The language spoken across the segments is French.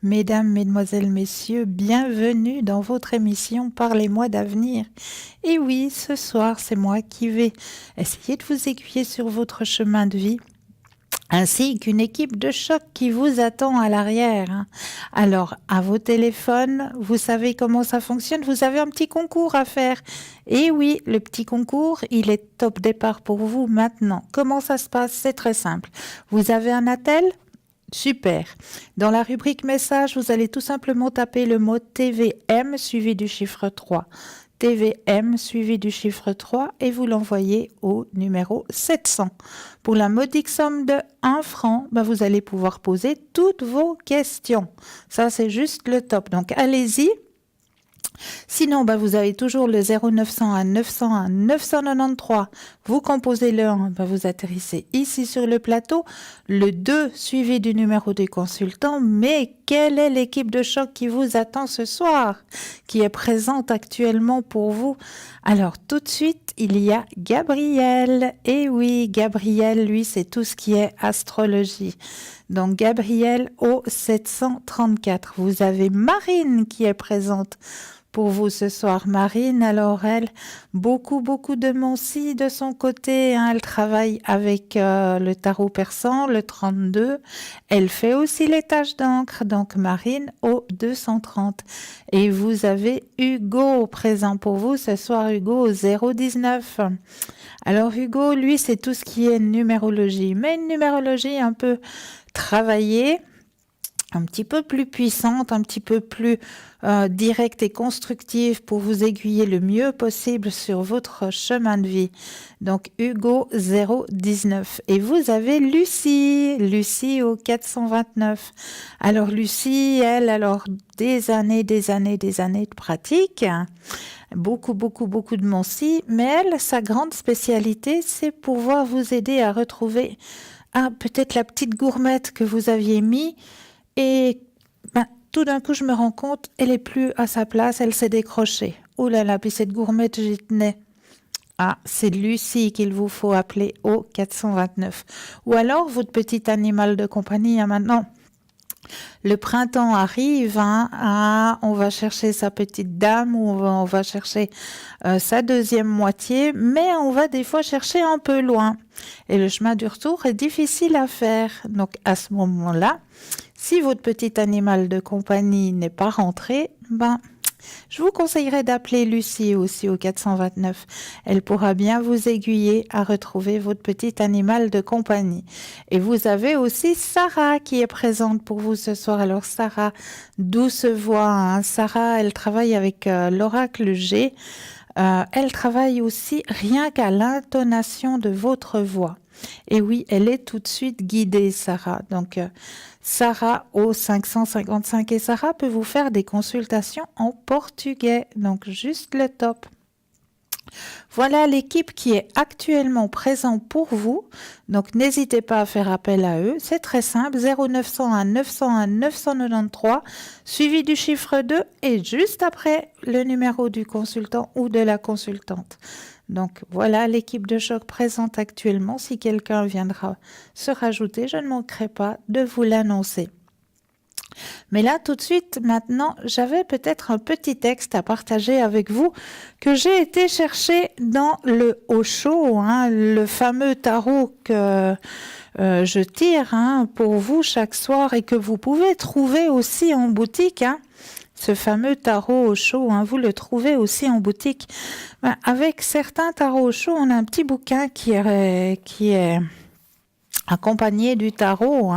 Mesdames, Mesdemoiselles, Messieurs, bienvenue dans votre émission Parlez-moi d'avenir. Et oui, ce soir, c'est moi qui vais essayer de vous aiguiller sur votre chemin de vie, ainsi qu'une équipe de choc qui vous attend à l'arrière. Alors, à vos téléphones, vous savez comment ça fonctionne, vous avez un petit concours à faire. Et oui, le petit concours, il est top départ pour vous maintenant. Comment ça se passe? C'est très simple. Vous avez un attel? Super. Dans la rubrique message, vous allez tout simplement taper le mot TVM suivi du chiffre 3. TVM suivi du chiffre 3 et vous l'envoyez au numéro 700. Pour la modique somme de 1 franc, vous allez pouvoir poser toutes vos questions. Ça, c'est juste le top. Donc, allez-y. Sinon, vous avez toujours le 0901 901 993. Vous composez le 1, vous atterrissez ici sur le plateau. Le 2 suivi du numéro du consultant. Mais quelle est l'équipe de choc qui vous attend ce soir, qui est présente actuellement pour vous? Alors, tout de suite, il y a Gabriel. Et oui, Gabriel, lui, c'est tout ce qui est astrologie. Donc, Gabriel au 734. Vous avez Marine qui est présente pour vous ce soir. Marine, alors elle, beaucoup de Monsi de son côté. Elle travaille avec le tarot persan, le 32. Elle fait aussi les taches d'encre. Donc Marine au 230. Et vous avez Hugo présent pour vous ce soir. Hugo au 019. Alors Hugo, lui, c'est tout ce qui est numérologie. Mais une numérologie un peu travaillée, un petit peu plus puissante, un petit peu plus directe et constructive pour vous aiguiller le mieux possible sur votre chemin de vie. Donc Hugo 019. Et vous avez Lucie au 429. Alors Lucie, elle, alors des années de pratique. Beaucoup de Monsi. Mais elle, sa grande spécialité, c'est pouvoir vous aider à retrouver peut-être la petite gourmette que vous aviez mis. Et tout d'un coup, je me rends compte, elle est plus à sa place, elle s'est décrochée. Oh là là, puis cette gourmette, j'y tenais. C'est Lucie qu'il vous faut appeler au 429. Ou alors, votre petit animal de compagnie, maintenant. Le printemps arrive, on va chercher sa petite dame ou on va chercher sa deuxième moitié, mais on va des fois chercher un peu loin. Et le chemin du retour est difficile à faire. Donc à ce moment-là, si votre petit animal de compagnie n'est pas rentré, je vous conseillerais d'appeler Lucie aussi au 429. Elle pourra bien vous aiguiller à retrouver votre petit animal de compagnie. Et vous avez aussi Sarah qui est présente pour vous ce soir. Alors Sarah, douce voix. Sarah, elle travaille avec l'oracle G. Elle travaille aussi rien qu'à l'intonation de votre voix. Et oui, elle est tout de suite guidée, Sarah. Donc, Sarah au 555. Et Sarah peut vous faire des consultations en portugais. Donc, juste le top. Voilà l'équipe qui est actuellement présente pour vous. Donc, n'hésitez pas à faire appel à eux. C'est très simple. 0901 901 993, suivi du chiffre 2 et juste après le numéro du consultant ou de la consultante. Donc, voilà l'équipe de choc présente actuellement. Si quelqu'un viendra se rajouter, je ne manquerai pas de vous l'annoncer. Mais là, tout de suite, maintenant, j'avais peut-être un petit texte à partager avec vous que j'ai été chercher dans le Osho, le fameux tarot que je tire pour vous chaque soir et que vous pouvez trouver aussi en boutique. Ce fameux tarot Osho, vous le trouvez aussi en boutique. Avec certains tarots Osho, on a un petit bouquin qui est accompagné du tarot.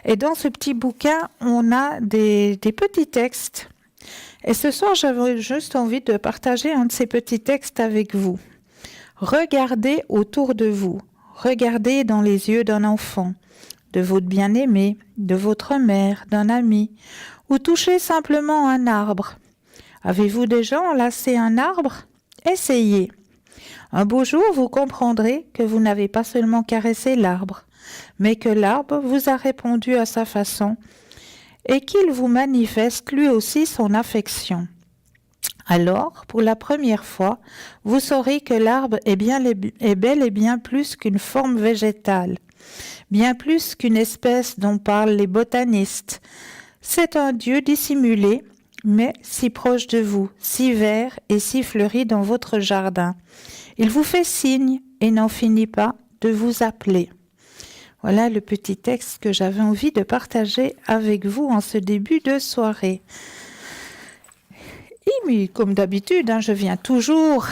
Et dans ce petit bouquin, on a des petits textes. Et ce soir, j'avais juste envie de partager un de ces petits textes avec vous. Regardez autour de vous. Regardez dans les yeux d'un enfant, de votre bien-aimé, de votre mère, d'un ami, ou touchez simplement un arbre. Avez-vous déjà enlacé un arbre? Essayez. Un beau jour, vous comprendrez que vous n'avez pas seulement caressé l'arbre, mais que l'arbre vous a répondu à sa façon et qu'il vous manifeste lui aussi son affection. Alors, pour la première fois, vous saurez que l'arbre est bel et bien plus qu'une forme végétale, bien plus qu'une espèce dont parlent les botanistes, C'est un Dieu dissimulé, mais si proche de vous, si vert et si fleuri dans votre jardin. Il vous fait signe et n'en finit pas de vous appeler. Voilà le petit texte que j'avais envie de partager avec vous en ce début de soirée. Et mais comme d'habitude, je viens toujours,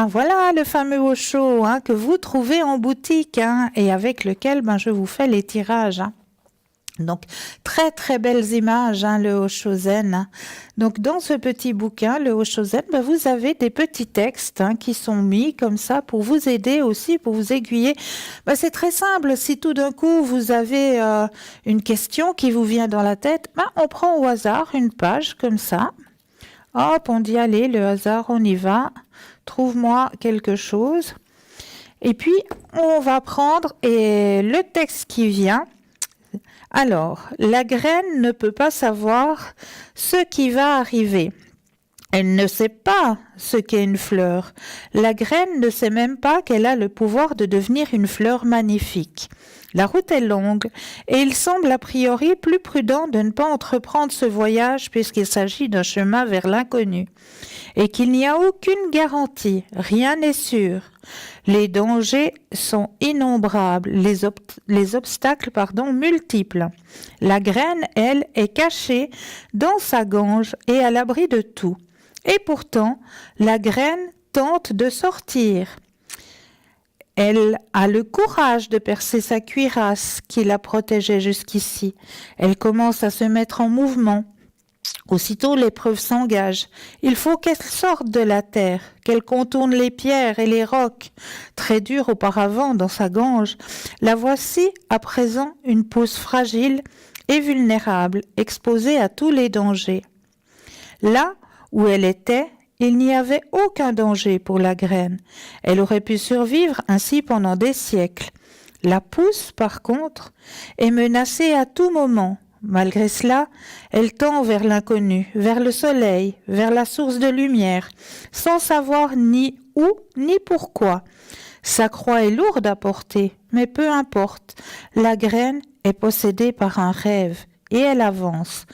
voilà le fameux Osho que vous trouvez en boutique et avec lequel je vous fais les tirages. Donc, très très belles images, le Osho Zen. Donc, dans ce petit bouquin, le Osho Zen, vous avez des petits textes qui sont mis comme ça pour vous aider aussi, pour vous aiguiller. C'est très simple. Si tout d'un coup, vous avez une question qui vous vient dans la tête, on prend au hasard une page comme ça. Hop, on dit, allez, le hasard, on y va. Trouve-moi quelque chose. Et puis, on va prendre le texte qui vient. Alors, la graine ne peut pas savoir ce qui va arriver. Elle ne sait pas ce qu'est une fleur. La graine ne sait même pas qu'elle a le pouvoir de devenir une fleur magnifique. La route est longue et il semble a priori plus prudent de ne pas entreprendre ce voyage puisqu'il s'agit d'un chemin vers l'inconnu et qu'il n'y a aucune garantie, rien n'est sûr. Les dangers sont innombrables, les obstacles multiples. La graine, elle, est cachée dans sa gange et à l'abri de tout. Et pourtant, la graine tente de sortir. Elle a le courage de percer sa cuirasse qui la protégeait jusqu'ici. Elle commence à se mettre en mouvement. Aussitôt l'épreuve s'engage. Il faut qu'elle sorte de la terre, qu'elle contourne les pierres et les rocs, très durs auparavant dans sa gange. La voici à présent une pousse fragile et vulnérable, exposée à tous les dangers. Là où elle était, il n'y avait aucun danger pour la graine. Elle aurait pu survivre ainsi pendant des siècles. La pousse, par contre, est menacée à tout moment. Malgré cela, elle tend vers l'inconnu, vers le soleil, vers la source de lumière, sans savoir ni où ni pourquoi. Sa croix est lourde à porter, mais peu importe. La graine est possédée par un rêve et elle avance.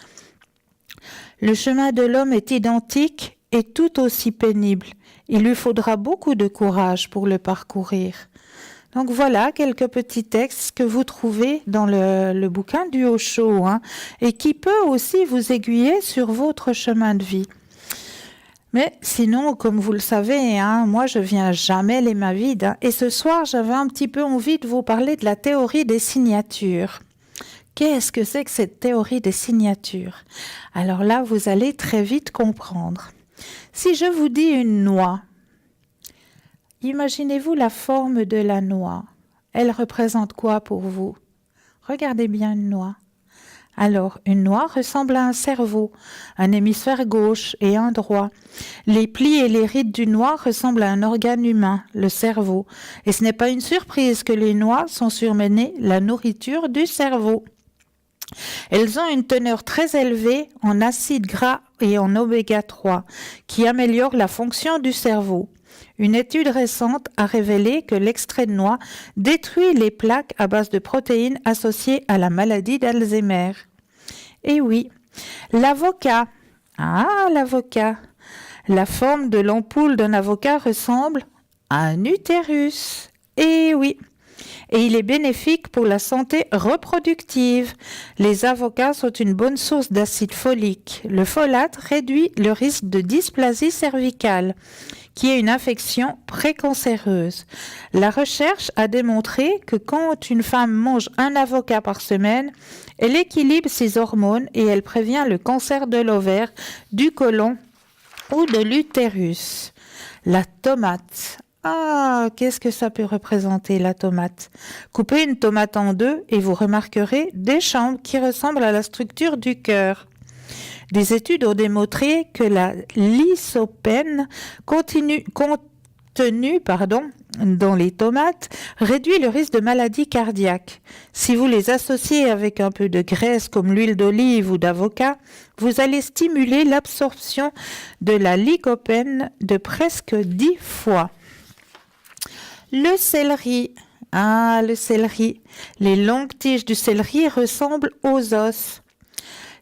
Le chemin de l'homme est identique et tout aussi pénible. Il lui faudra beaucoup de courage pour le parcourir. Donc voilà quelques petits textes que vous trouvez dans le bouquin du Osho et qui peut aussi vous aiguiller sur votre chemin de vie. Mais sinon, comme vous le savez, moi je viens jamais les mains vides. Et ce soir, j'avais un petit peu envie de vous parler de la théorie des signatures. Qu'est-ce que c'est que cette théorie des signatures? Alors là, vous allez très vite comprendre. Si je vous dis une noix, imaginez-vous la forme de la noix. Elle représente quoi pour vous? Regardez bien une noix. Alors, une noix ressemble à un cerveau, un hémisphère gauche et un droit. Les plis et les rides d'une noix ressemblent à un organe humain, le cerveau. Et ce n'est pas une surprise que les noix sont surnommées la nourriture du cerveau. Elles ont une teneur très élevée en acides gras et en oméga 3, qui améliorent la fonction du cerveau. Une étude récente a révélé que l'extrait de noix détruit les plaques à base de protéines associées à la maladie d'Alzheimer. Et oui, l'avocat. L'avocat. La forme de l'ampoule d'un avocat ressemble à un utérus. Et oui. Et il est bénéfique pour la santé reproductive. Les avocats sont une bonne source d'acide folique. Le folate réduit le risque de dysplasie cervicale, qui est une infection précancéreuse. La recherche a démontré que quand une femme mange un avocat par semaine, elle équilibre ses hormones et elle prévient le cancer de l'ovaire, du côlon ou de l'utérus. La tomate. Qu'est-ce que ça peut représenter, la tomate? Coupez une tomate en deux et vous remarquerez des chambres qui ressemblent à la structure du cœur. Des études ont démontré que la lycopène contenue dans les tomates réduit le risque de maladies cardiaques. Si vous les associez avec un peu de graisse comme l'huile d'olive ou d'avocat, vous allez stimuler l'absorption de la lycopène de presque 10 fois. Le céleri. Le céleri. Les longues tiges du céleri ressemblent aux os.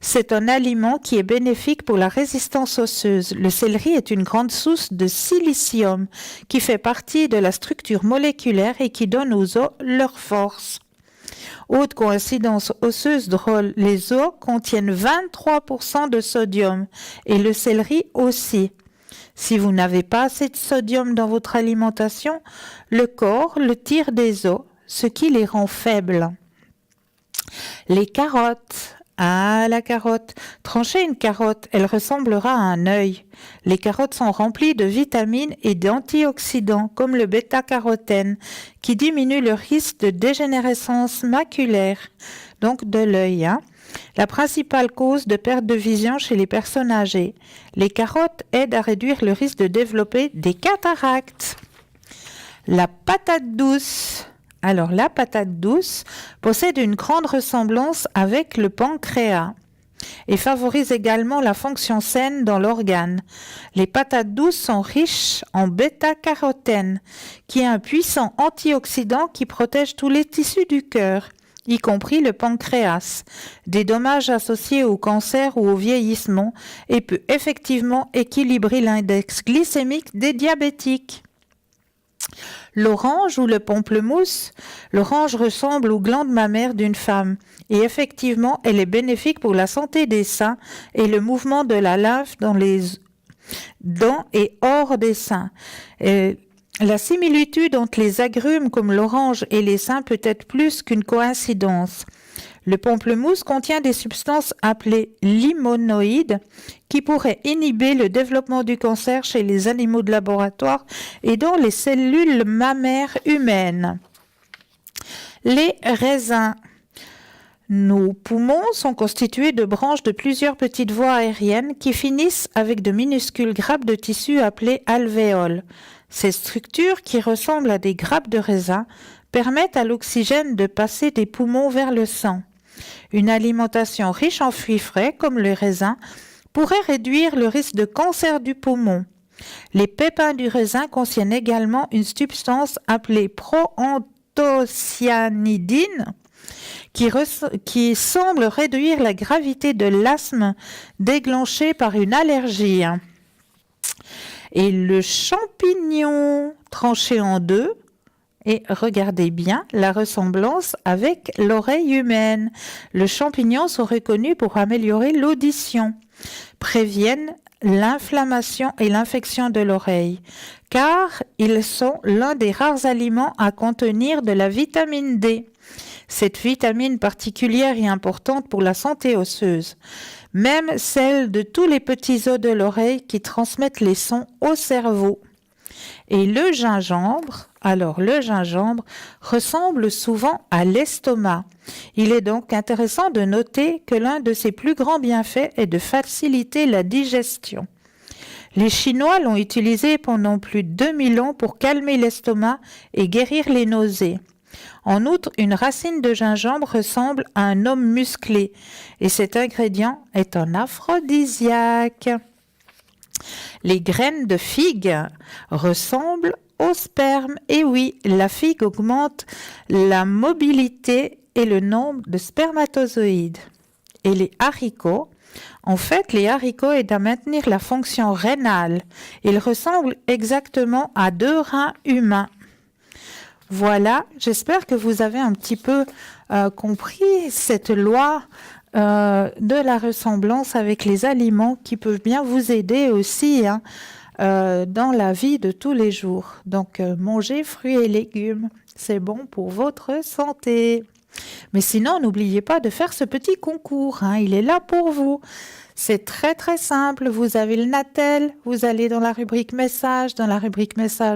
C'est un aliment qui est bénéfique pour la résistance osseuse. Le céleri est une grande source de silicium qui fait partie de la structure moléculaire et qui donne aux os leur force. Autre coïncidence osseuse drôle, les os contiennent 23% de sodium et le céleri aussi. Si vous n'avez pas assez de sodium dans votre alimentation, le corps le tire des os, ce qui les rend faibles. Les carottes. Ah, la carotte. Tranchez une carotte, elle ressemblera à un œil. Les carottes sont remplies de vitamines et d'antioxydants, comme le bêta-carotène, qui diminue le risque de dégénérescence maculaire, donc de l'œil. La principale cause de perte de vision chez les personnes âgées. Les carottes aident à réduire le risque de développer des cataractes. La patate douce. Alors, la patate douce possède une grande ressemblance avec le pancréas et favorise également la fonction saine dans l'organe. Les patates douces sont riches en bêta-carotène, qui est un puissant antioxydant qui protège tous les tissus du cœur, y compris le pancréas, des dommages associés au cancer ou au vieillissement et peut effectivement équilibrer l'index glycémique des diabétiques. L'orange ou le pamplemousse, l'orange ressemble aux glandes mammaires d'une femme et effectivement elle est bénéfique pour la santé des seins et le mouvement de la lymphe dans et hors des seins. La similitude entre les agrumes comme l'orange et les seins peut être plus qu'une coïncidence. Le pamplemousse contient des substances appelées limonoïdes qui pourraient inhiber le développement du cancer chez les animaux de laboratoire et dans les cellules mammaires humaines. Les raisins. Nos poumons sont constitués de branches de plusieurs petites voies aériennes qui finissent avec de minuscules grappes de tissu appelées alvéoles. Ces structures, qui ressemblent à des grappes de raisin, permettent à l'oxygène de passer des poumons vers le sang. Une alimentation riche en fruits frais, comme le raisin, pourrait réduire le risque de cancer du poumon. Les pépins du raisin contiennent également une substance appelée proanthocyanidine qui semble réduire la gravité de l'asthme déclenché par une allergie. Et le champignon tranché en deux, et regardez bien la ressemblance avec l'oreille humaine. Le champignon sont reconnus pour améliorer l'audition, préviennent l'inflammation et l'infection de l'oreille, car ils sont l'un des rares aliments à contenir de la vitamine D. Cette vitamine particulière est importante pour la santé osseuse, même celle de tous les petits os de l'oreille qui transmettent les sons au cerveau. Et le gingembre, alors le gingembre ressemble souvent à l'estomac. Il est donc intéressant de noter que l'un de ses plus grands bienfaits est de faciliter la digestion. Les Chinois l'ont utilisé pendant plus de 2000 ans pour calmer l'estomac et guérir les nausées. En outre, une racine de gingembre ressemble à un homme musclé et cet ingrédient est un aphrodisiaque. Les graines de figue ressemblent au sperme. Et oui, la figue augmente la mobilité et le nombre de spermatozoïdes. Et les haricots, en fait, les haricots aident à maintenir la fonction rénale. Ils ressemblent exactement à 2 reins humains. Voilà, j'espère que vous avez un petit peu compris cette loi de la ressemblance avec les aliments qui peuvent bien vous aider aussi dans la vie de tous les jours. Donc, mangez fruits et légumes, c'est bon pour votre santé. Mais sinon, n'oubliez pas de faire ce petit concours, il est là pour vous. C'est très très simple, vous avez le Natel, vous allez dans la rubrique message,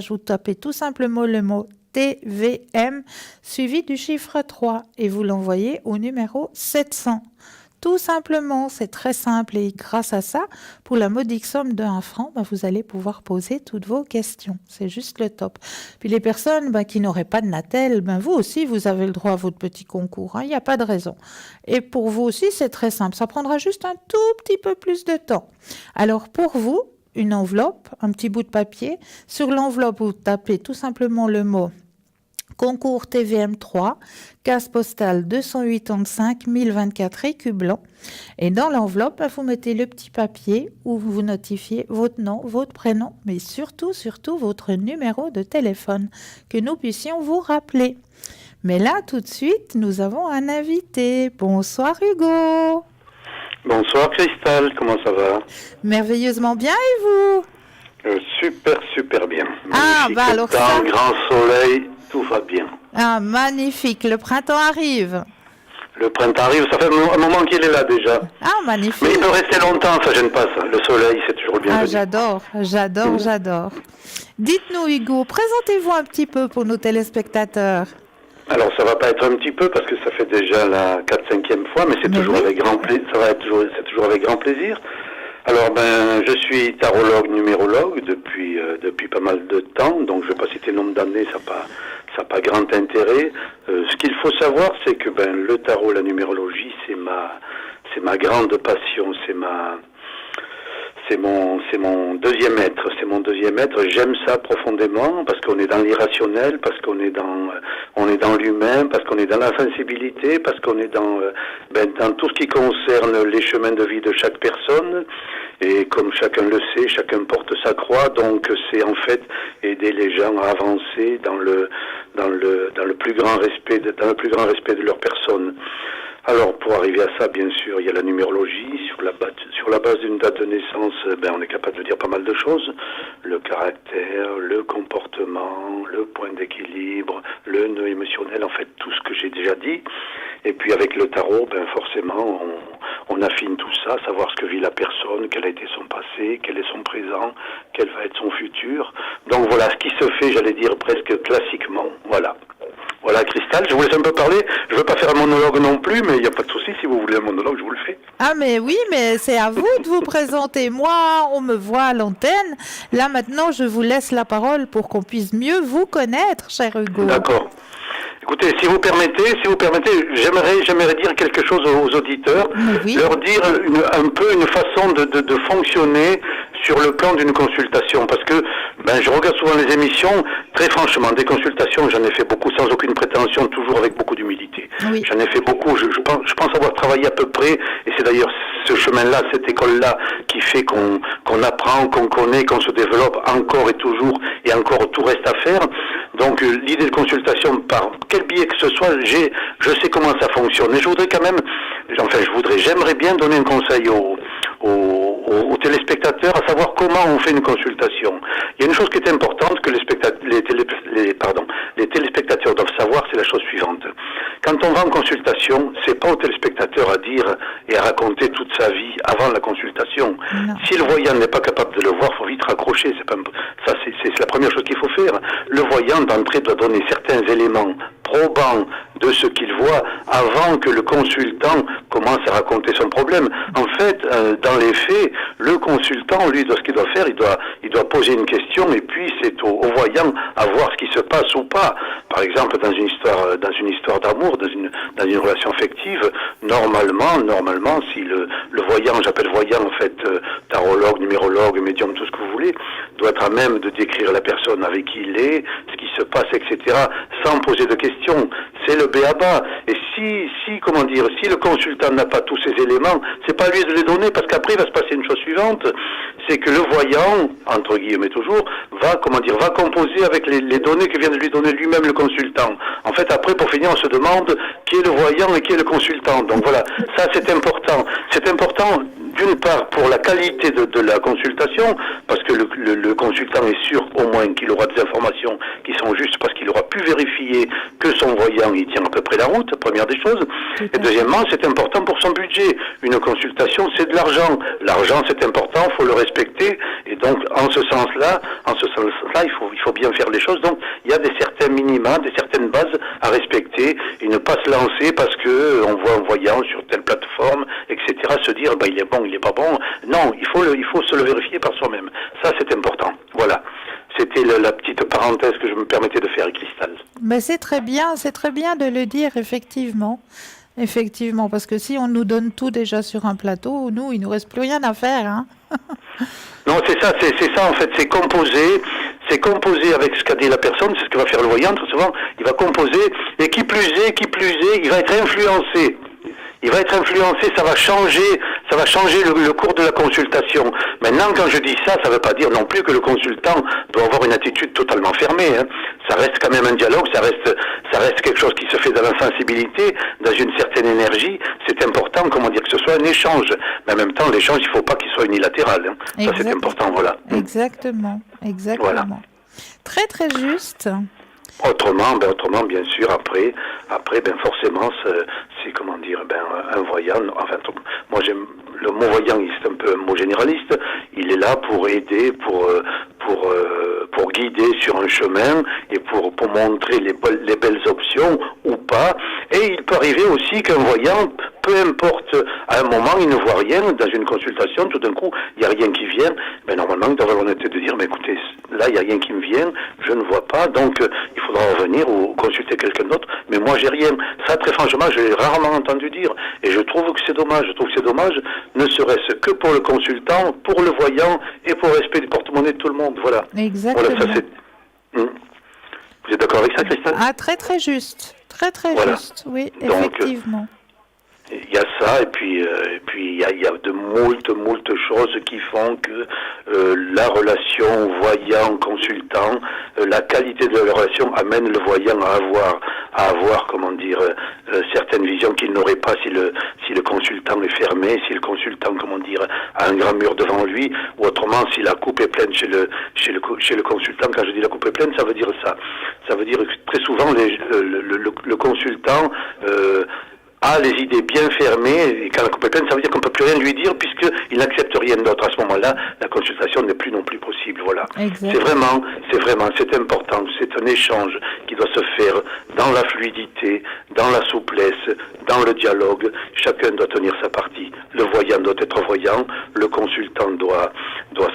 vous tapez tout simplement le mot TVM suivi du chiffre 3 et vous l'envoyez au numéro 700. Tout simplement, c'est très simple et grâce à ça, pour la modique somme de 1 franc, vous allez pouvoir poser toutes vos questions. C'est juste le top. Puis les personnes qui n'auraient pas de Natel, vous aussi, vous avez le droit à votre petit concours. Il n'y a pas de raison. Et pour vous aussi, c'est très simple. Ça prendra juste un tout petit peu plus de temps. Alors pour vous, une enveloppe, un petit bout de papier. Sur l'enveloppe, vous tapez tout simplement le mot Concours TVM 3, case postale 285 1024 Écu Blanc. Et dans l'enveloppe, vous mettez le petit papier où vous notifiez votre nom, votre prénom, mais surtout votre numéro de téléphone, que nous puissions vous rappeler. Mais là, tout de suite, nous avons un invité. Bonsoir Hugo. Bonsoir Christelle, comment ça va? Merveilleusement bien, et vous? Super bien. Ah, bah alors temps, ça... grand soleil, tout va bien. Ah, magnifique, le printemps arrive. Le printemps arrive, ça fait un moment qu'il est là déjà. Ah, magnifique. Mais il peut rester longtemps, ça gêne pas ça. Le soleil, c'est toujours bien. Ah, j'adore. Dites-nous Hugo, présentez-vous un petit peu pour nos téléspectateurs. Alors ça va pas être un petit peu parce que ça fait déjà la 4-5e fois, mais c'est toujours avec grand plaisir. C'est toujours avec grand plaisir. Alors je suis tarologue, numérologue depuis pas mal de temps, donc je vais pas citer le nombre d'années, ça n'a pas grand intérêt. Ce qu'il faut savoir, c'est que le tarot, la numérologie, c'est ma grande passion, c'est mon deuxième être. J'aime ça profondément parce qu'on est dans l'irrationnel, parce qu'on est dans l'humain, parce qu'on est dans la sensibilité, parce qu'on est dans tout ce qui concerne les chemins de vie de chaque personne. Et comme chacun le sait, chacun porte sa croix, donc c'est en fait aider les gens à avancer dans le plus grand respect de leur personne. Alors, pour arriver à ça, bien sûr, il y a la numérologie. Sur la base d'une date de naissance, on est capable de dire pas mal de choses. Le caractère, le comportement, le point d'équilibre, le nœud émotionnel, en fait, tout ce que j'ai déjà dit. Et puis avec le tarot, forcément, on affine tout ça, savoir ce que vit la personne, quel a été son passé, quel est son présent, quel va être son futur. Donc voilà, ce qui se fait, j'allais dire, presque classiquement. Voilà, Christelle, je vous laisse un peu parler. Je ne veux pas faire un monologue non plus, mais il n'y a pas de souci. Si vous voulez un monologue, je vous le fais. Ah, mais oui, mais c'est à vous de vous présenter. Moi, on me voit à l'antenne. Là, maintenant, je vous laisse la parole pour qu'on puisse mieux vous connaître, cher Hugo. D'accord. Écoutez, si vous permettez, j'aimerais dire quelque chose aux auditeurs, oui. Leur dire un peu une façon de fonctionner sur le plan d'une consultation, parce que je regarde souvent les émissions, très franchement, des consultations, j'en ai fait beaucoup sans aucune prétention, toujours avec beaucoup d'humilité. Oui. J'en ai fait beaucoup, je pense avoir travaillé à peu près, et c'est d'ailleurs ce chemin-là, cette école-là, qui fait qu'on apprend, qu'on connaît, qu'on se développe encore et toujours, et encore tout reste à faire. Donc l'idée de consultation, par quel biais que ce soit, je sais comment ça fonctionne. Et je voudrais quand même, j'aimerais bien donner un conseil aux téléspectateurs, à savoir comment on fait une consultation. Il y a une chose qui est importante que les téléspectateurs doivent savoir, c'est la chose suivante. Quand on va en consultation, c'est pas au téléspectateur à dire et à raconter toute sa vie avant la consultation. Non. Si le voyant n'est pas capable de le voir, faut vite raccrocher. C'est la première chose qu'il faut faire. Le voyant d'entrée doit donner certains éléments probants de ce qu'il voit avant que le consultant commence à raconter son problème. En fait, dans les faits, le consultant, lui, ce qu'il doit faire, il doit poser une question et puis c'est au voyant à voir ce qui se passe ou pas. Par exemple, dans une histoire d'amour, dans une relation affective, normalement, si le voyant, j'appelle voyant en fait, tarologue, numérologue, médium, tout ce que vous voulez, doit être à même de décrire la personne avec qui il est, ce qui se passe, etc., sans poser de questions. C'est le b.a.-ba. Et si le consultant n'a pas tous ces éléments, c'est pas à lui de les donner, parce qu'après il va se passer une chose suivante, c'est que le voyant, entre guillemets toujours, va composer avec les données que vient de lui donner lui-même le consultant. En fait, après, pour finir, on se demande qui est le voyant et qui est le consultant. Donc voilà, ça c'est important. C'est important, d'une part, pour la qualité de la consultation, parce que le consultant est sûr au moins qu'il aura des informations qui sont justes, parce qu'il aura pu vérifier que son voyant il tient à peu près la route, première des choses. Et deuxièmement, c'est important pour son budget. Une consultation, c'est de l'argent. L'argent, c'est important, il faut le respecter. Et donc, en ce sens-là, il faut bien faire les choses. Donc, il y a certains minima, certaines bases à respecter et ne pas se lancer parce que on voit un voyant sur telle plateforme, etc. Se dire, il est bon, il est pas bon. Non, il faut se le vérifier par soi-même. Ça, c'est important. Voilà. C'était la petite parenthèse que je me permettais de faire, Christelle. Mais c'est très bien de le dire, effectivement. Effectivement, parce que si on nous donne tout déjà sur un plateau, il nous reste plus rien à faire. Hein. Non, c'est ça en fait, c'est composé, c'est composer avec ce qu'a dit la personne, c'est ce que va faire le voyant, très souvent, il va composer, et qui plus est, il va être influencé. Il va être influencé, ça va changer le cours de la consultation. Maintenant, quand je dis ça, ça ne veut pas dire non plus que le consultant doit avoir une attitude totalement fermée. Hein. Ça reste quand même un dialogue, ça reste quelque chose qui se fait dans la sensibilité, dans une certaine énergie. C'est important, que ce soit un échange. Mais en même temps, l'échange, il ne faut pas qu'il soit unilatéral. Hein. Ça, c'est important, voilà. Exactement. Voilà. Très, très juste. Autrement, bien sûr, après, forcément, c'est un voyant. Enfin, moi, j'aime le mot voyant, c'est un peu un mot généraliste. Il est là pour aider, pour guider sur un chemin et pour montrer les belles options ou pas. Et il peut arriver aussi qu'un voyant, peu importe, à un moment, il ne voit rien dans une consultation. Tout d'un coup, il n'y a rien qui vient. Mais normalement, il doit avoir l'honnêteté de dire, mais écoutez, là, il n'y a rien qui me vient, je ne vois pas, donc il faudra revenir ou consulter quelqu'un d'autre. Mais moi, j'ai rien. Ça, très franchement, je l'ai rarement entendu dire. Et je trouve que c'est dommage. Ne serait-ce que pour le consultant, pour le voyant et pour le respect du porte-monnaie de tout le monde. Voilà. Exactement. Voilà, ça c'est... Vous êtes d'accord avec ça, Christelle ? Ah, très très juste. Très très juste, oui, donc, effectivement. Il y a ça, et puis il y a de moult choses qui font que la relation voyant-consultant, la qualité de la relation amène le voyant à avoir certaines visions qu'il n'aurait pas si le consultant est fermé, si le consultant, a un grand mur devant lui, ou autrement si la coupe est pleine chez le consultant. Quand je dis la coupe est pleine, ça veut dire ça. Ça veut dire que très souvent le consultant a les idées bien fermées, et quand la coupe est pleine, ça veut dire qu'on ne peut plus rien lui dire puisqu'il n'accepte rien d'autre. À ce moment-là, la consultation n'est plus non plus possible. Voilà. C'est important. C'est un échange qui doit se faire dans la fluidité, dans la souplesse, dans le dialogue. Chacun doit tenir sa partie. Le voyant doit être voyant, le consultant doit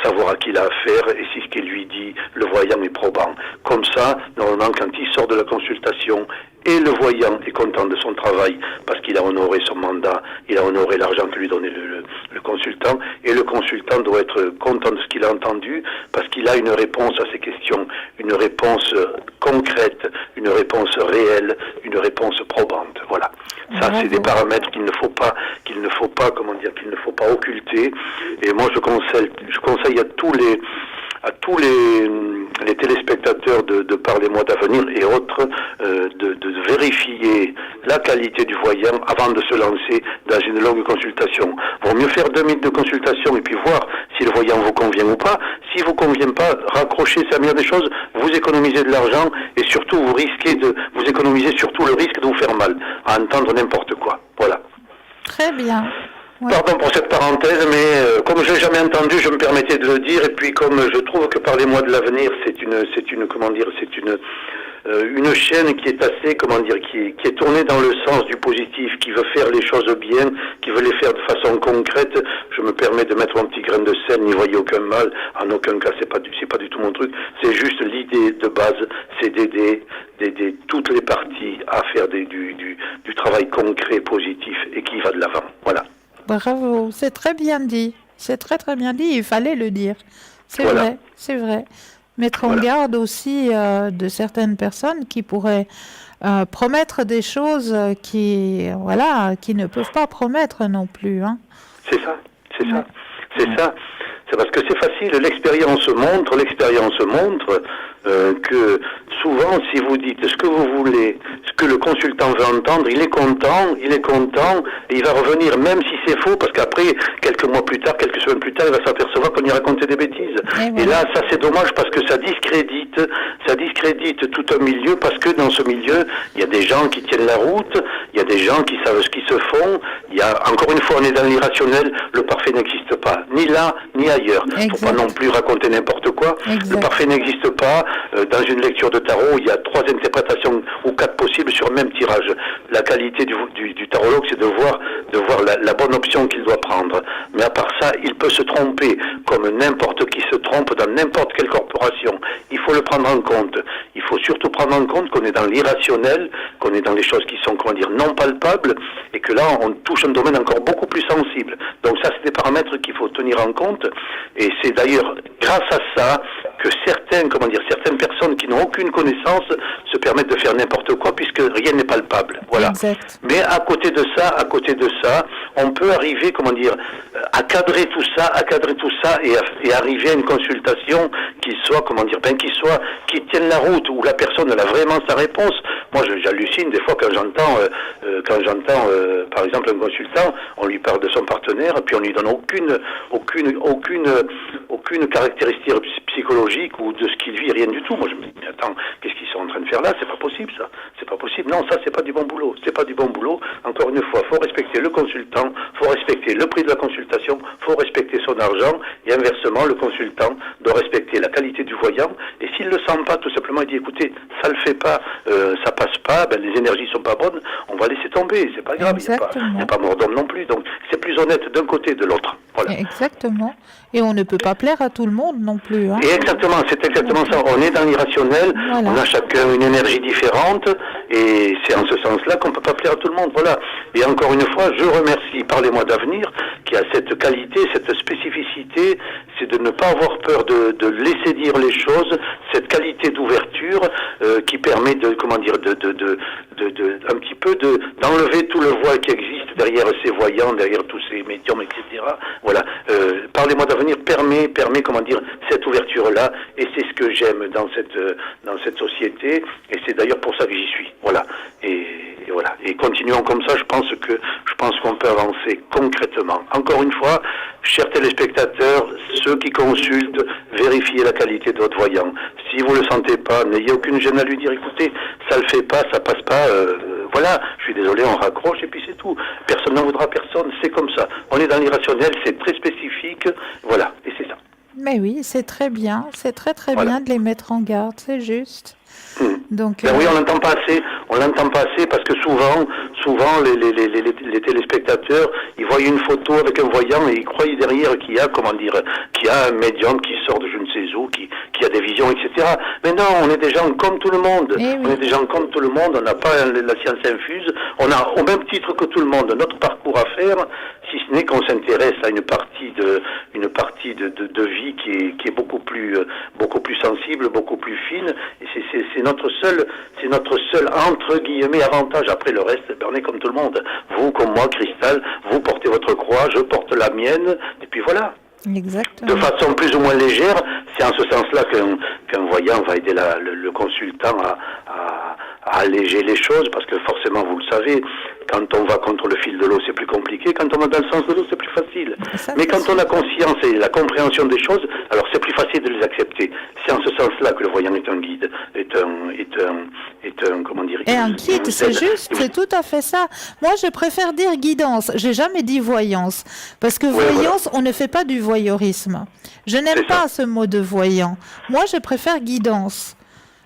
savoir à qui il a affaire, et si ce qu'il lui dit, le voyant est probant. Comme ça, normalement, quand il sort de la consultation, et le voyant est content de son travail parce qu'il a honoré son mandat, il a honoré l'argent que lui donnait le consultant, et le consultant doit être content de ce qu'il a entendu parce qu'il a une réponse à ses questions, une réponse concrète, une réponse réelle, une réponse probante. Voilà. Ça, c'est des paramètres qu'il ne faut pas occulter. Et moi, je conseille à tous les téléspectateurs de Parlez-moi d'avenir et autres de vérifier la qualité du voyant avant de se lancer dans une longue consultation. Vaut mieux faire 2 minutes de consultation et puis voir si le voyant vous convient ou pas. S'il vous convient pas, raccrochez, c'est la meilleure des choses, vous économisez de l'argent et surtout vous économisez surtout le risque de vous faire mal à entendre n'importe quoi. Voilà. Très bien. Ouais. Pardon pour cette parenthèse, mais comme je l'ai jamais entendu, je me permettais de le dire, et puis comme je trouve que Parlez-moi de l'avenir, c'est une chaîne qui est assez, qui est tournée dans le sens du positif, qui veut faire les choses bien, qui veut les faire de façon concrète. Je me permets de mettre mon petit grain de sel, n'y voyez aucun mal, en aucun cas, c'est pas du tout mon truc. C'est juste l'idée de base, c'est d'aider toutes les parties à faire du travail concret, positif, et qui va de l'avant. Voilà. Bravo, c'est très bien dit. C'est très très bien dit, il fallait le dire. C'est vrai. Mettre en garde aussi de certaines personnes qui pourraient promettre des choses qui ne peuvent pas promettre non plus. Hein. C'est ça. C'est parce que c'est facile, l'expérience montre que souvent, si vous dites ce que vous voulez, ce que le consultant veut entendre, il est content, et il va revenir, même si c'est faux, parce qu'après, quelques mois plus tard, quelques semaines plus tard, il va s'apercevoir qu'on y racontait des bêtises. Et là, ça c'est dommage, parce que ça discrédite tout un milieu, parce que dans ce milieu, il y a des gens qui tiennent la route, il y a des gens qui savent ce qu'ils se font, il y a, encore une fois, on est dans l'irrationnel, le parfait n'existe pas, ni là, ni ailleurs. Il ne faut pas non plus raconter n'importe quoi. Le parfait n'existe pas, dans une lecture de tarot, il y a 3 interprétations ou 4 possibles sur le même tirage. La qualité du tarologue, c'est de voir la bonne option qu'il doit prendre. Mais à part ça, il peut se tromper, comme n'importe qui se trompe dans n'importe quelle corporation. Il faut le prendre en compte. Il faut surtout prendre en compte qu'on est dans l'irrationnel, qu'on est dans les choses qui sont, non palpables, et que là, on touche un domaine encore beaucoup plus sensible. Donc ça, c'est des paramètres qu'il faut tenir en compte, et c'est d'ailleurs grâce à ça que certaines personnes qui n'ont aucune connaissance se permettent de faire n'importe quoi, puisque rien n'est palpable. Voilà. Exact. Mais à côté de ça, on peut arriver, à cadrer tout ça et arriver à une consultation qui tienne la route, où la personne a vraiment sa réponse. Moi, j'hallucine des fois quand j'entends, par exemple, un consultant, on lui parle de son partenaire, puis on lui donne aucune caractéristique psychologique ou de ce qu'il vit, rien du tout. Moi, je me dis, mais attends, qu'est-ce qu'ils sont en train de faire là? C'est pas possible, ça. C'est pas possible. Non, ça, c'est pas du bon boulot. C'est pas du bon boulot. Encore une fois, faut respecter le consultant, faut respecter le prix de la consultation, faut respecter son argent, et inversement, le consultant doit respecter la qualité du voyant, et s'il le sent pas, tout simplement, il dit, écoutez, ça le fait pas, ça passe pas, les énergies sont pas bonnes, on va laisser tomber, c'est pas grave, il n'y a pas mort d'homme non plus, donc c'est plus honnête d'un côté et de l'autre. Voilà. Exactement. Et on ne peut pas plaire à tout le monde non plus. Hein. Et exactement, c'est exactement ça. On est dans l'irrationnel, voilà. On a chacun une énergie différente, et c'est en ce sens-là qu'on ne peut pas plaire à tout le monde. Voilà. Et encore une fois, je remercie Parlez-moi d'avenir, qui a cette qualité, cette spécificité, c'est de ne pas avoir peur de laisser dire les choses, cette qualité d'ouverture qui permet un petit peu d'enlever tout le voile qui existe derrière ces voyants, derrière tous ces médiums, etc. Voilà. Parlez-moi d'avenir permet cette ouverture-là, et c'est ce que j'aime dans cette société, et c'est d'ailleurs pour ça que j'y suis. Voilà. Et voilà. Et continuons comme ça, je pense qu'on peut avancer concrètement. Encore une fois, chers téléspectateurs, ceux qui consultent, vérifiez la qualité de votre voyant. Si vous le sentez pas, n'ayez aucune gêne à lui dire, écoutez, ça le fait pas, ça passe pas, voilà, je suis désolé, on raccroche et puis c'est tout. Personne n'en voudra personne, c'est comme ça. On est dans l'irrationnel, c'est très spécifique, voilà, et c'est ça. Mais oui, c'est très bien, c'est très bien de les mettre en garde, c'est juste. Donc, oui, on l'entend pas assez parce que souvent les téléspectateurs, ils voient une photo avec un voyant et ils croient derrière qu'il y a un médium qui sort de je ne sais où, qui a des visions, etc. Mais non, on est des gens comme tout le monde. On est des gens comme tout le monde, on n'a pas la science infuse, on a au même titre que tout le monde notre parcours à faire, si ce n'est qu'on s'intéresse à une partie de vie qui est beaucoup plus sensible, beaucoup plus fine, et c'est notre seul entre guillemets avantage. Après le reste, on est comme tout le monde. Vous comme moi, Cristal, vous portez votre croix, je porte la mienne, et puis voilà. Exactement. De façon plus ou moins légère, c'est en ce sens-là qu'un voyant va aider le consultant à alléger les choses, parce que forcément, vous le savez, quand on va contre le fil de l'eau, c'est plus compliqué, quand on va dans le sens de l'eau, c'est plus facile. Mais quand on a conscience et la compréhension des choses, alors c'est plus facile de les accepter. C'est en ce sens-là que le voyant est un guide, est un comment dire... Et un guide, c'est juste, c'est tout à fait ça. Moi, je préfère dire guidance, j'ai jamais dit voyance, parce que voyance, on ne fait pas du voyeurisme. Je n'aime pas ce mot de voyant. Moi, je préfère guidance.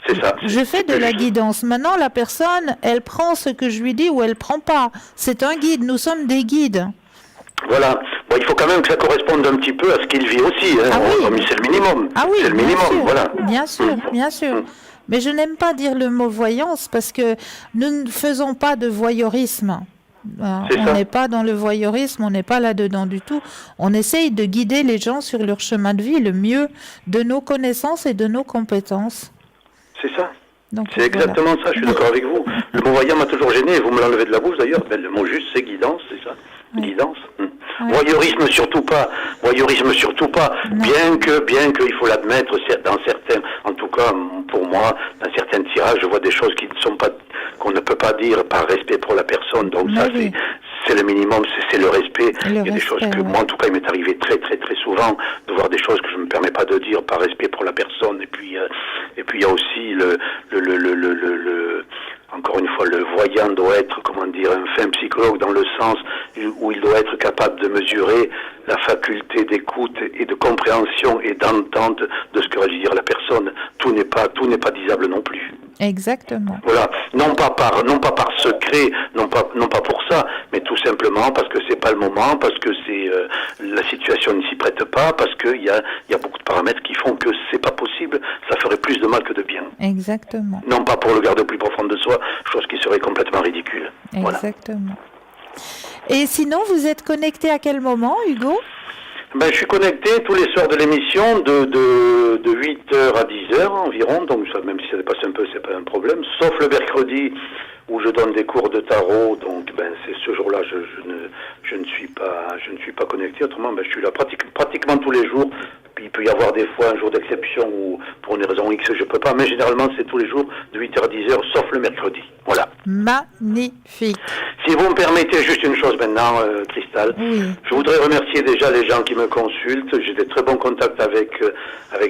C'est ça. Je fais de la guidance. Maintenant, la personne, elle prend ce que je lui dis ou elle prend pas. C'est un guide. Nous sommes des guides. Voilà. Bon, il faut quand même que ça corresponde un petit peu à ce qu'il vit aussi. Hein. C'est le minimum. Ah oui, c'est le minimum. Sûr. Voilà. Bien sûr. Mais je n'aime pas dire le mot voyance parce que nous ne faisons pas de voyeurisme. On n'est pas dans le voyeurisme, on n'est pas là-dedans du tout. On essaye de guider les gens sur leur chemin de vie le mieux de nos connaissances et de nos compétences. C'est ça. C'est exactement ça, je suis d'accord avec vous. Le mot voyant m'a toujours gêné, vous me l'enlevez de la bouche d'ailleurs. Le mot juste, c'est guidance, c'est ça. Guidance. Voyeurisme surtout pas. Non. Bien que il faut l'admettre, dans certains, en tout cas pour moi, dans certains tirages, je vois des choses qu'on ne peut pas dire par respect pour la personne. Donc c'est le minimum, c'est le respect. Il y a des choses que moi, en tout cas, il m'est arrivé très très très souvent de voir des choses que je ne me permets pas de dire par respect pour la personne. Et puis il y a aussi encore une fois, le voyant doit être, un fin psychologue dans le sens, où il doit être capable de mesurer la faculté d'écoute et de compréhension et d'entente de ce que va dire la personne. Tout n'est pas disable non plus. Exactement. Voilà, non pas par secret, non pas pour ça, mais tout simplement parce que c'est pas le moment, parce que la situation ne s'y prête pas, parce qu'il y a beaucoup de paramètres qui font que c'est pas possible, ça ferait plus de mal que de bien. Exactement. Non pas pour le garder au plus profond de soi, chose qui serait complètement ridicule. Exactement. Voilà. Et sinon, vous êtes connecté à quel moment, Hugo ? Je suis connecté tous les soirs de l'émission de 8h à 10h environ, donc ça, même si ça dépasse un peu, c'est pas un problème, sauf le mercredi où je donne des cours de tarot, donc c'est ce jour-là je ne suis pas connecté, autrement je suis là pratiquement tous les jours. Puis il peut y avoir des fois un jour d'exception où pour une raison X je peux pas, mais généralement c'est tous les jours de 8h à 10h sauf le mercredi. Voilà. Magnifique. Si vous me permettez juste une chose maintenant, Christelle, oui. Je voudrais remercier déjà les gens qui me consultent. J'ai des très bons contacts avec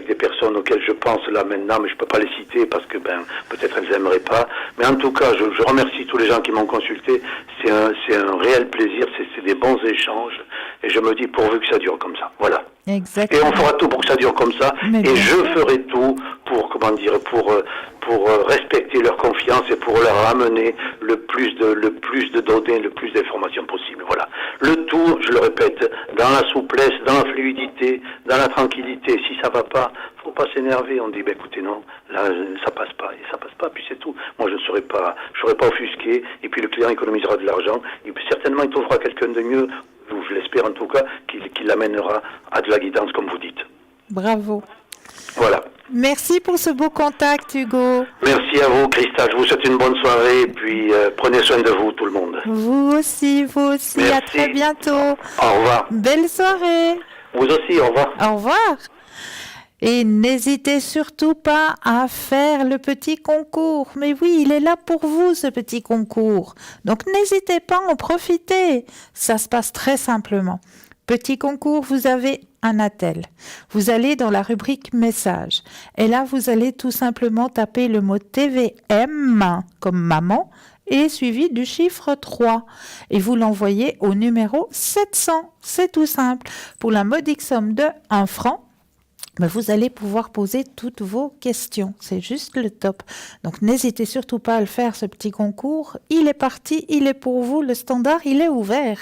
des personnes auxquelles je pense là maintenant, mais je peux pas les citer parce que peut-être elles aimeraient pas. Mais en tout cas, je remercie tous les gens qui m'ont consulté. C'est un réel plaisir, c'est des bons échanges. Et je me dis pourvu que ça dure comme ça. Voilà. Exactement. Et on fera tout pour que ça dure comme ça. Et je ferai tout pour respecter leur confiance et pour leur amener le plus de données, le plus d'informations possible. Voilà. Le tout, je le répète, dans la souplesse, dans la fluidité, dans la tranquillité. Si ça va pas, faut pas s'énerver. On dit, écoutez, non, là, ça passe pas, et ça passe pas, puis c'est tout. Moi, je ne serai pas offusqué, et puis le client économisera de l'argent, et puis certainement, il trouvera quelqu'un de mieux, je l'espère en tout cas, qui l'amènera à de la guidance, comme vous dites. Bravo. Voilà. Merci pour ce beau contact, Hugo. Merci à vous, Christa. Je vous souhaite une bonne soirée et puis prenez soin de vous, tout le monde. Vous aussi. Merci. À très bientôt. Au revoir. Belle soirée. Vous aussi, au revoir. Au revoir. Et n'hésitez surtout pas à faire le petit concours. Mais oui, il est là pour vous, ce petit concours. Donc n'hésitez pas à en profiter. Ça se passe très simplement. Petit concours, vous avez un attel. Vous allez dans la rubrique message. Et là, vous allez tout simplement taper le mot TVM comme maman et suivi du chiffre 3. Et vous l'envoyez au numéro 700. C'est tout simple. Pour la modique somme de 1 franc, vous allez pouvoir poser toutes vos questions. C'est juste le top. Donc, n'hésitez surtout pas à le faire, ce petit concours. Il est parti, il est pour vous. Le standard, il est ouvert.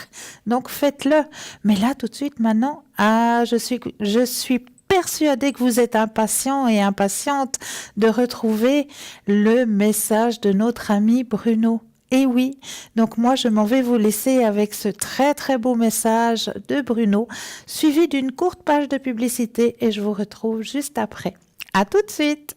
Donc, faites-le. Mais là, tout de suite, maintenant, je suis persuadée que vous êtes impatient et impatiente de retrouver le message de notre ami Bruno. Et oui, donc moi je m'en vais vous laisser avec ce très très beau message de Bruno, suivi d'une courte page de publicité et je vous retrouve juste après. À tout de suite.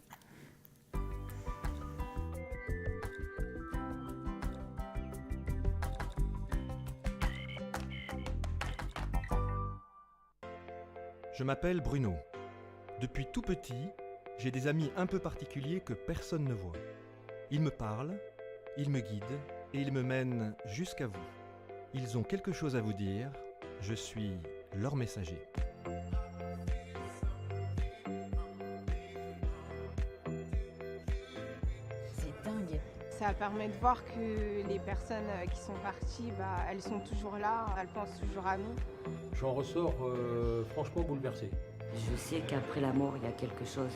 Je m'appelle Bruno. Depuis tout petit, j'ai des amis un peu particuliers que personne ne voit. Ils me parlent, ils me guident et ils me mènent jusqu'à vous. Ils ont quelque chose à vous dire, je suis leur messager. C'est dingue. Ça permet de voir que les personnes qui sont parties, elles sont toujours là, elles pensent toujours à nous. J'en ressors franchement bouleversé. Je sais qu'après la mort, il y a quelque chose.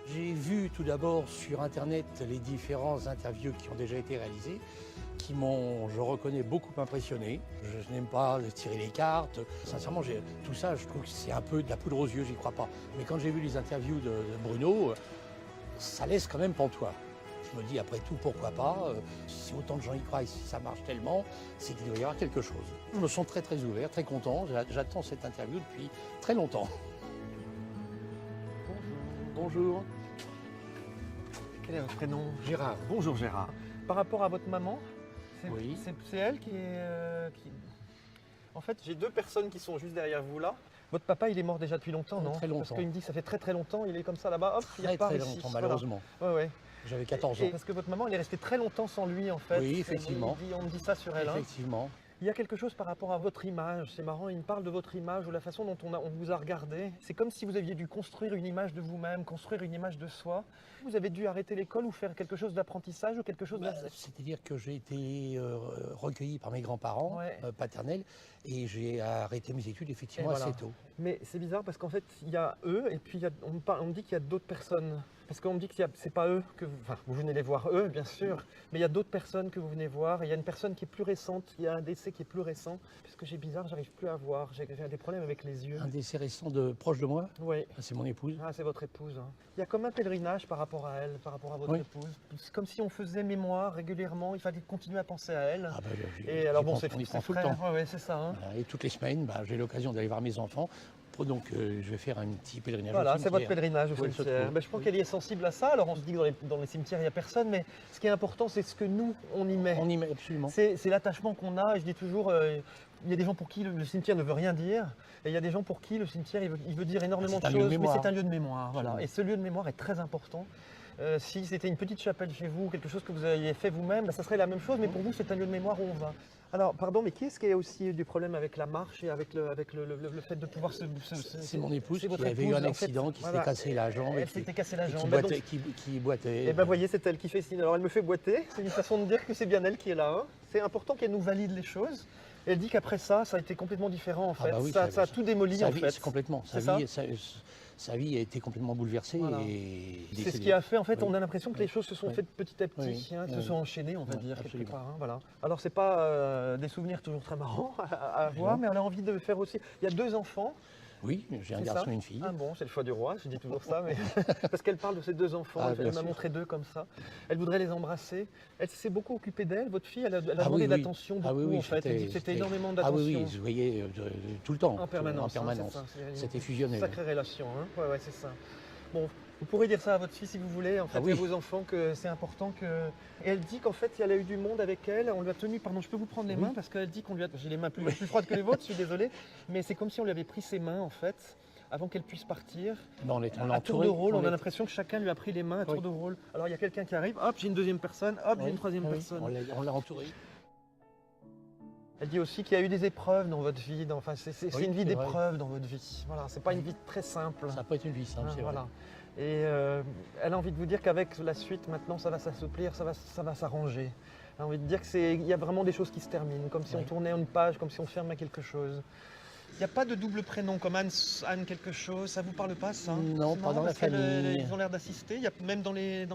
J'ai vu tout d'abord sur Internet les différentes interviews qui ont déjà été réalisées, qui m'ont, je reconnais, beaucoup impressionné. Je n'aime pas tirer les cartes. Sincèrement, tout ça, je trouve que c'est un peu de la poudre aux yeux, j'y crois pas. Mais quand j'ai vu les interviews de Bruno, ça laisse quand même pantois. Je me dis, après tout, pourquoi pas, si autant de gens y croient et si ça marche tellement, c'est qu'il doit y avoir quelque chose. Je me sens très très ouvert, très content. J'attends cette interview depuis très longtemps. Bonjour. Quel est votre prénom? Gérard. Bonjour Gérard. Par rapport à votre maman, Oui. c'est elle qui est... En fait, j'ai deux personnes qui sont juste derrière vous là. Votre papa, il est mort déjà depuis longtemps, non? Très longtemps. Parce qu'il me dit que ça fait très très longtemps, il est comme ça là-bas, hop, il Très repart très ici. longtemps, Voilà. malheureusement. Ouais. J'avais 14 ans. Parce que votre maman, elle est restée très longtemps sans lui en fait. Oui, effectivement. On me dit ça sur elle. Effectivement. Il y a quelque chose par rapport à votre image, c'est marrant, il me parle de votre image ou la façon dont on vous a regardé. C'est comme si vous aviez dû construire une image de vous-même, construire une image de soi. Vous avez dû arrêter l'école ou faire quelque chose d'apprentissage ou quelque chose C'est-à-dire que j'ai été recueilli par mes grands-parents Ouais. paternels et j'ai arrêté mes études effectivement Et voilà. assez tôt. Mais c'est bizarre parce qu'en fait, il y a eux et puis on me dit qu'il y a d'autres personnes. Parce qu'on me dit que c'est pas eux que vous venez les voir, eux, bien sûr, mais il y a d'autres personnes que vous venez voir. Et il y a une personne qui est plus récente, il y a un décès qui est plus récent. Parce que j'ai bizarre, j'arrive plus à voir, j'ai des problèmes avec les yeux. Un décès récent proche de moi, Oui. c'est mon épouse. Ah, c'est votre épouse. Hein. Il y a comme un pèlerinage par rapport à elle, par rapport à votre Oui. épouse. C'est comme si on faisait mémoire régulièrement, il fallait continuer à penser à elle. Ah bah, Et alors bon, c'est on y prend tout le frère, temps. ouais, c'est ça. Hein. Voilà, et toutes les semaines, j'ai l'occasion d'aller voir mes enfants. Donc je vais faire un petit pèlerinage au Voilà, c'est cimetière. votre pèlerinage au Où elle se cimetière. trouve. Ben, je pense qu'elle y est sensible à ça. Alors on se dit que dans les cimetières, il n'y a personne, mais ce qui est important, c'est ce que nous, on y met. On y met absolument. C'est l'attachement qu'on a. Et je dis toujours, il y a des gens pour qui le cimetière ne veut rien dire. Et il y a des gens pour qui le cimetière, il veut dire énormément de C'est un lieu de choses, mais mémoire. c'est un lieu de mémoire. Voilà. Absolument. Et ce lieu de mémoire est très important. Si c'était une petite chapelle chez vous, quelque chose que vous aviez fait vous-même, ça serait la même chose, mais pour vous, c'est un lieu de mémoire où on va. Alors, pardon, mais qui est-ce qui a aussi du problème avec la marche et avec le fait de pouvoir se... C'est mon épouse c'est qui votre avait eu épouse, un en fait. accident, qui Voilà. s'était cassé la jambe. Elle s'était cassé la et jambe. qui Bah, boitait. donc- Qui boitait. Et ben voyez, c'est elle qui fait signe. Alors elle me fait boiter, c'est une façon de dire que c'est bien elle qui est là. Hein. C'est important qu'elle nous valide les choses. Elle dit qu'après ça, ça a été complètement différent en fait. bah oui, ça a tout démoli sa en vie, fait. complètement. C'est Sa vie a été complètement bouleversée. Voilà. Et C'est ce qui a fait, en fait, Oui. on a l'impression que les choses se sont Oui. faites petit à petit, Oui. hein, se Oui. sont enchaînées, on va Oui, dire, quelque absolument. part. Hein, voilà. Alors, c'est pas des souvenirs toujours très marrants à avoir, Non. mais elle a envie de faire aussi. Il y a 2 enfants. Oui, j'ai un C'est garçon ça et une fille. Ah bon, c'est le choix du roi, je dis toujours ça, mais parce qu'elle parle de ses 2 enfants, Ah, elle bien m'a sûr. montré 2 comme ça. Elle voudrait les embrasser. Elle s'est beaucoup occupée d'elle, votre fille, elle a Ah demandé oui, de oui. l'attention Ah beaucoup oui, en fait. Elle dit que c'était énormément Ah d'attention. oui, oui, je voyais tout le temps. En permanence. En permanence. Hein, c'est ça, c'est C'était une fusionnel. Sacrée relation, hein. Ouais, c'est ça. Bon, vous pourrez dire ça à votre fille si vous voulez, en fait, Ah oui. et à vos enfants, que c'est important que... Et elle dit qu'en fait, elle a eu du monde avec elle, on lui a tenu, pardon, je peux vous prendre les Oui. mains, parce qu'elle dit qu'on lui a... J'ai les mains plus froides que les vôtres, je suis désolé, mais c'est comme si on lui avait pris ses mains, en fait, avant qu'elle puisse partir. On l'a À tour entouré. de rôle, on a l'impression que chacun lui a pris les mains à tour Oui. de rôle. Alors il y a quelqu'un qui arrive, hop, j'ai une deuxième personne, hop, j'ai Oui, une troisième oui, personne. On l'a entouré. Elle dit aussi qu'il y a eu des épreuves dans votre vie, enfin, c'est Oui, une vie c'est vrai. d'épreuves dans votre vie. Voilà, c'est pas une vie très simple. Ça n'a pas été une vie simple, Hein, c'est voilà. vrai. Et elle a envie de vous dire qu'avec la suite, maintenant, ça va s'assouplir, ça va s'arranger. Elle a envie de dire qu'il y a vraiment des choses qui se terminent, comme si on Oui. tournait une page, comme si on fermait quelque chose. Il n'y a pas de double prénom comme Anne quelque chose, ça vous parle pas ça? Non, C'est pas marrant dans la parce qu'elle, famille. Ils ont l'air d'assister, il y a même dans les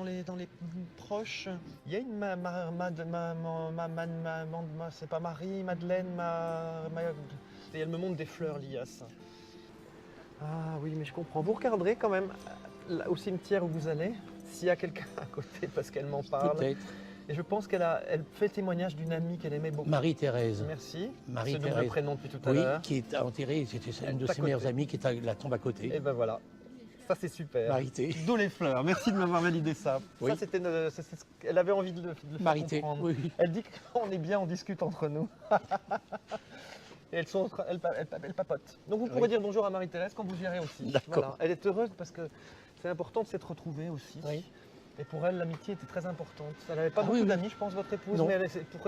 proches. Il y a une c'est pas Marie, Madeleine, et elle me montre des fleurs liées à ça. Ah oui, mais je comprends. Vous regarderez quand même au cimetière où vous allez, s'il y a quelqu'un à côté, parce qu'elle m'en parle. Peut-être. Et je pense elle fait témoignage d'une amie qu'elle aimait beaucoup. Marie-Thérèse. Merci. Marie-Thérèse. Ce double prénom depuis tout à Oui, l'heure. qui est enterrée, c'était une de À ses côté. meilleures amies qui est à la tombe à côté. Et ben voilà. Ça c'est super. Marité. D'où les fleurs. Merci de m'avoir validé ça. Oui. Ça c'était, elle avait envie de le faire Marité, comprendre. oui. Elle dit qu'on est bien, on discute entre nous. Et elle papote. Donc vous pourrez Oui. dire bonjour à Marie-Thérèse quand vous irez aussi. D'accord. Voilà. Elle est heureuse parce que c'est important de s'être retrouvée aussi. Oui. Et pour elle, l'amitié était très importante. Elle n'avait pas Ah beaucoup oui, oui. d'amis, je pense, votre épouse, Non. mais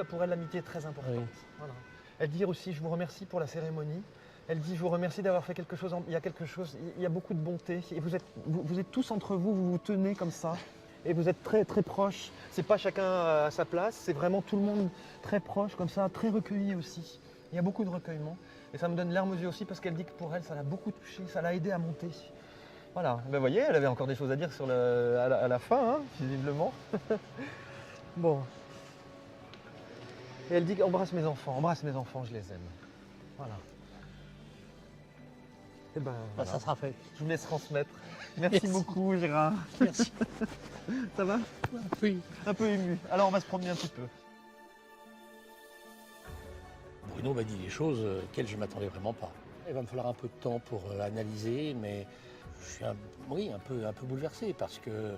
pour elle, l'amitié est très importante. Oui. Voilà. Elle dit aussi, je vous remercie pour la cérémonie. Elle dit, je vous remercie d'avoir fait quelque chose. Il y a quelque chose, il y a beaucoup de bonté. Et vous êtes tous entre vous, vous vous tenez comme ça. Et vous êtes très très proches. C'est pas chacun à sa place, c'est vraiment tout le monde très proche, comme ça, très recueilli aussi. Il y a beaucoup de recueillement. Et ça me donne larmes aux yeux aussi parce qu'elle dit que pour elle, ça l'a beaucoup touché, ça l'a aidé à monter. Voilà, ben, vous voyez, elle avait encore des choses à dire à la fin, hein, visiblement. Bon. Et elle dit embrasse mes enfants, je les aime. Voilà. Et ben, Bah, voilà. ça sera fait. Je vous laisse transmettre. Merci Merci. beaucoup, Gérard. Merci. Ça va? Oui. Un peu ému. Alors, on va se promener un petit peu. Bruno m'a dit des choses auxquelles je ne m'attendais vraiment pas. Il va me falloir un peu de temps pour analyser, mais je suis un peu bouleversé parce que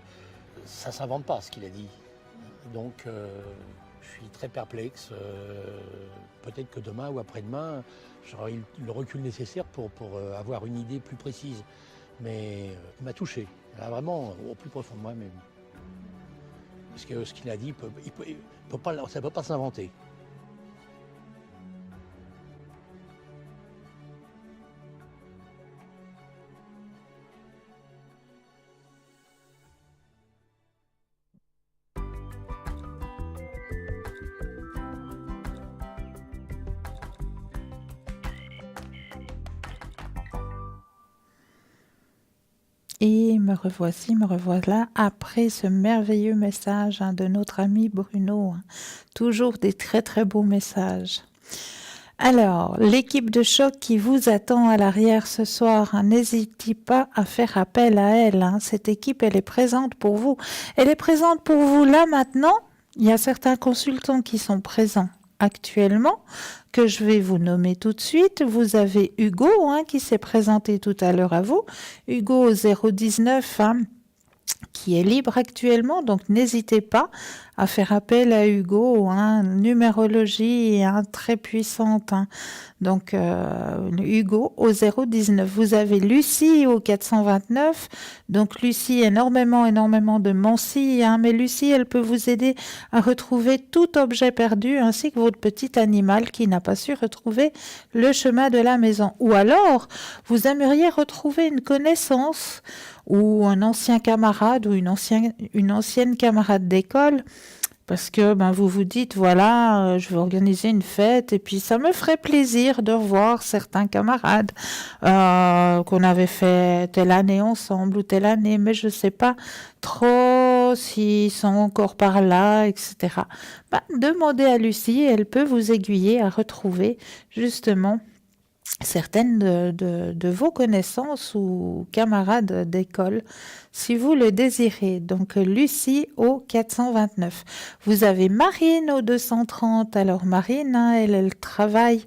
ça ne s'invente pas ce qu'il a dit. Donc je suis très perplexe. Peut-être que demain ou après-demain, j'aurai eu le recul nécessaire pour avoir une idée plus précise. Mais il m'a touché, là, vraiment au plus profond de moi-même. Parce que ce qu'il a dit, ça ne peut pas s'inventer. Et me revoici, me revoilà après ce merveilleux message de notre ami Bruno. Toujours des très très beaux messages. Alors, l'équipe de choc qui vous attend à l'arrière ce soir, n'hésitez pas à faire appel à elle. Cette équipe, elle est présente pour vous. Elle est présente pour vous là maintenant. Il y a certains consultants qui sont présents actuellement, que je vais vous nommer tout de suite. Vous avez Hugo qui s'est présenté tout à l'heure à vous. Hugo au 019 qui est libre actuellement, donc n'hésitez pas à faire appel à Hugo, numérologie très puissante. Donc Hugo au 019. Vous avez Lucie au 429. Donc Lucie, énormément de Mancy, mais Lucie, elle peut vous aider à retrouver tout objet perdu ainsi que votre petit animal qui n'a pas su retrouver le chemin de la maison. Ou alors, vous aimeriez retrouver une connaissance ou un ancien camarade ou une ancienne camarade d'école, parce que vous vous dites, voilà, je vais organiser une fête et puis ça me ferait plaisir de revoir certains camarades qu'on avait fait telle année ensemble ou telle année, mais je ne sais pas trop s'ils sont encore par là, etc. Demandez à Lucie, elle peut vous aiguiller à retrouver justement certaines de vos connaissances ou camarades d'école, si vous le désirez. Donc, Lucie au 429. Vous avez Marine au 230. Alors, Marine, elle travaille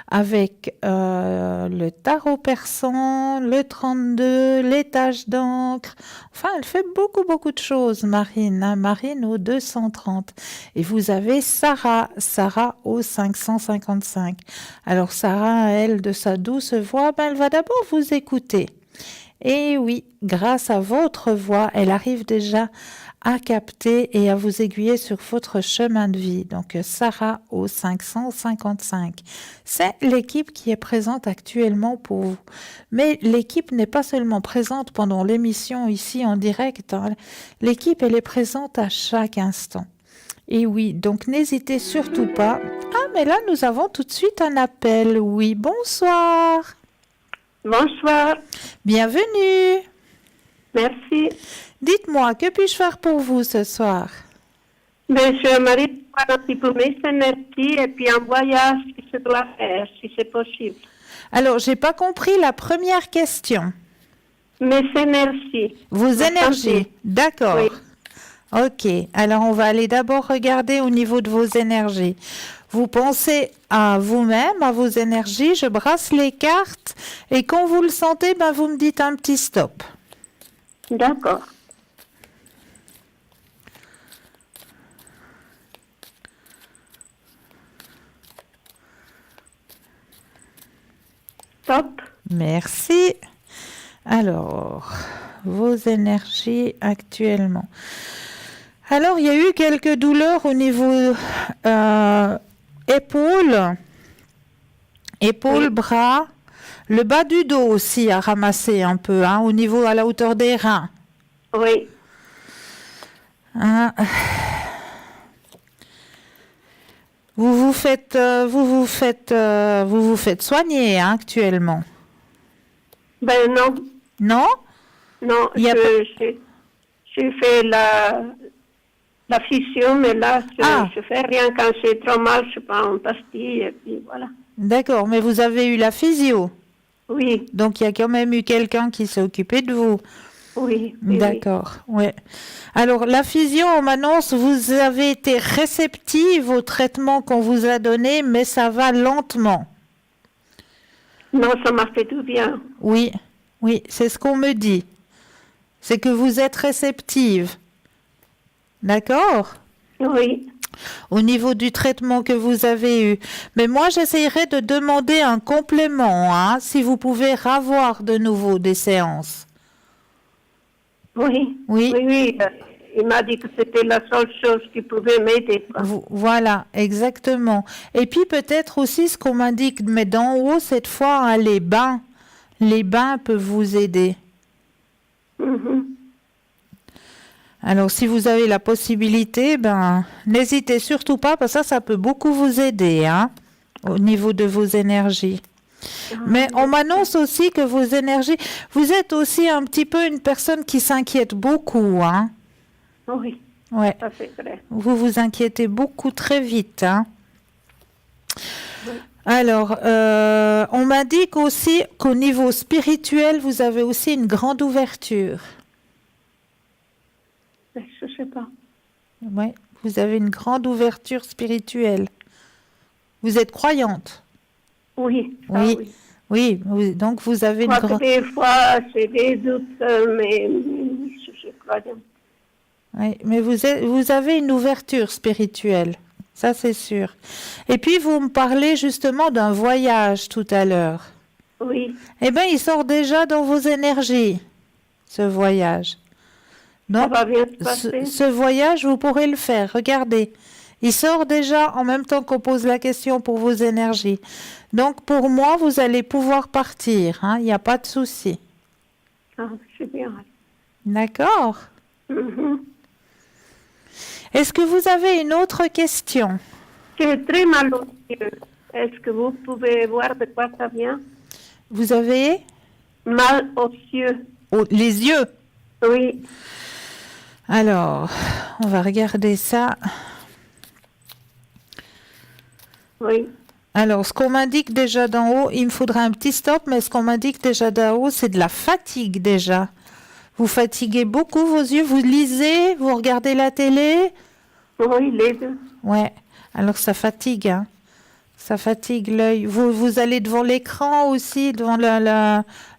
avec le tarot persan, le 32, les taches d'encre. Enfin, elle fait beaucoup de choses, Marine. Marine au 230. Et vous avez Sarah au 555. Alors, Sarah, elle, de sa douce voix, elle va d'abord vous écouter. Et oui, grâce à votre voix, elle arrive déjà à capter et à vous aiguiller sur votre chemin de vie. Donc, Sarah au 555. C'est l'équipe qui est présente actuellement pour vous. Mais l'équipe n'est pas seulement présente pendant l'émission ici en direct. L'équipe, elle est présente à chaque instant. Et oui, donc n'hésitez surtout pas. Ah, mais là, nous avons tout de suite un appel. Oui, bonsoir. Bonsoir. Bienvenue. Merci. Dites-moi, que puis-je faire pour vous ce soir? Je m'arrive à un petit peu mes énergies et puis un voyage qui se doit faire, si c'est possible. Alors, j'ai pas compris la première question. Mes énergies. Vos énergies, d'accord. Oui. Ok, alors on va aller d'abord regarder au niveau de vos énergies. Vous pensez à vous-même, à vos énergies, je brasse les cartes et quand vous le sentez, vous me dites un petit stop. D'accord. Stop. Merci. Alors, vos énergies actuellement. Alors, il y a eu quelques douleurs au niveau épaules, Oui. bras, le bas du dos aussi à ramasser un peu, au niveau à la hauteur des reins. Oui. Vous vous faites soigner actuellement. Ben non. Non? Non, Il y a j'ai fait la fission, mais là, je fais rien quand c'est trop mal, je prends une pastille et puis voilà. D'accord, mais vous avez eu la physio. Oui, Donc il y a quand même eu quelqu'un qui s'est occupé de vous. oui. D'accord, ouais. Alors la physio, on m'annonce, vous avez été réceptive au traitement qu'on vous a donné, mais ça va lentement. Non, ça m'a fait du bien. Oui, c'est ce qu'on me dit. C'est que vous êtes réceptive. D'accord? Oui. Au niveau du traitement que vous avez eu. Mais moi, j'essayerai de demander un complément, si vous pouvez ravoir de nouveau des séances. Oui. Oui. Oui. Il m'a dit que c'était la seule chose qui pouvait m'aider. Voilà, exactement. Et puis peut-être aussi ce qu'on m'indique, mais d'en haut, cette fois, les bains. Les bains peuvent vous aider. Mhm. Alors, si vous avez la possibilité, n'hésitez surtout pas, parce que ça peut beaucoup vous aider, au niveau de vos énergies. Mais on m'annonce aussi que vos énergies... Vous êtes aussi un petit peu une personne qui s'inquiète beaucoup, hein? Oui, Ouais. ça c'est vrai. Vous vous inquiétez beaucoup très vite, hein? Oui. Alors, on m'indique aussi qu'au niveau spirituel, vous avez aussi une grande ouverture. Je ne sais pas. Oui, vous avez une grande ouverture spirituelle. Vous êtes croyante? Oui, ça, Oui. oui. Oui, donc vous avez une Quoique grande... des fois, j'ai des doutes, mais je crois bien. Oui, mais vous avez une ouverture spirituelle, ça c'est sûr. Et puis vous me parlez justement d'un voyage tout à l'heure. Oui, Eh bien, il sort déjà dans vos énergies, ce voyage. ça Donc, va bien se passer. ce voyage, vous pourrez le faire. Regardez, il sort déjà en même temps qu'on pose la question pour vos énergies. Donc, pour moi, vous allez pouvoir partir, hein, il n'y a pas de souci. Ah, c'est bien. D'accord? Mhm. Est-ce que vous avez une autre question? J'ai très mal aux yeux. Est-ce que vous pouvez voir de quoi ça vient? Vous avez Mal aux yeux. les yeux? Oui, Alors, on va regarder ça. oui. Alors, ce qu'on m'indique déjà d'en haut, il me faudra un petit stop, mais ce qu'on m'indique déjà d'en haut, c'est de la fatigue déjà. Vous fatiguez beaucoup vos yeux, vous lisez, vous regardez la télé? Oui, les deux. Ouais, alors ça fatigue, hein. Ça fatigue l'œil. Vous allez devant l'écran aussi, devant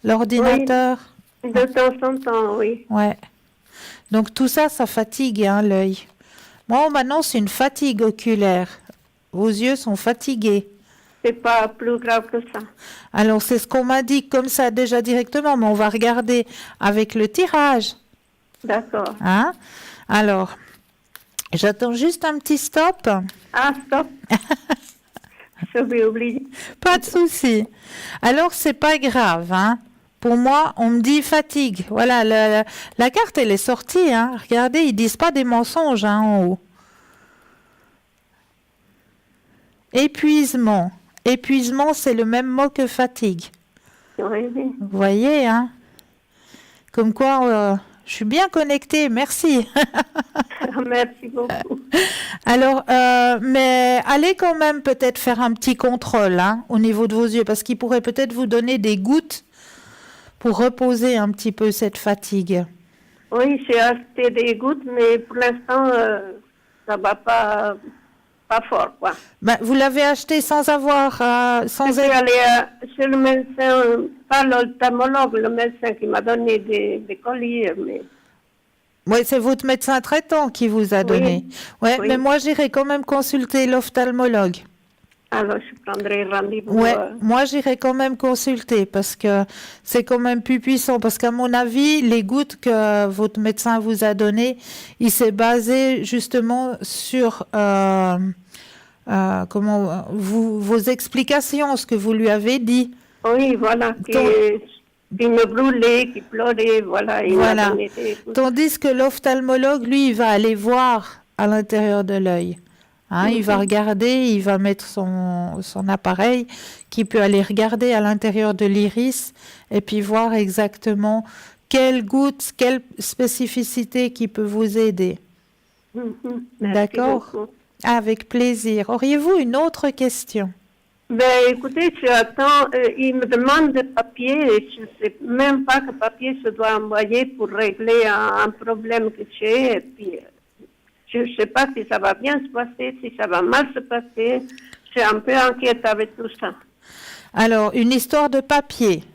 l'ordinateur? De temps en temps, oui. Ouais. Donc tout ça, ça fatigue, hein, l'œil. Moi, maintenant, c'est une fatigue oculaire. Vos yeux sont fatigués. C'est pas plus grave que ça. Alors, c'est ce qu'on m'indique comme ça déjà directement, mais on va regarder avec le tirage. D'accord. Hein? Alors, j'attends juste un petit stop. Ah, stop. Je vais oublier. Pas de souci. Alors, c'est pas grave, hein? Pour moi, on me dit fatigue. Voilà, la carte, elle est sortie, hein? Regardez, ils disent pas des mensonges, hein, en haut. Épuisement. Épuisement, c'est le même mot que fatigue. Oui, oui. Vous voyez, hein? Comme quoi, je suis bien connectée, merci. Merci beaucoup. Alors, mais allez quand même peut-être faire un petit contrôle, hein, au niveau de vos yeux, parce qu'il pourrait peut-être vous donner des gouttes pour reposer un petit peu cette fatigue. Oui, j'ai acheté des gouttes, mais pour l'instant, ça va pas fort, quoi. Ben, vous l'avez acheté sans avoir... Je suis allée chez le médecin, pas l'ophtalmologue, le médecin qui m'a donné des colliers, mais... Oui, c'est votre médecin traitant qui vous a donné. Ouais, Oui. mais moi, j'irai quand même consulter l'ophtalmologue. Alors, je prendrai rendez-vous. Ouais, moi, j'irai quand même consulter parce que c'est quand même plus puissant. Parce qu'à mon avis, les gouttes que votre médecin vous a données, il s'est basé justement sur vos explications, ce que vous lui avez dit. Oui, voilà, qui me brûlait, qui pleurait, voilà. Il m'a donné des gouttes. Tandis que l'ophtalmologue, lui, il va aller voir à l'intérieur de l'œil. Hein, il va regarder, il va mettre son appareil qui peut aller regarder à l'intérieur de l'iris et puis voir exactement quelle goutte, quelle spécificité qui peut vous aider. Merci D'accord? beaucoup. Avec plaisir. Auriez-vous une autre question? Ben, écoutez, j'attends, il me demande des papiers et je ne sais même pas quel papier je dois envoyer pour régler un problème que j'ai. Et puis, je ne sais pas si ça va bien se passer, si ça va mal se passer. Je suis un peu inquiète avec tout ça. Alors, une histoire de papier.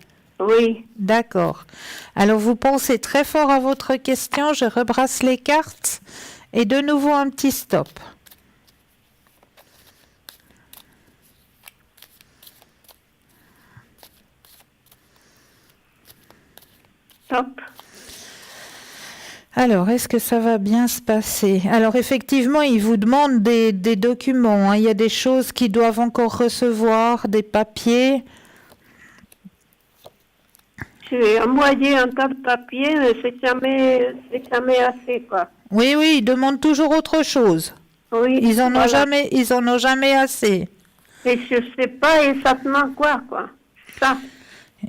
Oui. D'accord. Alors, vous pensez très fort à votre question. Je rebrasse les cartes et de nouveau un petit stop. Top. Alors, est-ce que ça va bien se passer? Alors, effectivement, il vous demande des documents, hein. Il y a des choses qu'ils doivent encore recevoir, des papiers. J'ai envoyé un tas de papiers, mais c'est jamais assez, quoi. Oui, ils demandent toujours autre chose. Oui. Ils en ont jamais assez. Et je ne sais pas exactement quoi. Ça.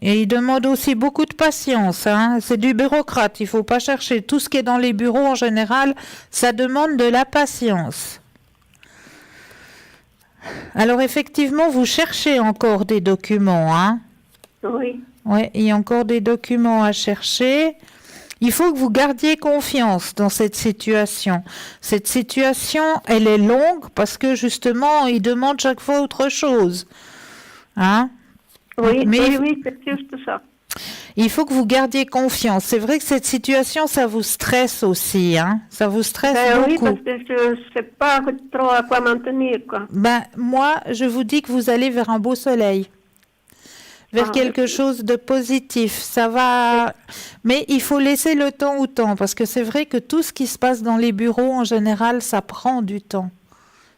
Et il demande aussi beaucoup de patience, hein. C'est du bureaucrate. Il faut pas chercher. Tout ce qui est dans les bureaux, en général, ça demande de la patience. Alors, effectivement, vous cherchez encore des documents, hein. Oui. Oui, il y a encore des documents à chercher. Il faut que vous gardiez confiance dans cette situation. Cette situation, elle est longue parce que justement, il demande chaque fois autre chose. Hein? Oui, Mais oui, c'est juste ça. il faut que vous gardiez confiance. C'est vrai que cette situation, ça vous stresse aussi. Hein? Ça vous stresse Oui, beaucoup. parce que je ne sais pas trop à quoi m'en tenir, quoi. Ben, moi, je vous dis que vous allez vers un beau soleil. Vers quelque chose de positif. Ça va. Mais il faut laisser le temps au temps, parce que c'est vrai que tout ce qui se passe dans les bureaux, en général, ça prend du temps.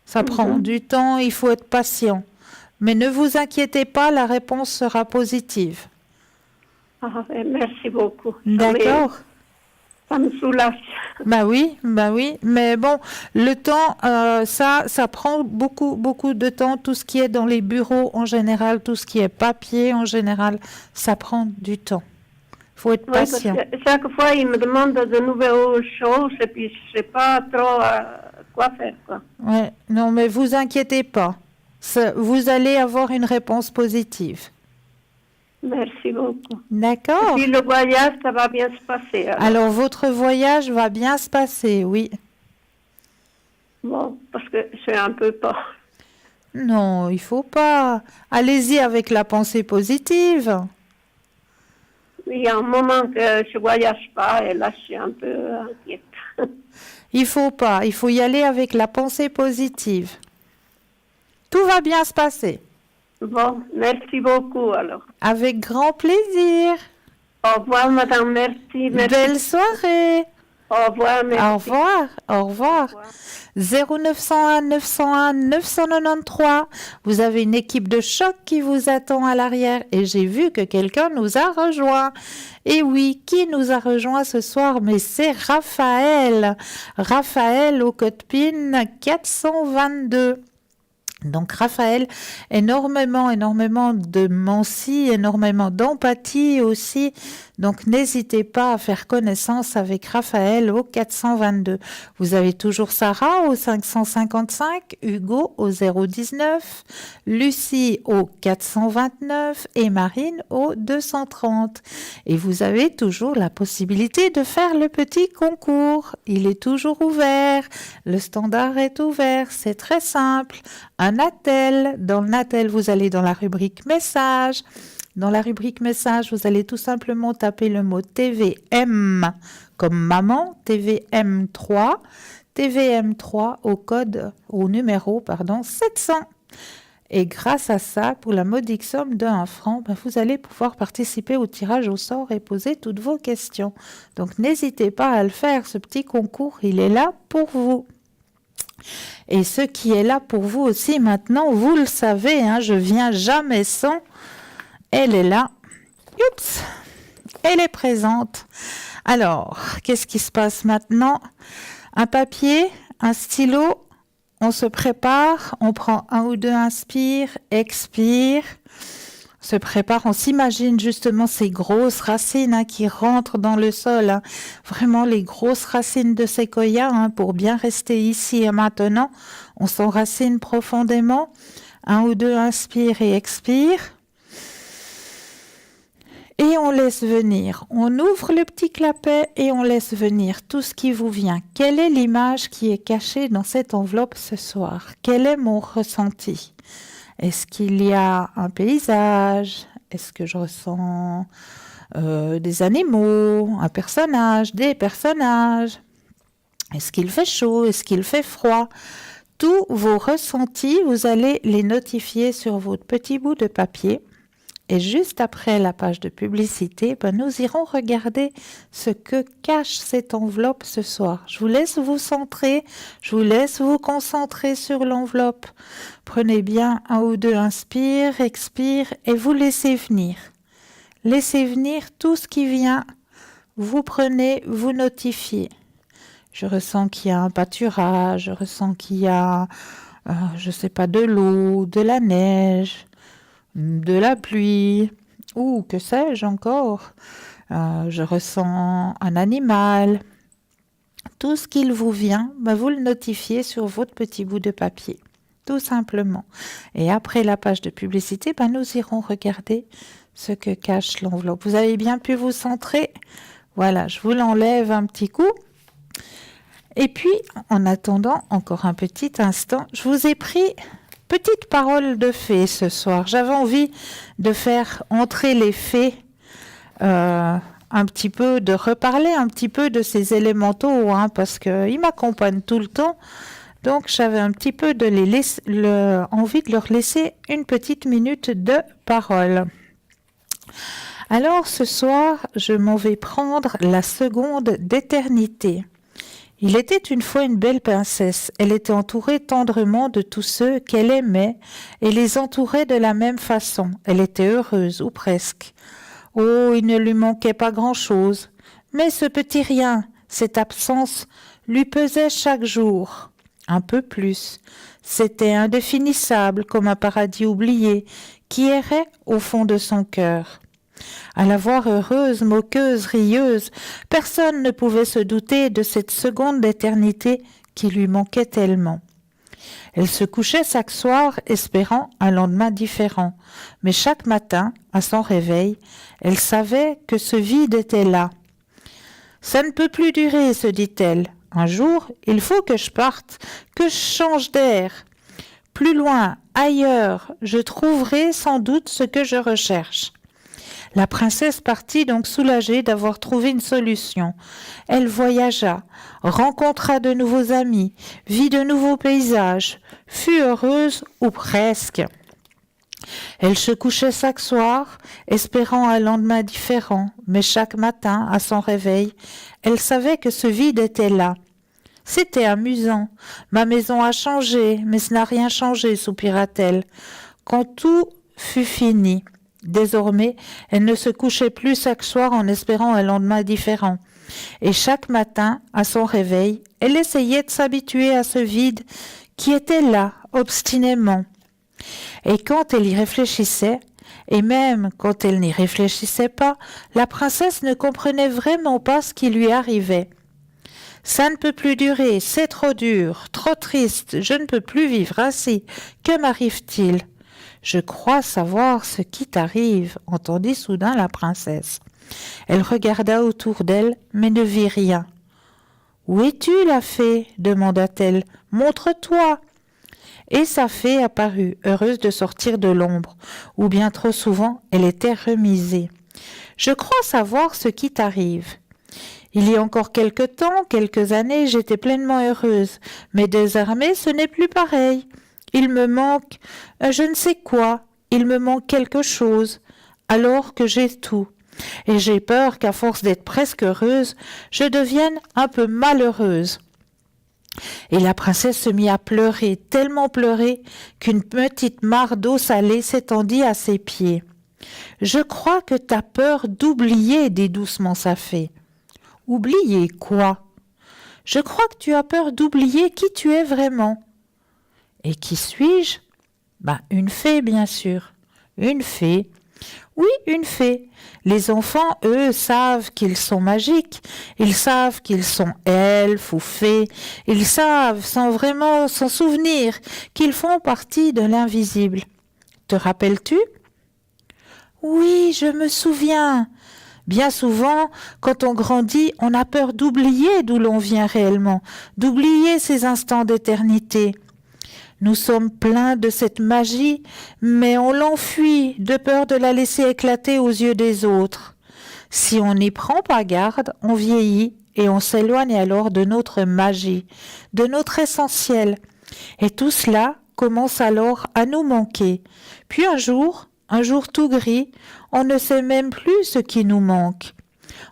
Ça prend du temps, il faut être patient. Mais ne vous inquiétez pas, la réponse sera positive. Merci beaucoup. D'accord. Ça me soulage. Bah oui. Mais bon, le temps, ça prend beaucoup de temps. Tout ce qui est dans les bureaux en général, tout ce qui est papier en général, ça prend du temps. Il faut être patient. Parce que chaque fois, il me demande de nouvelles choses et puis je ne sais pas trop quoi faire, quoi. Ouais, non, mais vous inquiétez pas. Vous allez avoir une réponse positive. Merci beaucoup. D'accord. Et puis le voyage, ça va bien se passer. Alors, votre voyage va bien se passer, oui. Bon, parce que j'ai un peu peur. Non, il faut pas. Allez-y avec la pensée positive. Il y a un moment que je voyage pas et là, je suis un peu inquiète. Il faut pas. Il faut y aller avec la pensée positive. Tout va bien se passer. Bon, merci beaucoup alors. Avec grand plaisir. Au revoir, madame, merci. Belle soirée. Au revoir, merci. Au revoir. 0901 901 993. Vous avez une équipe de choc qui vous attend à l'arrière et j'ai vu que quelqu'un nous a rejoint. Et oui, qui nous a rejoint ce soir? Mais c'est Raphaël. Raphaël au code PIN 422. Donc Raphaël, énormément de mensie, énormément d'empathie aussi. Donc n'hésitez pas à faire connaissance avec Raphaël au 422. Vous avez toujours Sarah au 555, Hugo au 019, Lucie au 429 et Marine au 230. Et vous avez toujours la possibilité de faire le petit concours. Il est toujours ouvert. Le standard est ouvert. C'est très simple. Un attel. Dans l'attel, vous allez dans la rubrique message. Dans la rubrique message, vous allez tout simplement taper le mot TVM comme maman, TVM3 au numéro 700. Et grâce à ça, pour la modique somme de 1 franc, vous allez pouvoir participer au tirage au sort et poser toutes vos questions. Donc n'hésitez pas à le faire, ce petit concours, il est là pour vous. Et ce qui est là pour vous aussi maintenant, vous le savez, je viens jamais sans. Elle est là. Oups, elle est présente. Alors, qu'est-ce qui se passe maintenant? Un papier, un stylo, on se prépare, on prend 1 ou 2 inspire, expire, on se prépare, on s'imagine justement ces grosses racines qui rentrent dans le sol, vraiment les grosses racines de séquoia pour bien rester ici et maintenant. On s'enracine profondément, 1 ou 2 inspire et expire. Et on laisse venir, on ouvre le petit clapet et on laisse venir tout ce qui vous vient. Quelle est l'image qui est cachée dans cette enveloppe ce soir? Quel est mon ressenti? Est-ce qu'il y a un paysage? Est-ce que je ressens des animaux, un personnage, des personnages? Est-ce qu'il fait chaud? Est-ce qu'il fait froid? Tous vos ressentis, vous allez les notifier sur votre petit bout de papier. Et juste après la page de publicité, nous irons regarder ce que cache cette enveloppe ce soir. Je vous laisse vous centrer, je vous laisse vous concentrer sur l'enveloppe. Prenez bien 1 ou 2 inspire, expire et vous laissez venir. Laissez venir tout ce qui vient. Vous prenez, vous notifiez. Je ressens qu'il y a un pâturage, je ressens qu'il y a, de l'eau, de la neige. de la pluie, ou que sais-je encore. Je ressens un animal. Tout ce qu'il vous vient, vous le notifiez sur votre petit bout de papier, tout simplement. Et après la page de publicité, nous irons regarder ce que cache l'enveloppe. Vous avez bien pu vous centrer? Voilà, je vous l'enlève un petit coup. Et puis, en attendant encore un petit instant, je vous ai pris petite parole de fée ce soir. J'avais envie de faire entrer les fées un petit peu, de reparler un petit peu de ces élémentaux, parce qu'ils m'accompagnent tout le temps. Donc, j'avais un petit peu de envie de leur laisser une petite minute de parole. Alors, ce soir, je m'en vais prendre la seconde d'éternité. Il était une fois une belle princesse. Elle était entourée tendrement de tous ceux qu'elle aimait et les entourait de la même façon. Elle était heureuse, ou presque. Oh, il ne lui manquait pas grand-chose. Mais ce petit rien, cette absence, lui pesait chaque jour. Un peu plus. C'était indéfinissable comme un paradis oublié qui errait au fond de son cœur. À la voir heureuse, moqueuse, rieuse, personne ne pouvait se douter de cette seconde d'éternité qui lui manquait tellement. Elle se couchait chaque soir espérant un lendemain différent, mais chaque matin, à son réveil, elle savait que ce vide était là. « Ça ne peut plus durer, se dit-elle. Un jour, il faut que je parte, que je change d'air. Plus loin, ailleurs, je trouverai sans doute ce que je recherche. » La princesse partit donc soulagée d'avoir trouvé une solution. Elle voyagea, rencontra de nouveaux amis, vit de nouveaux paysages, fut heureuse ou presque. Elle se couchait chaque soir, espérant un lendemain différent, mais chaque matin, à son réveil, elle savait que ce vide était là. C'était amusant. Ma maison a changé, mais ce n'a rien changé, soupira-t-elle. Quand tout fut fini. Désormais, elle ne se couchait plus chaque soir en espérant un lendemain différent. Et chaque matin, à son réveil, elle essayait de s'habituer à ce vide qui était là, obstinément. Et quand elle y réfléchissait, et même quand elle n'y réfléchissait pas, la princesse ne comprenait vraiment pas ce qui lui arrivait. « Ça ne peut plus durer, c'est trop dur, trop triste, je ne peux plus vivre ainsi. Que m'arrive-t-il ?» « Je crois savoir ce qui t'arrive, » entendit soudain la princesse. Elle regarda autour d'elle, mais ne vit rien. « Où es-tu, la fée ?» demanda-t-elle. « Montre-toi !» Et sa fée apparut, heureuse de sortir de l'ombre, où bien trop souvent elle était remisée. « Je crois savoir ce qui t'arrive. » Il y a encore quelque temps, quelques années, j'étais pleinement heureuse, mais désormais ce n'est plus pareil. Il me manque je ne sais quoi, il me manque quelque chose, alors que j'ai tout. Et j'ai peur qu'à force d'être presque heureuse, je devienne un peu malheureuse. Et la princesse se mit à pleurer, tellement pleurer qu'une petite mare d'eau salée s'étendit à ses pieds. « Je crois que t'as peur d'oublier, » dit doucement sa fée. « Oublier quoi ? Je crois que tu as peur d'oublier qui tu es vraiment. » Et qui suis-je ? Une fée, bien sûr. Une fée. Oui, une fée. Les enfants, eux, savent qu'ils sont magiques. Ils savent qu'ils sont elfes ou fées. Ils savent, sans vraiment s'en souvenir, qu'ils font partie de l'invisible. Te rappelles-tu ? Oui, je me souviens. Bien souvent, quand on grandit, on a peur d'oublier d'où l'on vient réellement, d'oublier ces instants d'éternité. Nous sommes pleins de cette magie, mais on l'enfuit de peur de la laisser éclater aux yeux des autres. Si on n'y prend pas garde, on vieillit et on s'éloigne alors de notre magie, de notre essentiel. Et tout cela commence alors à nous manquer. Puis un jour tout gris, on ne sait même plus ce qui nous manque.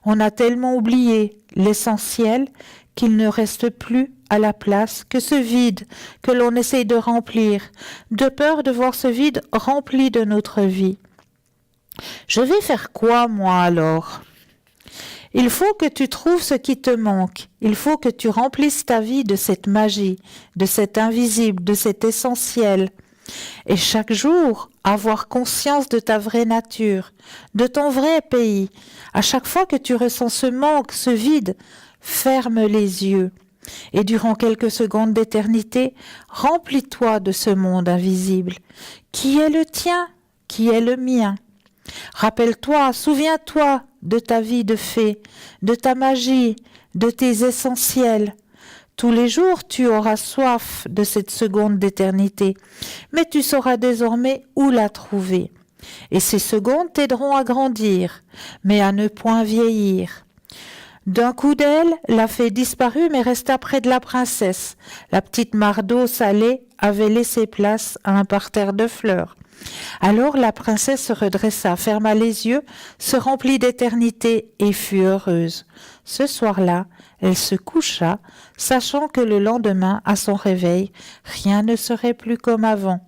On a tellement oublié l'essentiel qu'il ne reste plus à la place que ce vide que l'on essaye de remplir, de peur de voir ce vide rempli de notre vie. Je vais faire quoi, moi, alors ? Il faut que tu trouves ce qui te manque. Il faut que tu remplisses ta vie de cette magie, de cet invisible, de cet essentiel. Et chaque jour, avoir conscience de ta vraie nature, de ton vrai pays. À chaque fois que tu ressens ce manque, ce vide, ferme les yeux. Et durant quelques secondes d'éternité, remplis-toi de ce monde invisible. Qui est le tien? Qui est le mien? Rappelle-toi, souviens-toi de ta vie de fée, de ta magie, de tes essentiels. Tous les jours, tu auras soif de cette seconde d'éternité, mais tu sauras désormais où la trouver. Et ces secondes t'aideront à grandir, mais à ne point vieillir. D'un coup d'aile, la fée disparut mais resta près de la princesse. La petite mare d'eau salée avait laissé place à un parterre de fleurs. Alors la princesse se redressa, ferma les yeux, se remplit d'éternité et fut heureuse. Ce soir-là, elle se coucha, sachant que le lendemain, à son réveil, rien ne serait plus comme avant.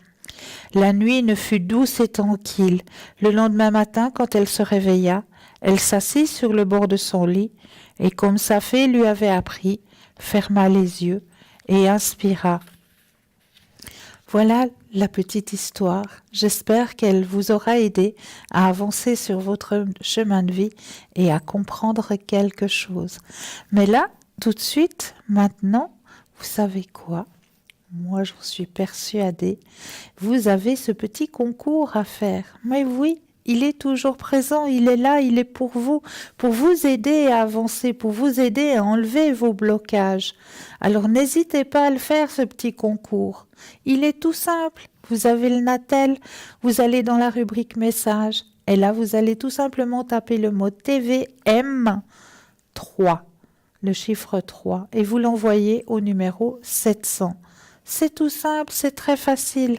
La nuit ne fut douce et tranquille. Le lendemain matin, quand elle se réveilla, elle s'assit sur le bord de son lit et, comme sa fée lui avait appris, ferma les yeux et inspira. Voilà la petite histoire. J'espère qu'elle vous aura aidé à avancer sur votre chemin de vie et à comprendre quelque chose. Mais là, tout de suite, maintenant, vous savez quoi? Moi, j'en suis persuadée. Vous avez ce petit concours à faire. Mais oui, il est toujours présent, il est là, il est pour vous aider à avancer, pour vous aider à enlever vos blocages. Alors n'hésitez pas à le faire, ce petit concours. Il est tout simple. Vous avez le Natel, vous allez dans la rubrique messages, et là vous allez tout simplement taper le mot TVM 3, le chiffre 3, et vous l'envoyez au numéro 700. C'est tout simple, c'est très facile.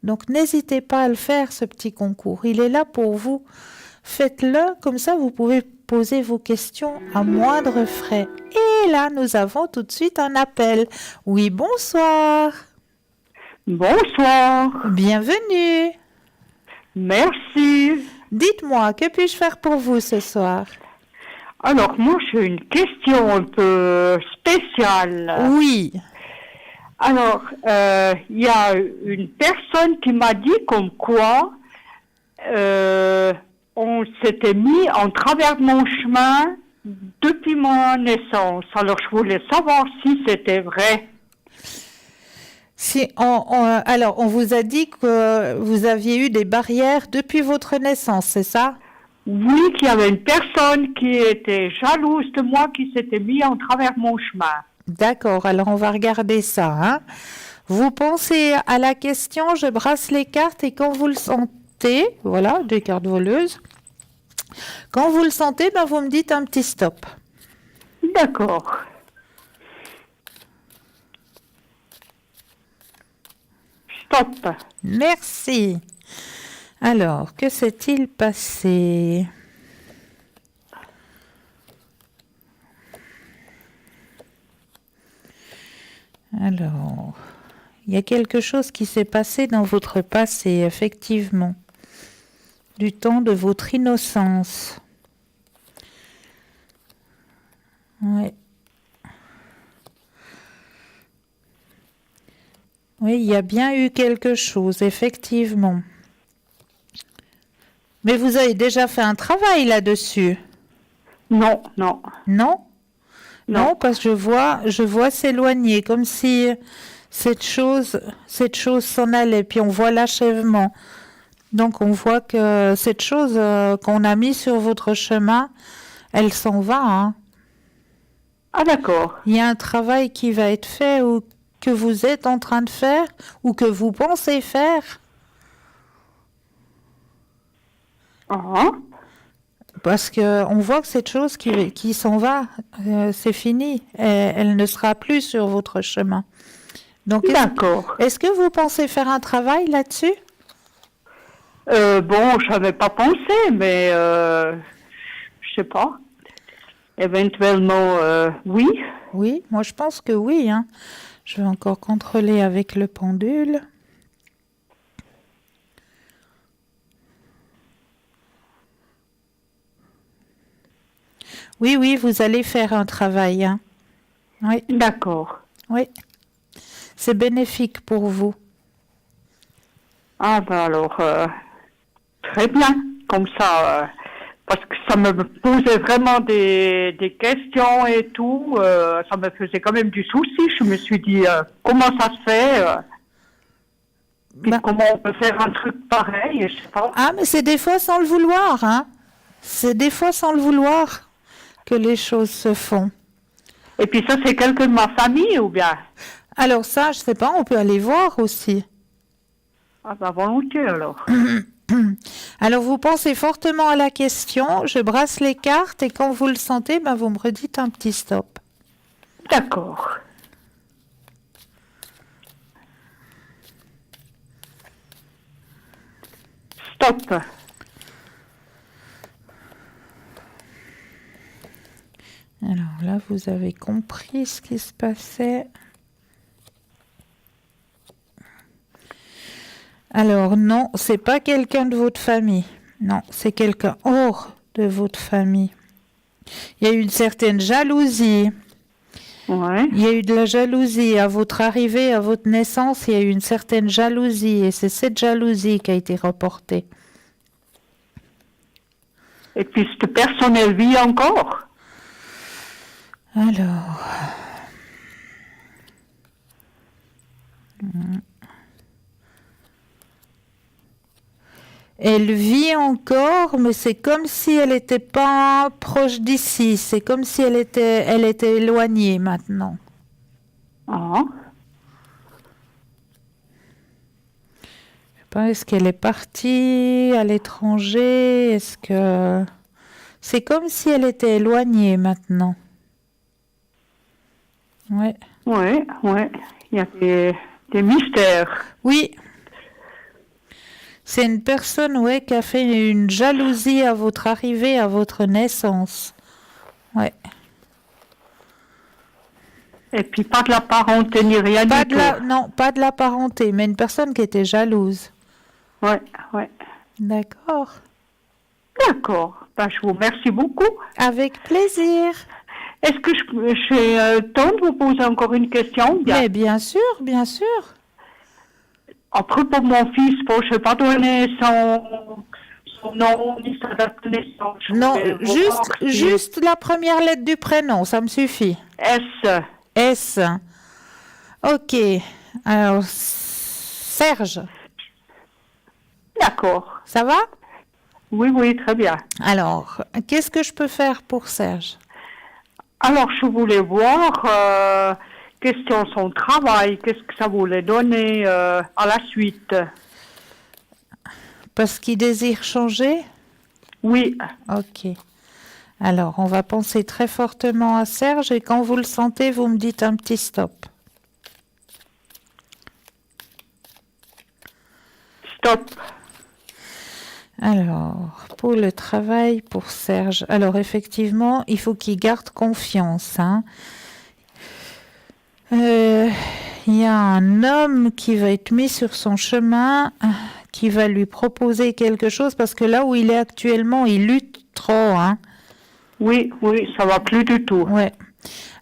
Donc n'hésitez pas à le faire, ce petit concours. Il est là pour vous. Faites-le, comme ça vous pouvez poser vos questions à moindre frais. Et là, nous avons tout de suite un appel. Oui, bonsoir. Bonsoir. Bienvenue. Merci. Dites-moi, que puis-je faire pour vous ce soir? Alors, moi, j'ai une question un peu spéciale. Oui. Alors, il y a une personne qui m'a dit comme quoi on s'était mis en travers de mon chemin depuis ma naissance. Alors, je voulais savoir si c'était vrai. Alors, on vous a dit que vous aviez eu des barrières depuis votre naissance, c'est ça? Oui, qu'il y avait une personne qui était jalouse de moi qui s'était mis en travers de mon chemin. D'accord, alors on va regarder ça. Hein. Vous pensez à la question, je brasse les cartes et quand vous le sentez, voilà, 2 cartes voleuses, quand vous le sentez, ben vous me dites un petit stop. D'accord. Stop. Merci. Alors, que s'est-il passé ? Alors, il y a quelque chose qui s'est passé dans votre passé, effectivement, du temps de votre innocence. Ouais. Oui, il y a bien eu quelque chose, effectivement. Mais vous avez déjà fait un travail là-dessus? Non, non. Non? Non, parce que je vois s'éloigner, comme si cette chose s'en allait, puis on voit l'achèvement. Donc on voit que cette chose qu'on a mise sur votre chemin, elle s'en va. Hein. Ah d'accord. Il y a un travail qui va être fait ou que vous êtes en train de faire ou que vous pensez faire. Parce qu'on voit que cette chose qui s'en va, c'est fini. Elle ne sera plus sur votre chemin. Donc, d'accord. Est-ce que vous pensez faire un travail là-dessus? Bon, je n'avais pas pensé, mais je sais pas. Éventuellement, oui. Oui, moi je pense que oui. Hein. Je vais encore contrôler avec le pendule. Oui, oui, vous allez faire un travail. Hein. Oui. D'accord. Oui. C'est bénéfique pour vous. Ah ben alors, très bien, comme ça, parce que ça me posait vraiment des questions et tout, ça me faisait quand même du souci. Je me suis dit, comment ça se fait puis comment on peut faire un truc pareil, je sais pas. Ah, mais c'est des fois sans le vouloir, hein. C'est des fois sans le vouloir que les choses se font. Et puis ça, c'est quelqu'un de ma famille ou bien? Alors ça, je sais pas, on peut aller voir aussi. Ah ben volontiers alors. Alors vous pensez fortement à la question, je brasse les cartes et quand vous le sentez, ben, vous me redites un petit stop. D'accord. Stop. Alors là, vous avez compris ce qui se passait. Alors non, c'est pas quelqu'un de votre famille. Non, c'est quelqu'un hors de votre famille. Il y a eu une certaine jalousie. Ouais. Il y a eu de la jalousie à votre arrivée, à votre naissance. Il y a eu une certaine jalousie et c'est cette jalousie qui a été reportée. Et puis cette personne, elle vit encore? Alors... Elle vit encore, mais c'est comme si elle n'était pas proche d'ici. C'est comme si elle était éloignée maintenant. Ah. Je sais pas, est-ce qu'elle est partie à l'étranger? Est-ce que... C'est comme si elle était éloignée maintenant. Ouais. Ouais, ouais. Il y a des mystères. Oui. C'est une personne, ouais, qui a fait une jalousie à votre arrivée, à votre naissance. Ouais. Et puis pas de la parenté ni rien Pas du de la, tout. non, pas de la parenté, mais une personne qui était jalouse. Ouais, ouais. D'accord. D'accord. Ben, je vous remercie beaucoup. Avec plaisir. Est-ce que j'ai le temps de vous poser encore une question? Mais bien sûr, bien sûr. Après, pour mon fils, je ne vais pas donner son nom ni sa date de naissance. Non, juste la première lettre du prénom, ça me suffit. S. S. Ok. Alors, Serge. D'accord. Ça va? Oui, oui, très bien. Alors, qu'est-ce que je peux faire pour Serge? Alors, je voulais voir, question son travail, qu'est-ce que ça voulait donner à la suite? Parce qu'il désire changer? Oui. Ok. Alors, on va penser très fortement à Serge et quand vous le sentez, vous me dites un petit stop. Stop. Alors, pour le travail, pour Serge, alors effectivement, il faut qu'il garde confiance. Hein. Il y a un homme qui va être mis sur son chemin, qui va lui proposer quelque chose, parce que là où il est actuellement, il lutte trop. Hein. Oui, oui, ça va plus du tout. Ouais.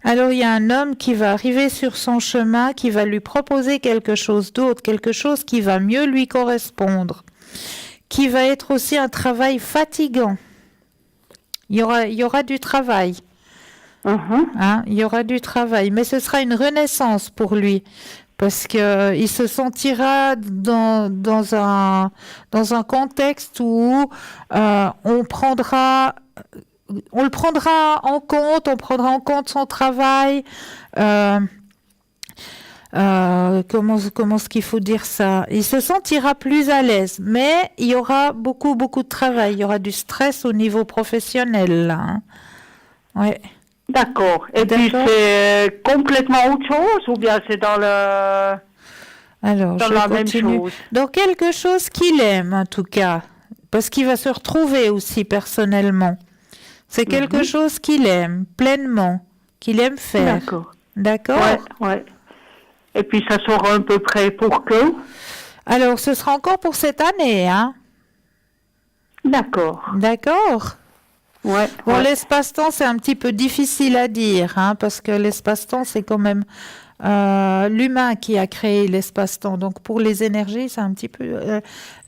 Alors, il y a un homme qui va arriver sur son chemin, qui va lui proposer quelque chose d'autre, quelque chose qui va mieux lui correspondre, qui va être aussi un travail fatigant. Il y aura du travail. Hein, il y aura du travail, mais ce sera une renaissance pour lui, parce que il se sentira dans un contexte où on le prendra en compte, on prendra en compte son travail. Comment est-ce qu'il faut dire ça? Il se sentira plus à l'aise, mais il y aura beaucoup de travail. Il y aura du stress au niveau professionnel, là. Hein. Ouais. D'accord. Et puis c'est complètement autre chose ou bien c'est dans la même chose? Dans quelque chose qu'il aime, en tout cas. Parce qu'il va se retrouver aussi personnellement. C'est quelque chose qu'il aime pleinement, qu'il aime faire. D'accord. D'accord? Ouais, ouais. Et puis ça sera à peu près pour que? Alors, ce sera encore pour cette année, hein? D'accord. D'accord? Ouais. Bon, ouais. l'espace-temps, c'est un petit peu difficile à dire, hein, parce que l'espace-temps, c'est quand même l'humain qui a créé l'espace-temps. Donc pour les énergies, c'est un petit peu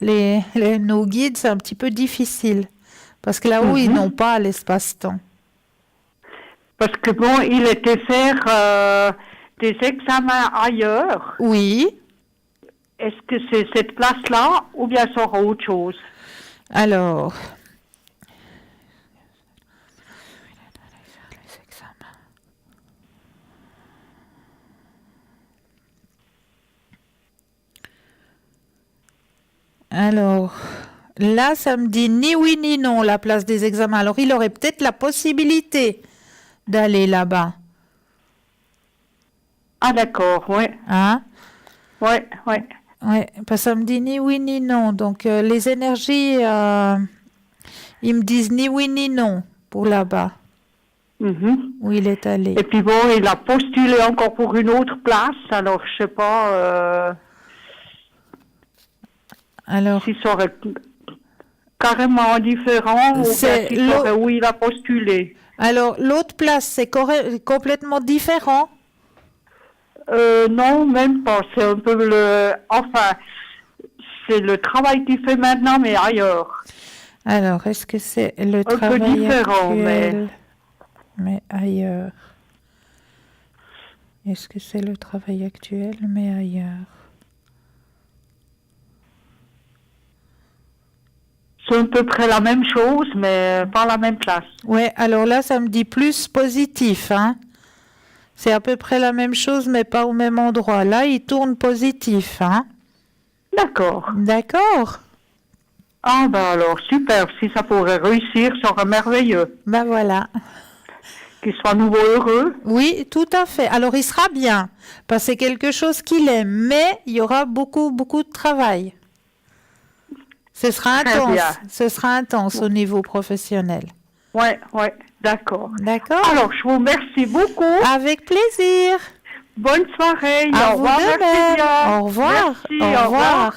nos guides, c'est un petit peu difficile parce que là-haut ils n'ont pas l'espace-temps. Parce que bon, il était faire des examens ailleurs. Oui. Est-ce que c'est cette place-là ou bien ça aura autre chose? Alors. Alors, là, ça me dit ni oui ni non, la place des examens. Alors, il aurait peut-être la possibilité d'aller là-bas. Ah, d'accord, oui. Hein? Oui, oui. Oui, parce que ça me dit ni oui ni non. Donc, les énergies, ils me disent ni oui ni non pour là-bas. Où il est allé. Et puis bon, il a postulé encore pour une autre place, alors je sais pas... Alors, si ça aurait carrément différent ou bien si ça aurait où il a postulé. Alors, l'autre place, c'est complètement différent? Non, même pas. C'est un peu enfin, c'est le travail qu'il fait maintenant, mais ailleurs. Alors, est-ce que c'est le travail peu différent, actuel, mais ailleurs? Est-ce que c'est le travail actuel, mais ailleurs? C'est à peu près la même chose, mais pas la même place. Oui, alors là, ça me dit plus positif, hein. C'est à peu près la même chose, mais pas au même endroit. Là, il tourne positif, hein. D'accord. D'accord. Ah, ben alors, super. Si ça pourrait réussir, ça serait merveilleux. Ben voilà. Qu'il soit à nouveau heureux. Oui, tout à fait. Alors, il sera bien, parce que c'est quelque chose qu'il aime, mais il y aura beaucoup, beaucoup de travail. Ce sera intense au niveau professionnel. Oui, oui, d'accord. D'accord. Alors, je vous remercie beaucoup. Avec plaisir. Bonne soirée. À au revoir. vous de même. Au revoir. Merci, au revoir.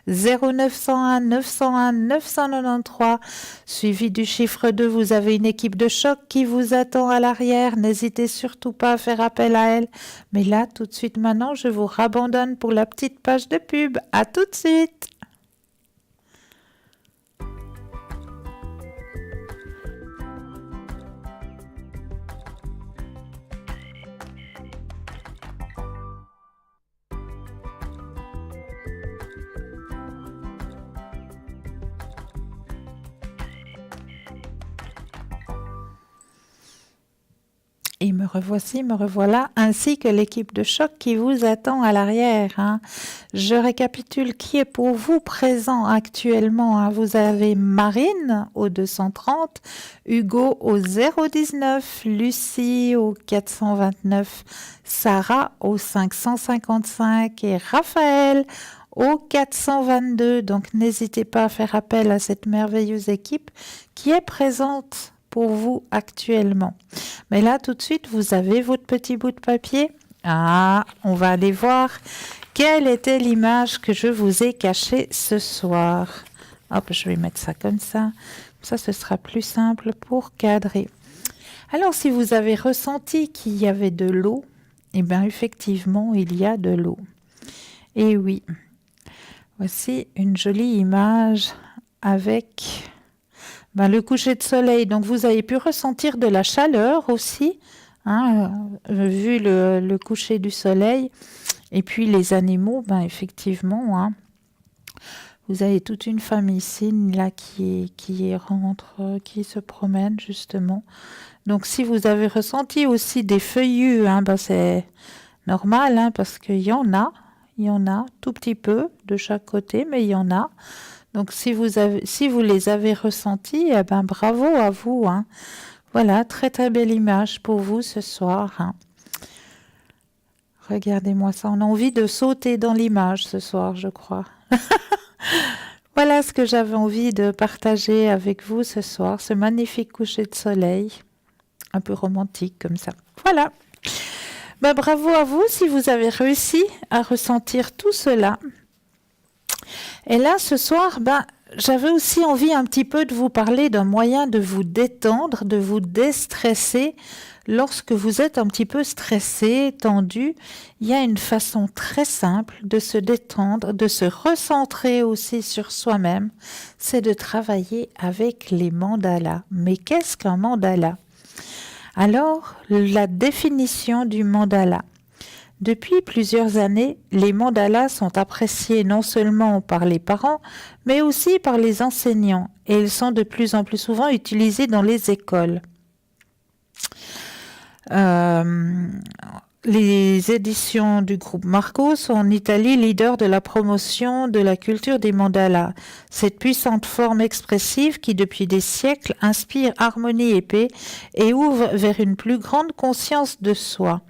0901 901 993 suivi du chiffre 2. Vous avez une équipe de choc qui vous attend à l'arrière. N'hésitez surtout pas à faire appel à elle. Mais là, tout de suite maintenant, je vous rabandonne pour la petite page de pub. À tout de suite. Et me revoici, me revoilà, ainsi que l'équipe de choc qui vous attend à l'arrière. Hein. Je récapitule qui est pour vous présent actuellement. Hein. Vous avez Marine au 230, Hugo au 019, Lucie au 429, Sarah au 555 et Raphaël au 422. Donc n'hésitez pas à faire appel à cette merveilleuse équipe qui est présente pour vous actuellement. Mais là, tout de suite, vous avez votre petit bout de papier. Ah, on va aller voir quelle était l'image que je vous ai cachée ce soir. Hop, je vais mettre ça comme ça. Ça, ce sera plus simple pour cadrer. Alors, si vous avez ressenti qu'il y avait de l'eau, eh bien, effectivement, il y a de l'eau. Et oui, voici une jolie image avec... le coucher de soleil, donc vous avez pu ressentir de la chaleur aussi, hein, vu le coucher du soleil. Et puis les animaux, effectivement, hein, vous avez toute une famille ici là qui rentre, qui se promène justement. Donc si vous avez ressenti aussi des feuillus, hein, c'est normal, hein, parce qu'il y en a tout petit peu de chaque côté, mais il y en a. Donc, si vous les avez ressentis, bravo à vous. Hein. Voilà, très très belle image pour vous ce soir. Hein. Regardez-moi ça, on a envie de sauter dans l'image ce soir, je crois. Voilà ce que j'avais envie de partager avec vous ce soir, ce magnifique coucher de soleil, un peu romantique comme ça. Voilà. Bravo à vous si vous avez réussi à ressentir tout cela. Et là, ce soir, j'avais aussi envie un petit peu de vous parler d'un moyen de vous détendre, de vous déstresser. Lorsque vous êtes un petit peu stressé, tendu, il y a une façon très simple de se détendre, de se recentrer aussi sur soi-même, c'est de travailler avec les mandalas. Mais qu'est-ce qu'un mandala? Alors, la définition du mandala. Depuis plusieurs années, les mandalas sont appréciés non seulement par les parents, mais aussi par les enseignants, et ils sont de plus en plus souvent utilisés dans les écoles. Les éditions du groupe Marco sont en Italie leader de la promotion de la culture des mandalas. Cette puissante forme expressive qui depuis des siècles inspire harmonie et paix et ouvre vers une plus grande conscience de soi.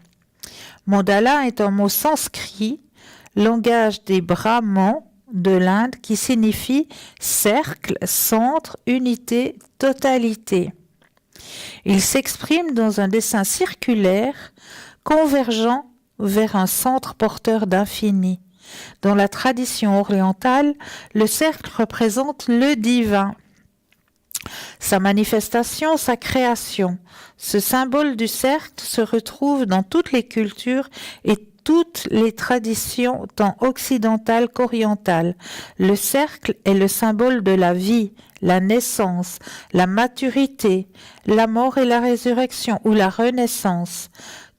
Mandala est un mot sanskrit, langage des brahmans de l'Inde qui signifie cercle, centre, unité, totalité. Il s'exprime dans un dessin circulaire convergent vers un centre porteur d'infini. Dans la tradition orientale, le cercle représente le divin, sa manifestation, sa création. Ce symbole du cercle se retrouve dans toutes les cultures et toutes les traditions, tant occidentales qu'orientales. Le cercle est le symbole de la vie, la naissance, la maturité, la mort et la résurrection ou la renaissance.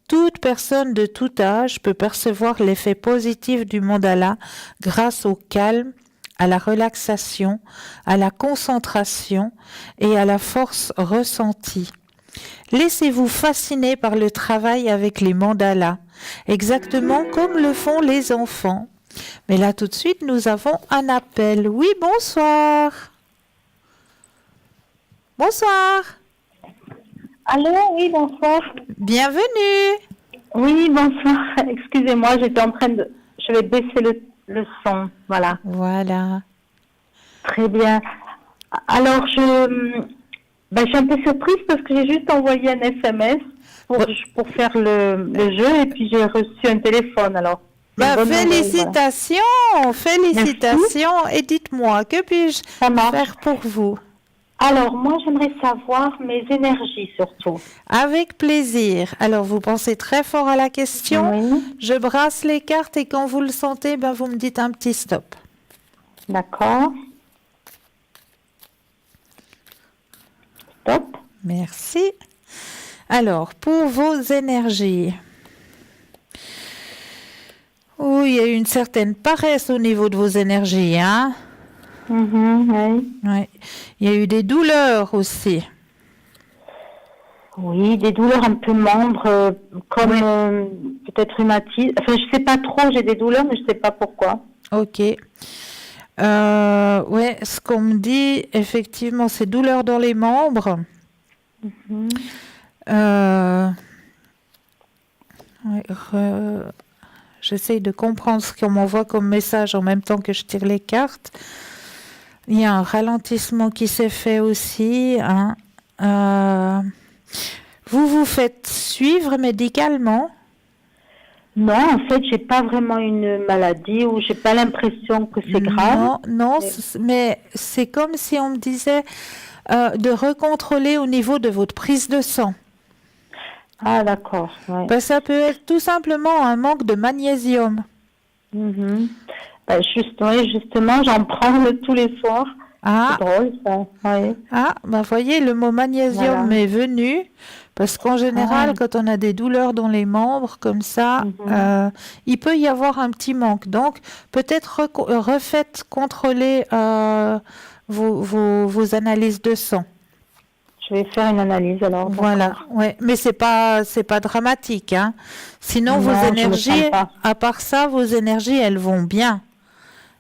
Toute personne de tout âge peut percevoir l'effet positif du mandala grâce au calme, à la relaxation, à la concentration et à la force ressentie. Laissez-vous fasciner par le travail avec les mandalas, exactement comme le font les enfants. Mais là, tout de suite, nous avons un appel. Oui, bonsoir. Bonsoir. Allô, oui, bonsoir. Bienvenue. Oui, bonsoir. Excusez-moi, j'étais en train de... Je vais baisser le son, voilà. Voilà. Très bien. Alors, je suis un peu surprise parce que j'ai juste envoyé un SMS pour faire le jeu et puis j'ai reçu un téléphone, alors. Félicitations, voilà. Félicitations. Merci. Et dites-moi, que puis-je faire pour vous? Alors, moi, j'aimerais savoir mes énergies, surtout. Avec plaisir. Alors, vous pensez très fort à la question. Oui. Je brasse les cartes et quand vous le sentez, vous me dites un petit stop. D'accord. Stop. Merci. Alors, pour vos énergies. Oui, il y a une certaine paresse au niveau de vos énergies, hein? Oui. Ouais. Il y a eu des douleurs aussi. Oui, des douleurs un peu membres, comme peut-être rhumatisme. Enfin, je sais pas trop, j'ai des douleurs, mais je sais pas pourquoi. Ok. Ce qu'on me dit, effectivement, c'est douleurs dans les membres. J'essaye de comprendre ce qu'on m'envoie comme message en même temps que je tire les cartes. Il y a un ralentissement qui s'est fait aussi. Hein. Vous vous faites suivre médicalement? Non, en fait, j'ai pas vraiment une maladie ou j'ai pas l'impression que c'est grave. Non, mais c'est comme si on me disait de recontrôler au niveau de votre prise de sang. Ah, d'accord. Ouais. Ça peut être tout simplement un manque de magnésium. Justement, j'en prends tous les soirs. Ah. C'est drôle, ça. Ouais. Ah, voyez, le mot magnésium m'est venu, parce qu'en général, quand on a des douleurs dans les membres, comme ça, il peut y avoir un petit manque. Donc, peut-être refaites contrôler vos analyses de sang. Je vais faire une analyse alors. Voilà, ouais, mais c'est pas dramatique, hein. Sinon, vos énergies, à part ça, vos énergies, elles vont bien.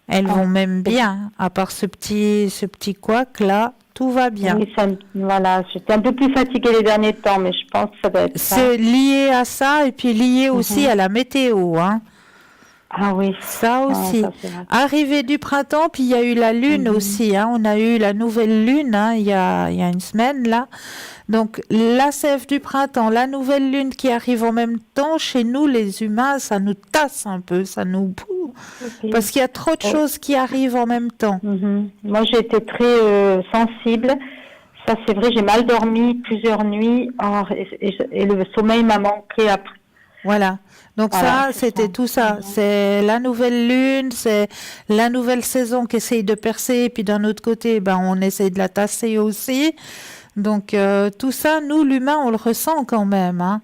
Elles vont même bien, à part ce petit couac là, tout va bien. Oui, voilà, j'étais un peu plus fatiguée les derniers temps, mais je pense que ça doit être ça. C'est lié à ça et puis lié aussi à la météo, hein. Ah oui. Ça aussi. Arrivée du printemps, puis il y a eu la lune aussi, hein. On a eu la nouvelle lune, hein, il y a une semaine là. Donc, la sève du printemps, la nouvelle lune qui arrive en même temps, chez nous, les humains, ça nous tasse un peu, ça nous... Parce qu'il y a trop de choses qui arrivent en même temps. Moi, j'ai été très sensible. Ça, c'est vrai, j'ai mal dormi plusieurs nuits et le sommeil m'a manqué après. Voilà. Donc Voilà, ça, c'était tout ça. C'est la nouvelle lune, c'est la nouvelle saison qui essaye de percer, et puis d'un autre côté, ben, on essaye de la tasser aussi. Donc tout ça, nous, l'humain, on le ressent quand même. Hein.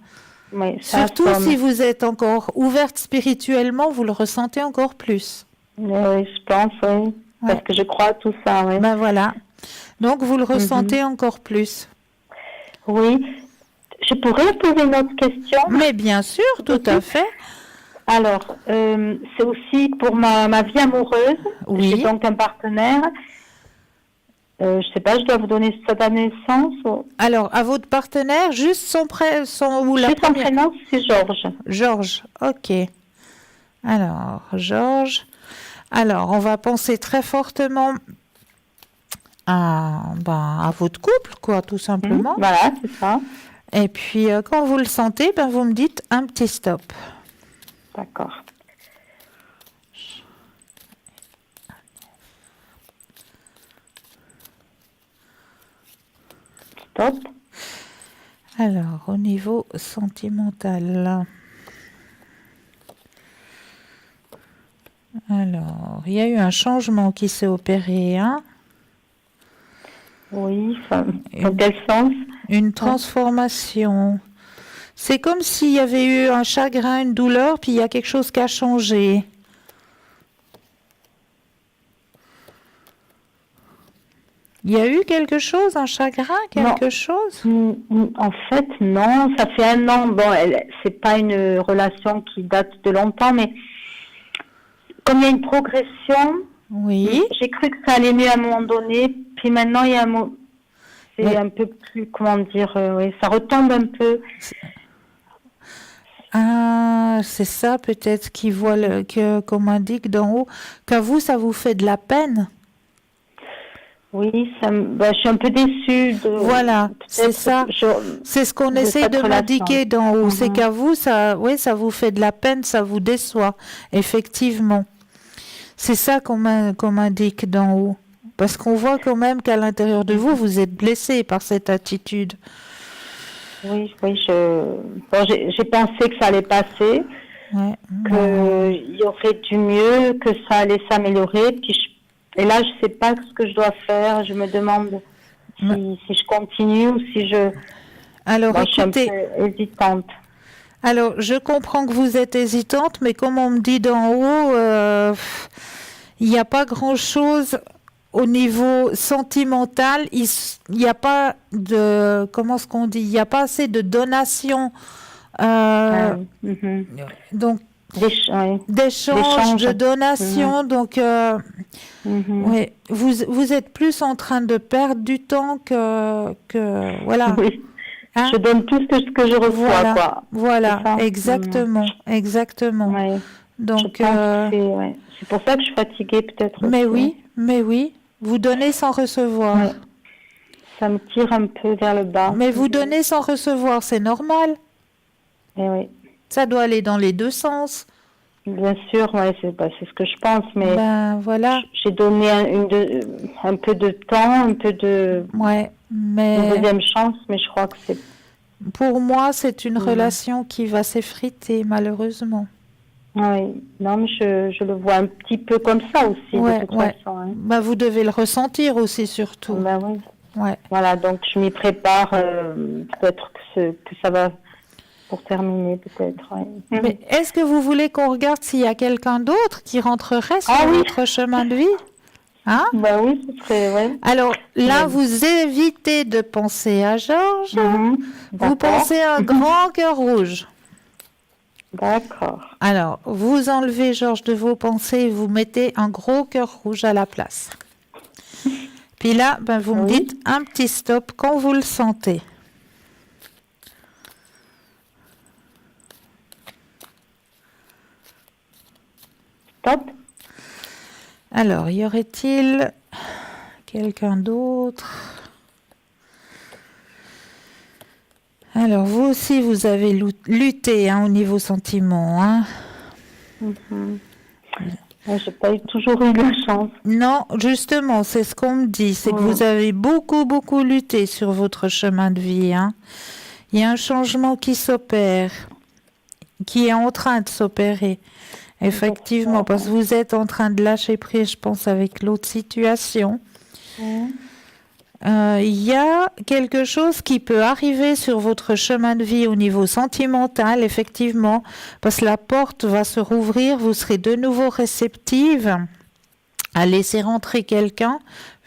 Oui, ça, surtout si vous êtes encore ouverte spirituellement, vous le ressentez encore plus. Oui, je pense, oui. Parce que je crois à tout ça, oui. Ben voilà. Donc vous le ressentez encore plus. Oui. Je pourrais poser une autre question? Mais bien sûr, tout à fait. Alors, c'est aussi pour ma vie amoureuse. Oui. J'ai donc un partenaire. Je sais pas, je dois vous donner sa date de naissance ou... Alors, à votre partenaire, juste son prénom ou la Juste son prénom, c'est Georges. Georges, ok. Alors, Georges. Alors, on va penser très fortement à votre couple, quoi, tout simplement. Voilà, c'est ça. Et puis, quand vous le sentez, ben, vous me dites un petit stop. D'accord. Stop. Alors, au niveau sentimental. Alors, il y a eu un changement qui s'est opéré, hein? Oui, dans quel sens? Une transformation. C'est comme s'il y avait eu un chagrin, une douleur, puis il y a quelque chose qui a changé. Il y a eu quelque chose, un chagrin, quelque chose? En fait, non. Ça fait 1 an. Bon, c'est pas une relation qui date de longtemps, mais comme il y a une progression, oui. J'ai cru que ça allait mieux à un moment donné. Puis maintenant, il y a c'est un peu plus, comment dire, oui, ça retombe un peu. Ah, c'est ça peut-être qui voit comme indique d'en haut, qu'à vous, ça vous fait de la peine. Oui, je suis un peu déçue. Voilà, c'est ça. C'est ce qu'on essaie de m'indiquer d'en haut. C'est qu'à vous, ça vous fait de la peine, ça vous déçoit, effectivement. C'est ça qu'on m'indique d'en haut. Parce qu'on voit quand même qu'à l'intérieur de vous, vous êtes blessé par cette attitude. Oui, j'ai pensé que ça allait passer, qu'il y aurait du mieux, que ça allait s'améliorer. Et là, je ne sais pas ce que je dois faire. Je me demande si je continue ou si je... Alors, écoutez, je suis un peu hésitante. Alors, je comprends que vous êtes hésitante, mais comme on me dit d'en haut, il n'y a pas grand-chose au niveau sentimental. Il n'y a pas de... Comment est-ce qu'on dit? Il n'y a pas assez de donations. Donc, d'échanges, de donations. Donc, ouais, vous êtes plus en train de perdre du temps que voilà. Oui. Hein? Je donne plus que ce que je reçois, voilà, quoi. Voilà, exactement, exactement. Ouais. Donc, c'est pour ça que je suis fatiguée, peut-être. Mais aussi. oui, vous donnez sans recevoir. Ouais. Ça me tire un peu vers le bas. Mais vous donnez sans recevoir, c'est normal. Eh oui. Ça doit aller dans les deux sens. Bien sûr, ouais, c'est ce que je pense, mais voilà. J'ai donné un peu de temps, un peu de une deuxième chance, mais je crois que c'est... Pour moi, c'est une relation qui va s'effriter, malheureusement. Oui, non, mais je le vois un petit peu comme ça aussi, de toute façon. Hein. Vous devez le ressentir aussi, surtout. Oui. Ouais. Voilà, donc je m'y prépare, peut-être que ça va... Pour terminer, peut-être. Ouais. Mais est-ce que vous voulez qu'on regarde s'il y a quelqu'un d'autre qui rentrerait sur votre chemin de vie? Hein? Oui, ce serait... Ouais. Alors là, vous évitez de penser à Georges. Vous pensez à un grand cœur rouge. D'accord. Alors, vous enlevez Georges de vos pensées et vous mettez un gros cœur rouge à la place. Puis là, vous me dites un petit stop quand vous le sentez. Stop. Alors, y aurait-il quelqu'un d'autre? Alors, vous aussi, vous avez lutté au niveau sentiment. Hein. J'ai pas toujours eu la chance. Non, justement, c'est ce qu'on me dit. C'est que vous avez beaucoup, beaucoup lutté sur votre chemin de vie. Hein. Il y a un changement qui s'opère, qui est en train de s'opérer. Effectivement, parce que vous êtes en train de lâcher prise, je pense, avec l'autre situation. Il y a quelque chose qui peut arriver sur votre chemin de vie au niveau sentimental, effectivement, parce que la porte va se rouvrir, vous serez de nouveau réceptive à laisser rentrer quelqu'un,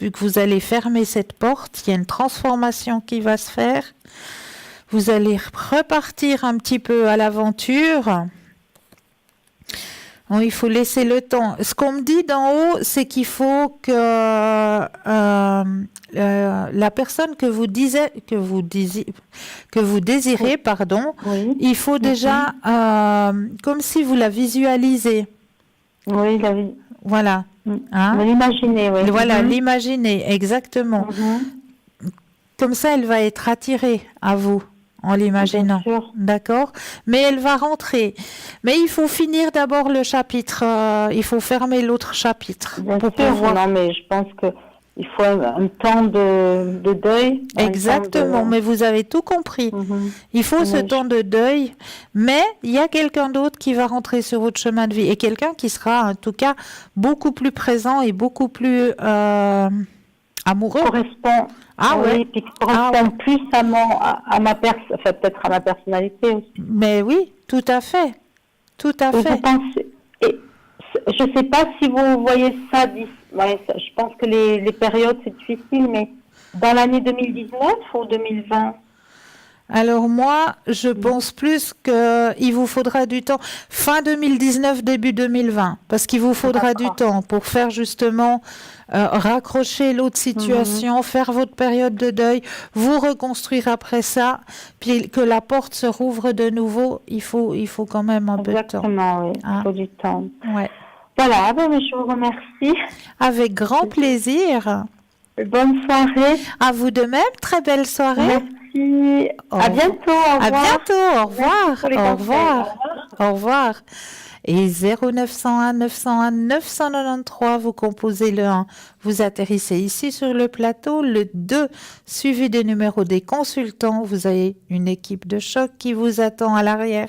vu que vous allez fermer cette porte, il y a une transformation qui va se faire. Vous allez repartir un petit peu à l'aventure. Bon, il faut laisser le temps. Ce qu'on me dit d'en haut, c'est qu'il faut que la personne que vous désirez, il faut déjà comme si vous la visualisez. Oui, voilà. Hein? L'imaginer, oui. Voilà, l'imaginer, exactement. Comme ça, elle va être attirée à vous. En l'imaginant, d'accord? Mais elle va rentrer. Mais il faut finir d'abord le chapitre. Il faut fermer l'autre chapitre. Bien sûr, non, mais je pense qu'il faut un temps de deuil. Exactement, mais vous avez tout compris. Il faut ce temps de deuil, mais il y a quelqu'un d'autre qui va rentrer sur votre chemin de vie et quelqu'un qui sera en tout cas beaucoup plus présent et beaucoup plus amoureux. Correspond. Puis qui correspond plus à ma peut-être à ma personnalité aussi. Mais oui, tout à fait. Tout à fait. Je ne sais pas si vous voyez ça, je pense que les périodes, c'est difficile, mais dans l'année 2019 ou 2020? Alors moi, je pense plus qu'il vous faudra du temps. Fin 2019, début 2020, parce qu'il vous faudra du temps pour faire justement raccrocher l'autre situation, faire votre période de deuil, vous reconstruire après ça, puis que la porte se rouvre de nouveau. Il faut quand même un peu de temps. Exactement, oui. Il faut du temps. Ouais. Voilà, je vous remercie. Avec grand plaisir. Bonne soirée. À vous de même, très belle soirée. Merci. À bientôt. Au revoir. À bientôt. Au revoir. Au revoir. Au revoir. Et 0901 901 993, vous composez le 1, vous atterrissez ici sur le plateau, le 2, suivi des numéros des consultants, vous avez une équipe de choc qui vous attend à l'arrière.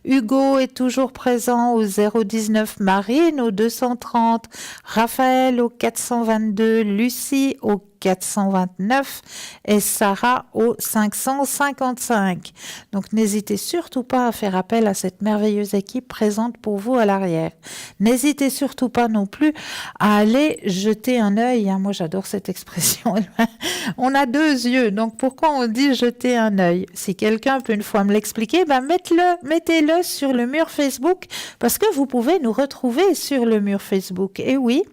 Hugo est toujours présent au 019, Marine au 230, Raphaël au 422, Lucie au 429 et Sarah au 555. Donc n'hésitez surtout pas à faire appel à cette merveilleuse équipe présente pour vous à l'arrière. N'hésitez surtout pas non plus à aller jeter un œil. Moi j'adore cette expression. On a 2 yeux, donc pourquoi on dit jeter un œil? Si quelqu'un peut une fois me l'expliquer, mettez-le sur le mur Facebook, parce que vous pouvez nous retrouver sur le mur Facebook. Et oui,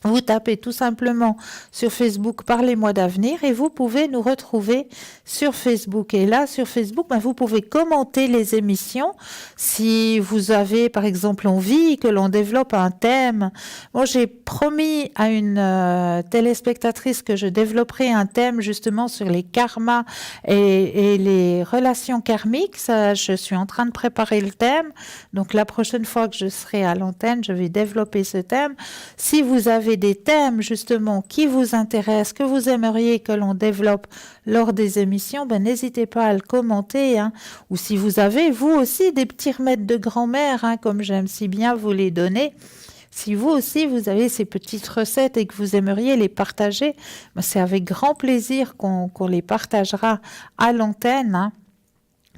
vous tapez tout simplement sur Facebook « Parlez-moi d'avenir » et vous pouvez nous retrouver sur Facebook. Et là, sur Facebook, vous pouvez commenter les émissions. Si vous avez, par exemple, envie que l'on développe un thème. Moi, j'ai promis à une téléspectatrice que je développerai un thème justement sur les karmas et les relations karmiques. Ça, je suis en train de préparer le thème. Donc, la prochaine fois que je serai à l'antenne, je vais développer ce thème. Si vous avez des thèmes justement qui vous intéressent, que vous aimeriez que l'on développe lors des émissions, n'hésitez pas à le commenter. Ou si vous avez vous aussi des petits remèdes de grand-mère, comme j'aime si bien vous les donner, si vous aussi vous avez ces petites recettes et que vous aimeriez les partager, c'est avec grand plaisir qu'on les partagera à l'antenne.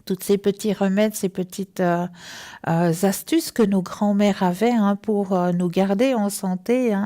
Toutes ces petits remèdes, ces petites astuces que nos grands-mères avaient pour nous garder en santé.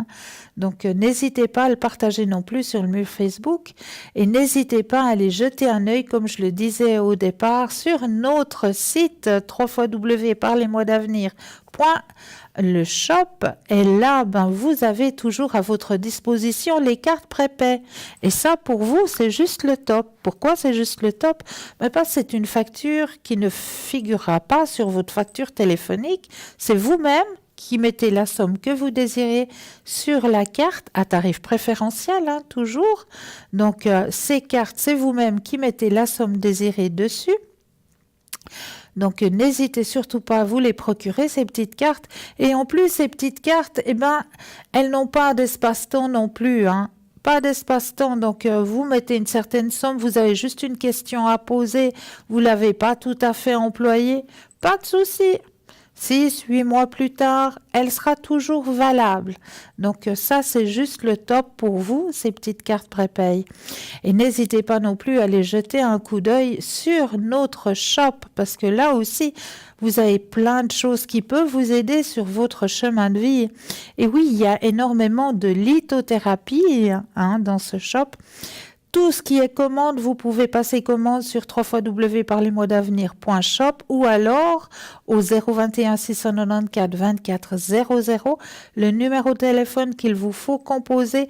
Donc, n'hésitez pas à le partager non plus sur le mur Facebook et n'hésitez pas à aller jeter un œil, comme je le disais au départ, sur notre site www.parlez-moi-d'avenir.le shop. Et là, vous avez toujours à votre disposition les cartes prépaies. Et ça, pour vous, c'est juste le top. Pourquoi c'est juste le top? Parce que c'est une facture qui ne figurera pas sur votre facture téléphonique. C'est vous-même qui mettez la somme que vous désirez sur la carte, à tarif préférentiel, hein, toujours. Donc, ces cartes, c'est vous-même qui mettez la somme désirée dessus. Donc, n'hésitez surtout pas à vous les procurer, ces petites cartes. Et en plus, ces petites cartes, eh ben, elles n'ont pas d'espace-temps non plus, hein. Pas d'espace-temps, donc vous mettez une certaine somme, vous avez juste une question à poser, vous ne l'avez pas tout à fait employée, pas de souci. 6, 8 mois plus tard, elle sera toujours valable. Donc ça, c'est juste le top pour vous, ces petites cartes prépaye. Et n'hésitez pas non plus à aller jeter un coup d'œil sur notre shop, parce que là aussi, vous avez plein de choses qui peuvent vous aider sur votre chemin de vie. Et oui, il y a énormément de lithothérapie hein, dans ce shop. Tout ce qui est commande, vous pouvez passer commande sur www.parlesmoisdavenir.shop ou alors au 021 694 24 00, le numéro de téléphone qu'il vous faut composer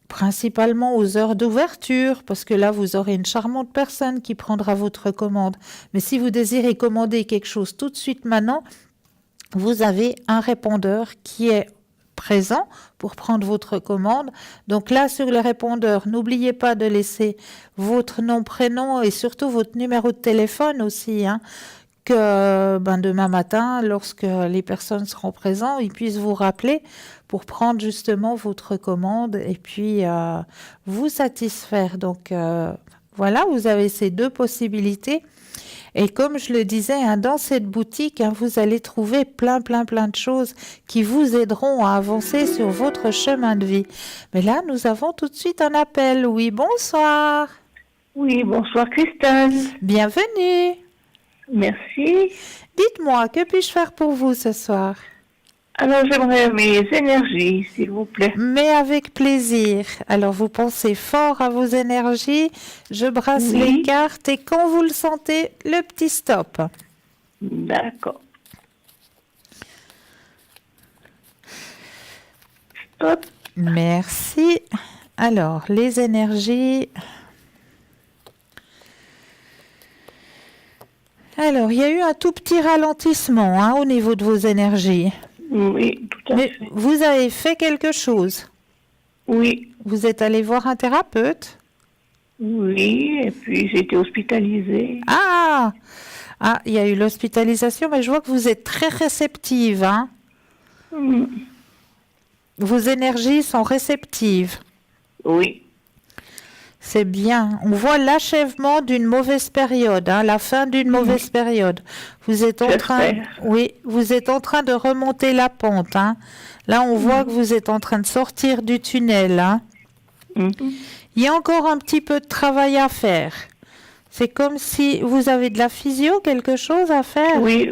principalement aux heures d'ouverture, parce que là, vous aurez une charmante personne qui prendra votre commande. Mais si vous désirez commander quelque chose tout de suite maintenant, vous avez un répondeur qui est présent pour prendre votre commande. Donc là, sur le répondeur, n'oubliez pas de laisser votre nom, prénom et surtout votre numéro de téléphone aussi, hein, que demain matin, lorsque les personnes seront présentes, ils puissent vous rappeler pour prendre justement votre commande et puis vous satisfaire. Donc voilà, vous avez ces deux possibilités. Et comme je le disais, hein, dans cette boutique, hein, vous allez trouver plein de choses qui vous aideront à avancer sur votre chemin de vie. Mais là, nous avons tout de suite un appel. Oui, bonsoir. Oui, bonsoir Christelle. Bienvenue. Merci. Dites-moi, que puis-je faire pour vous ce soir? Alors, j'aimerais mes énergies, s'il vous plaît. Mais avec plaisir. Alors, vous pensez fort à vos énergies. Je brasse les cartes et quand vous le sentez, le petit stop. D'accord. Stop. Merci. Alors, les énergies. Alors, il y a eu un tout petit ralentissement hein, au niveau de vos énergies. Oui, tout à fait. Vous avez fait quelque chose? Oui. Vous êtes allé voir un thérapeute? Oui, et puis j'ai été hospitalisée. Ah, il y a eu l'hospitalisation, mais je vois que vous êtes très réceptive. Hein? Vos énergies sont réceptives. Oui. C'est bien. On voit l'achèvement d'une mauvaise période, hein, la fin d'une mauvaise période. Vous êtes en train, vous êtes en train de remonter la pente. Hein. Là, on voit que vous êtes en train de sortir du tunnel. Hein. Il y a encore un petit peu de travail à faire. C'est comme si vous avez de la physio, quelque chose à faire. Oui.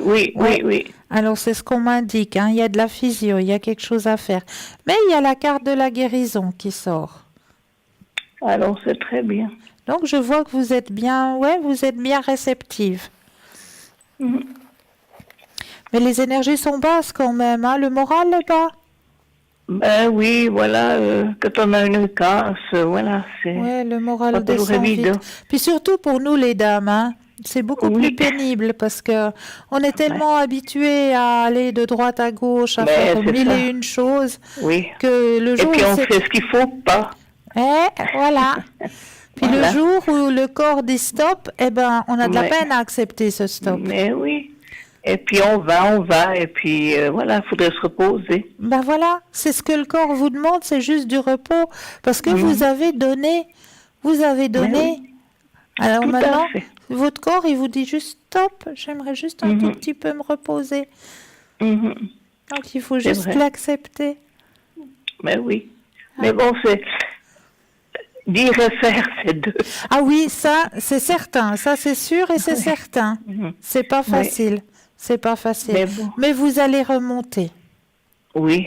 Alors, c'est ce qu'on m'indique. Hein. Il y a de la physio, il y a quelque chose à faire. Mais il y a la carte de la guérison qui sort. Alors, c'est très bien. Donc, je vois que vous êtes bien, vous êtes bien réceptive. Mais les énergies sont basses quand même, hein. Le moral est bas. Ben oui, voilà, quand on a une casse, voilà, c'est... Ouais, le moral descend vite. Puis surtout pour nous les dames, hein, c'est beaucoup plus pénible parce que on est tellement habitués à aller de droite à gauche, à faire mille et une choses, que le jour... Et puis on fait ce qu'il faut pas. Voilà. Puis le jour où le corps dit stop, on a de la peine à accepter ce stop. Mais oui. Et puis on va, et puis voilà, il faudrait se reposer. Ben voilà, c'est ce que le corps vous demande, c'est juste du repos. Parce que vous avez donné. Alors tout maintenant, votre corps, il vous dit juste stop, j'aimerais juste un tout petit peu me reposer. Donc il faut juste l'accepter. Mais oui. Mais bon, c'est... Dire et faire, c'est deux. Ah oui, ça, c'est certain. Ça, c'est sûr et c'est certain. C'est pas facile. C'est pas facile. Mais vous allez remonter. Oui,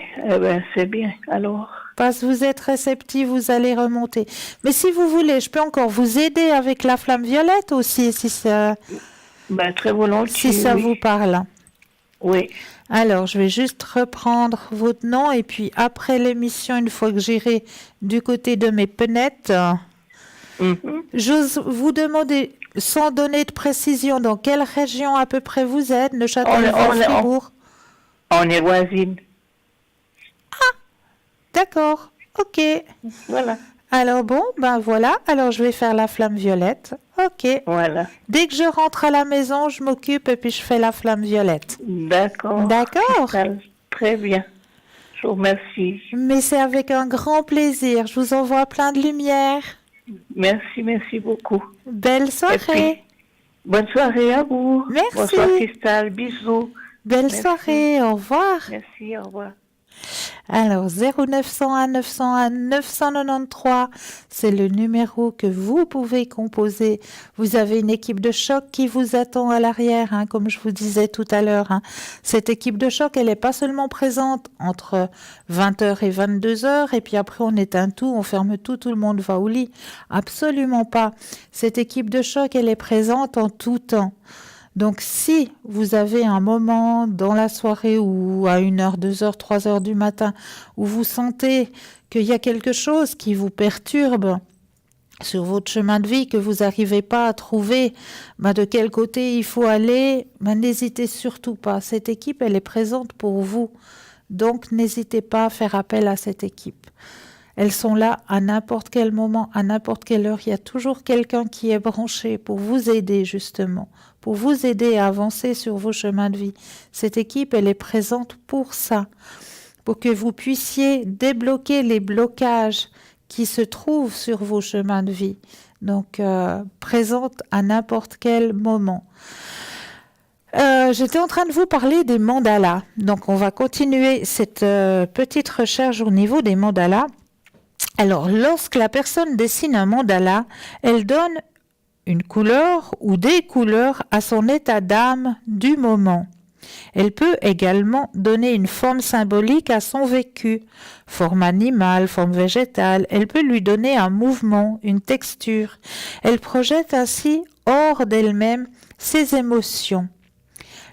c'est bien. Alors. Parce que vous êtes réceptif, vous allez remonter. Mais si vous voulez, je peux encore vous aider avec la flamme violette aussi, si ça... très volontiers. Si ça vous parle. Oui. Alors, je vais juste reprendre votre nom et puis après l'émission, une fois que j'irai du côté de mes penettes, j'ose vous demander, sans donner de précision, dans quelle région à peu près vous êtes, Neuchâtel, Fribourg? On est voisines. D'accord, ok. Voilà. Alors bon, ben voilà, alors je vais faire la flamme violette. Ok. Voilà. Dès que je rentre à la maison, je m'occupe et puis je fais la flamme violette. D'accord. D'accord. Très bien. Je vous remercie. Mais c'est avec un grand plaisir. Je vous envoie plein de lumière. Merci beaucoup. Belle soirée. Bonne soirée à vous. Merci. Bonsoir Cristal, bisous. Belle soirée, au revoir. Merci, au revoir. Alors 0901 901 993, c'est le numéro que vous pouvez composer. Vous avez une équipe de choc qui vous attend à l'arrière, hein, comme je vous disais tout à l'heure. Hein. Cette équipe de choc, elle n'est pas seulement présente entre 20h et 22h, et puis après on éteint tout, on ferme tout, tout le monde va au lit. Absolument pas. Cette équipe de choc, elle est présente en tout temps. Donc, si vous avez un moment dans la soirée ou à 1h, 2h, 3h du matin où vous sentez qu'il y a quelque chose qui vous perturbe sur votre chemin de vie, que vous n'arrivez pas à trouver de quel côté il faut aller, n'hésitez surtout pas. Cette équipe, elle est présente pour vous. Donc, n'hésitez pas à faire appel à cette équipe. Elles sont là à n'importe quel moment, à n'importe quelle heure. Il y a toujours quelqu'un qui est branché pour vous aider, justement, pour vous aider à avancer sur vos chemins de vie. Cette équipe, elle est présente pour ça, pour que vous puissiez débloquer les blocages qui se trouvent sur vos chemins de vie. Donc, présente à n'importe quel moment. J'étais en train de vous parler des mandalas. Donc, on va continuer cette petite recherche au niveau des mandalas. Alors, lorsque la personne dessine un mandala, elle donne une couleur ou des couleurs à son état d'âme du moment. Elle peut également donner une forme symbolique à son vécu, forme animale, forme végétale. Elle peut lui donner un mouvement, une texture. Elle projette ainsi hors d'elle-même ses émotions.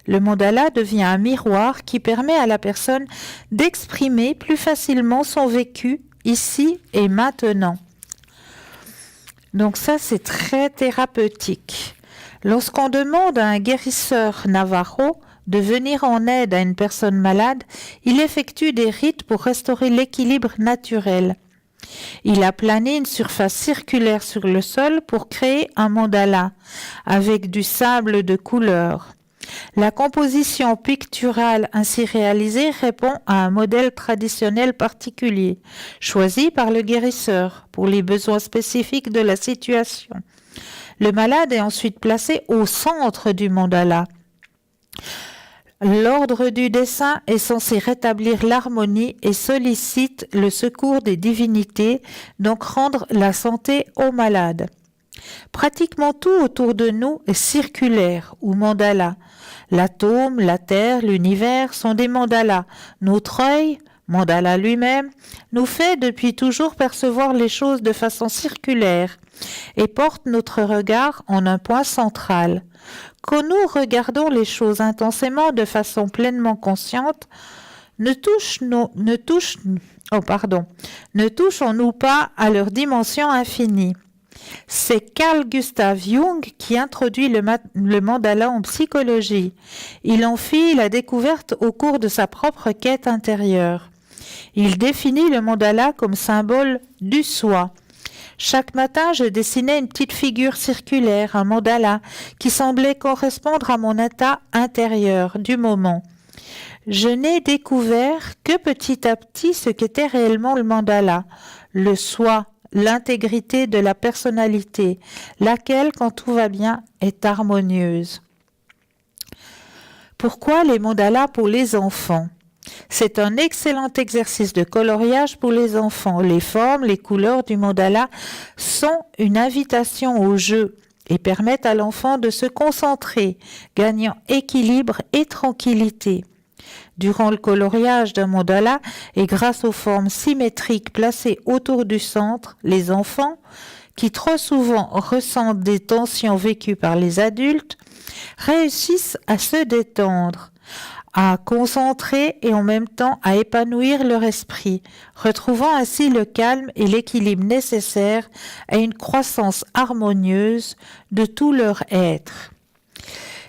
Le mandala devient un miroir qui permet à la personne d'exprimer plus facilement son vécu ici et maintenant. Donc ça, c'est très thérapeutique. Lorsqu'on demande à un guérisseur Navajo de venir en aide à une personne malade, il effectue des rites pour restaurer l'équilibre naturel. Il aplanit une surface circulaire sur le sol pour créer un mandala avec du sable de couleur. La composition picturale ainsi réalisée répond à un modèle traditionnel particulier, choisi par le guérisseur pour les besoins spécifiques de la situation. Le malade est ensuite placé au centre du mandala. L'ordre du dessin est censé rétablir l'harmonie et sollicite le secours des divinités, donc rendre la santé au malade. Pratiquement tout autour de nous est circulaire ou mandala. L'atome, la Terre, l'univers sont des mandalas. Notre œil, mandala lui-même, nous fait depuis toujours percevoir les choses de façon circulaire et porte notre regard en un point central. Quand nous regardons les choses intensément de façon pleinement consciente, ne touchons-nous pas à leur dimension infinie. C'est Carl Gustav Jung qui introduit le mandala en psychologie. Il en fit la découverte au cours de sa propre quête intérieure. Il définit le mandala comme symbole du soi. Chaque matin, je dessinais une petite figure circulaire, un mandala, qui semblait correspondre à mon état intérieur du moment. Je n'ai découvert que petit à petit ce qu'était réellement le mandala, le soi, l'intégrité de la personnalité, laquelle, quand tout va bien, est harmonieuse. Pourquoi les mandalas pour les enfants ? C'est un excellent exercice de coloriage pour les enfants. Les formes, les couleurs du mandala sont une invitation au jeu et permettent à l'enfant de se concentrer, gagnant équilibre et tranquillité. Durant le coloriage d'un mandala et grâce aux formes symétriques placées autour du centre, les enfants, qui trop souvent ressentent des tensions vécues par les adultes, réussissent à se détendre, à concentrer et en même temps à épanouir leur esprit, retrouvant ainsi le calme et l'équilibre nécessaires à une croissance harmonieuse de tout leur être.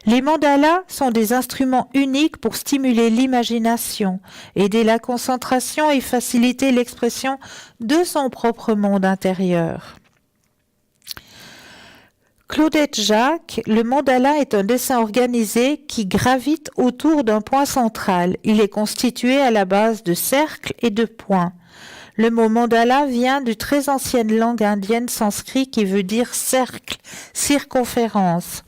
Les mandalas sont des instruments uniques pour stimuler l'imagination, aider la concentration et faciliter l'expression de son propre monde intérieur. Claudette Jacques, le mandala est un dessin organisé qui gravite autour d'un point central. Il est constitué à la base de cercles et de points. Le mot mandala vient d'une très ancienne langue indienne sanskrit qui veut dire cercle, circonférence.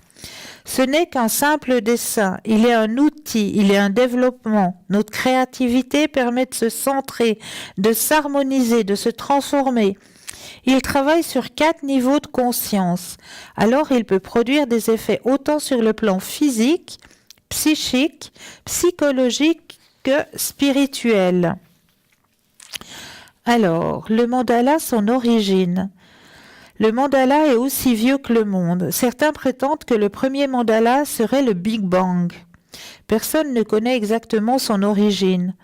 Ce n'est qu'un simple dessin, il est un outil, il est un développement. Notre créativité permet de se centrer, de s'harmoniser, de se transformer. Il travaille sur 4 niveaux de conscience. Alors il peut produire des effets autant sur le plan physique, psychique, psychologique que spirituel. Alors, le mandala, son origine. Le mandala est aussi vieux que le monde. Certains prétendent que le premier mandala serait le Big Bang. Personne ne connaît exactement son origine.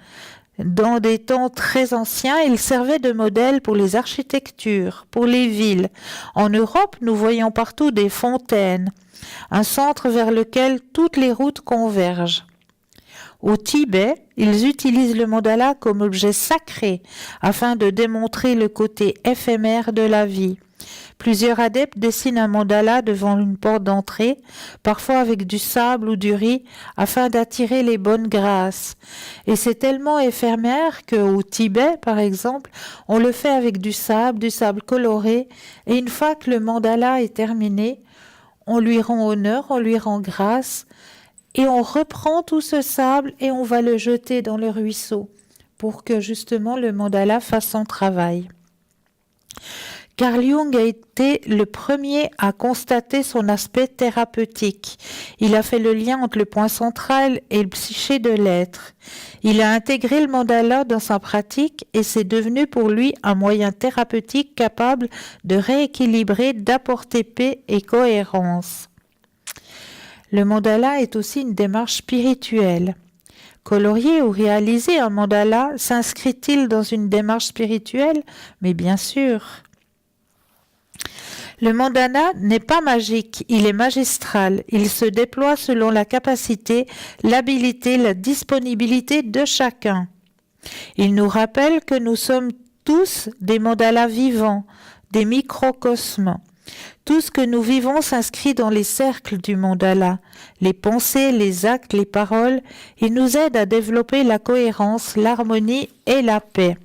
Dans des temps très anciens, il servait de modèle pour les architectures, pour les villes. En Europe, nous voyons partout des fontaines, un centre vers lequel toutes les routes convergent. Au Tibet, ils utilisent le mandala comme objet sacré afin de démontrer le côté éphémère de la vie. Plusieurs adeptes dessinent un mandala devant une porte d'entrée, parfois avec du sable ou du riz, afin d'attirer les bonnes grâces. Et c'est tellement éphémère qu'au Tibet, par exemple, on le fait avec du sable coloré, et une fois que le mandala est terminé, on lui rend honneur, on lui rend grâce, et on reprend tout ce sable et on va le jeter dans le ruisseau pour que justement le mandala fasse son travail. Carl Jung a été le premier à constater son aspect thérapeutique. Il a fait le lien entre le point central et le psyché de l'être. Il a intégré le mandala dans sa pratique et c'est devenu pour lui un moyen thérapeutique capable de rééquilibrer, d'apporter paix et cohérence. Le mandala est aussi une démarche spirituelle. Colorier ou réaliser un mandala s'inscrit-il dans une démarche spirituelle? Mais bien sûr. Le mandala n'est pas magique, il est magistral. Il se déploie selon la capacité, l'habilité, la disponibilité de chacun. Il nous rappelle que nous sommes tous des mandalas vivants, des microcosmes. Tout ce que nous vivons s'inscrit dans les cercles du mandala. Les pensées, les actes, les paroles, ils nous aident à développer la cohérence, l'harmonie et la paix.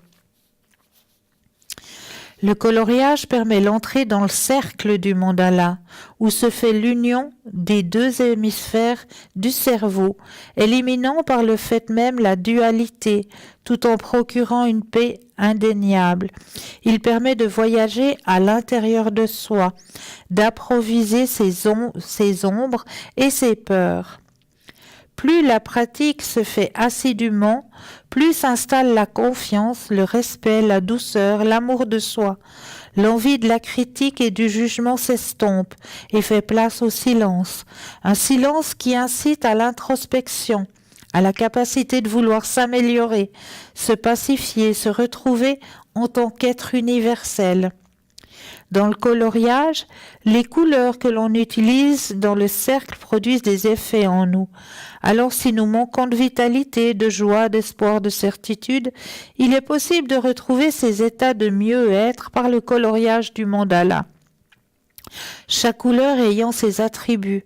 Le coloriage permet l'entrée dans le cercle du mandala, où se fait l'union des 2 hémisphères du cerveau, éliminant par le fait même la dualité, tout en procurant une paix indéniable. Il permet de voyager à l'intérieur de soi, d'approviser ses ombres et ses peurs. Plus la pratique se fait assidûment, plus s'installe la confiance, le respect, la douceur, l'amour de soi. L'envie de la critique et du jugement s'estompe et fait place au silence. Un silence qui incite à l'introspection, à la capacité de vouloir s'améliorer, se pacifier, se retrouver en tant qu'être universel. Dans le coloriage, les couleurs que l'on utilise dans le cercle produisent des effets en nous. Alors si nous manquons de vitalité, de joie, d'espoir, de certitude, il est possible de retrouver ces états de mieux-être par le coloriage du mandala. Chaque couleur ayant ses attributs.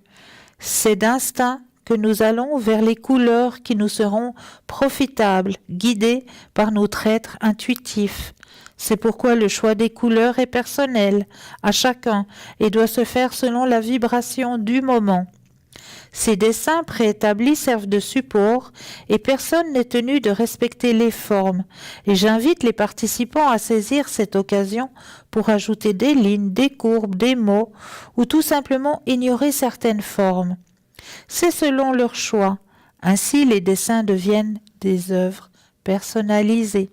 C'est d'instinct que nous allons vers les couleurs qui nous seront profitables, guidées par notre être intuitif. C'est pourquoi le choix des couleurs est personnel, à chacun, et doit se faire selon la vibration du moment. Ces dessins préétablis servent de support et personne n'est tenu de respecter les formes. Et j'invite les participants à saisir cette occasion pour ajouter des lignes, des courbes, des mots, ou tout simplement ignorer certaines formes. C'est selon leur choix. Ainsi, les dessins deviennent des œuvres personnalisées.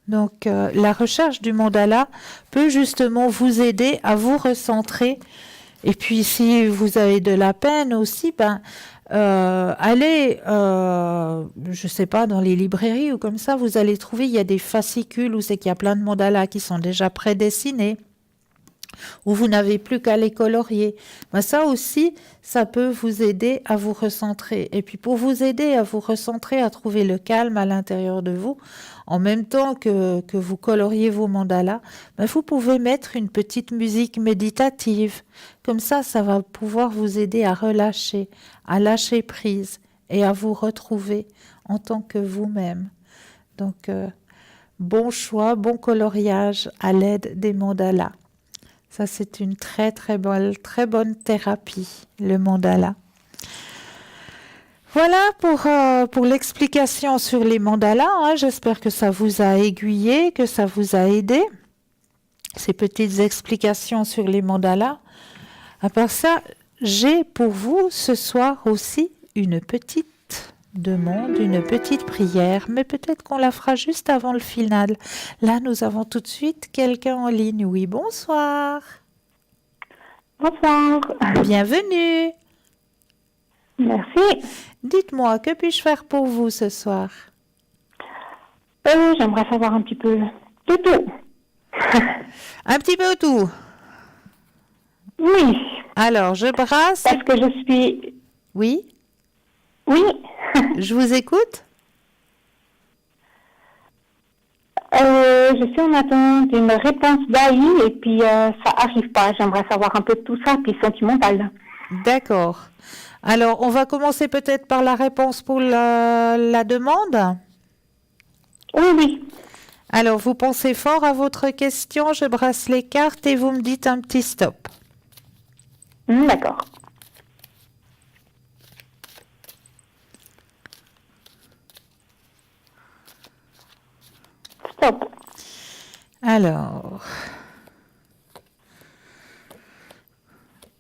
Donc, la recherche du mandala peut justement vous aider à vous recentrer. Et puis, si vous avez de la peine aussi, allez, je sais pas, dans les librairies ou comme ça, vous allez trouver, il y a des fascicules où c'est qu'il y a plein de mandalas qui sont déjà prédessinés. ou vous n'avez plus qu'à les colorier. Ben ça aussi, ça peut vous aider à vous recentrer. Et puis pour vous aider à vous recentrer, à trouver le calme à l'intérieur de vous, en même temps que vous coloriez vos mandalas, ben vous pouvez mettre une petite musique méditative. Comme ça va pouvoir vous aider à relâcher, à lâcher prise et à vous retrouver en tant que vous-même. Donc, bon choix, bon coloriage à l'aide des mandalas. Ça, c'est une très bonne thérapie, le mandala. Voilà pour l'explication sur les mandalas. Hein. J'espère que ça vous a aiguillé, que ça vous a aidé. Ces petites explications sur les mandalas. À part ça, j'ai pour vous ce soir aussi une petite demande, une petite prière, mais peut-être qu'on la fera juste avant le final. Là, nous avons tout de suite quelqu'un en ligne. Oui, bonsoir. Bonsoir. Bienvenue. Merci. Dites-moi, que puis-je faire pour vous ce soir? J'aimerais savoir un petit peu de tout. Un petit peu tout? Oui. Alors, je brasse. Parce que je suis... Oui? Oui. Je vous écoute. Je suis en attente d'une réponse d'AI et puis ça arrive pas. J'aimerais savoir un peu de tout ça, puis sentimental. D'accord. Alors, on va commencer peut-être par la réponse pour la demande. Oui. Alors, vous pensez fort à votre question, je brasse les cartes et vous me dites un petit stop. D'accord. Stop. Alors,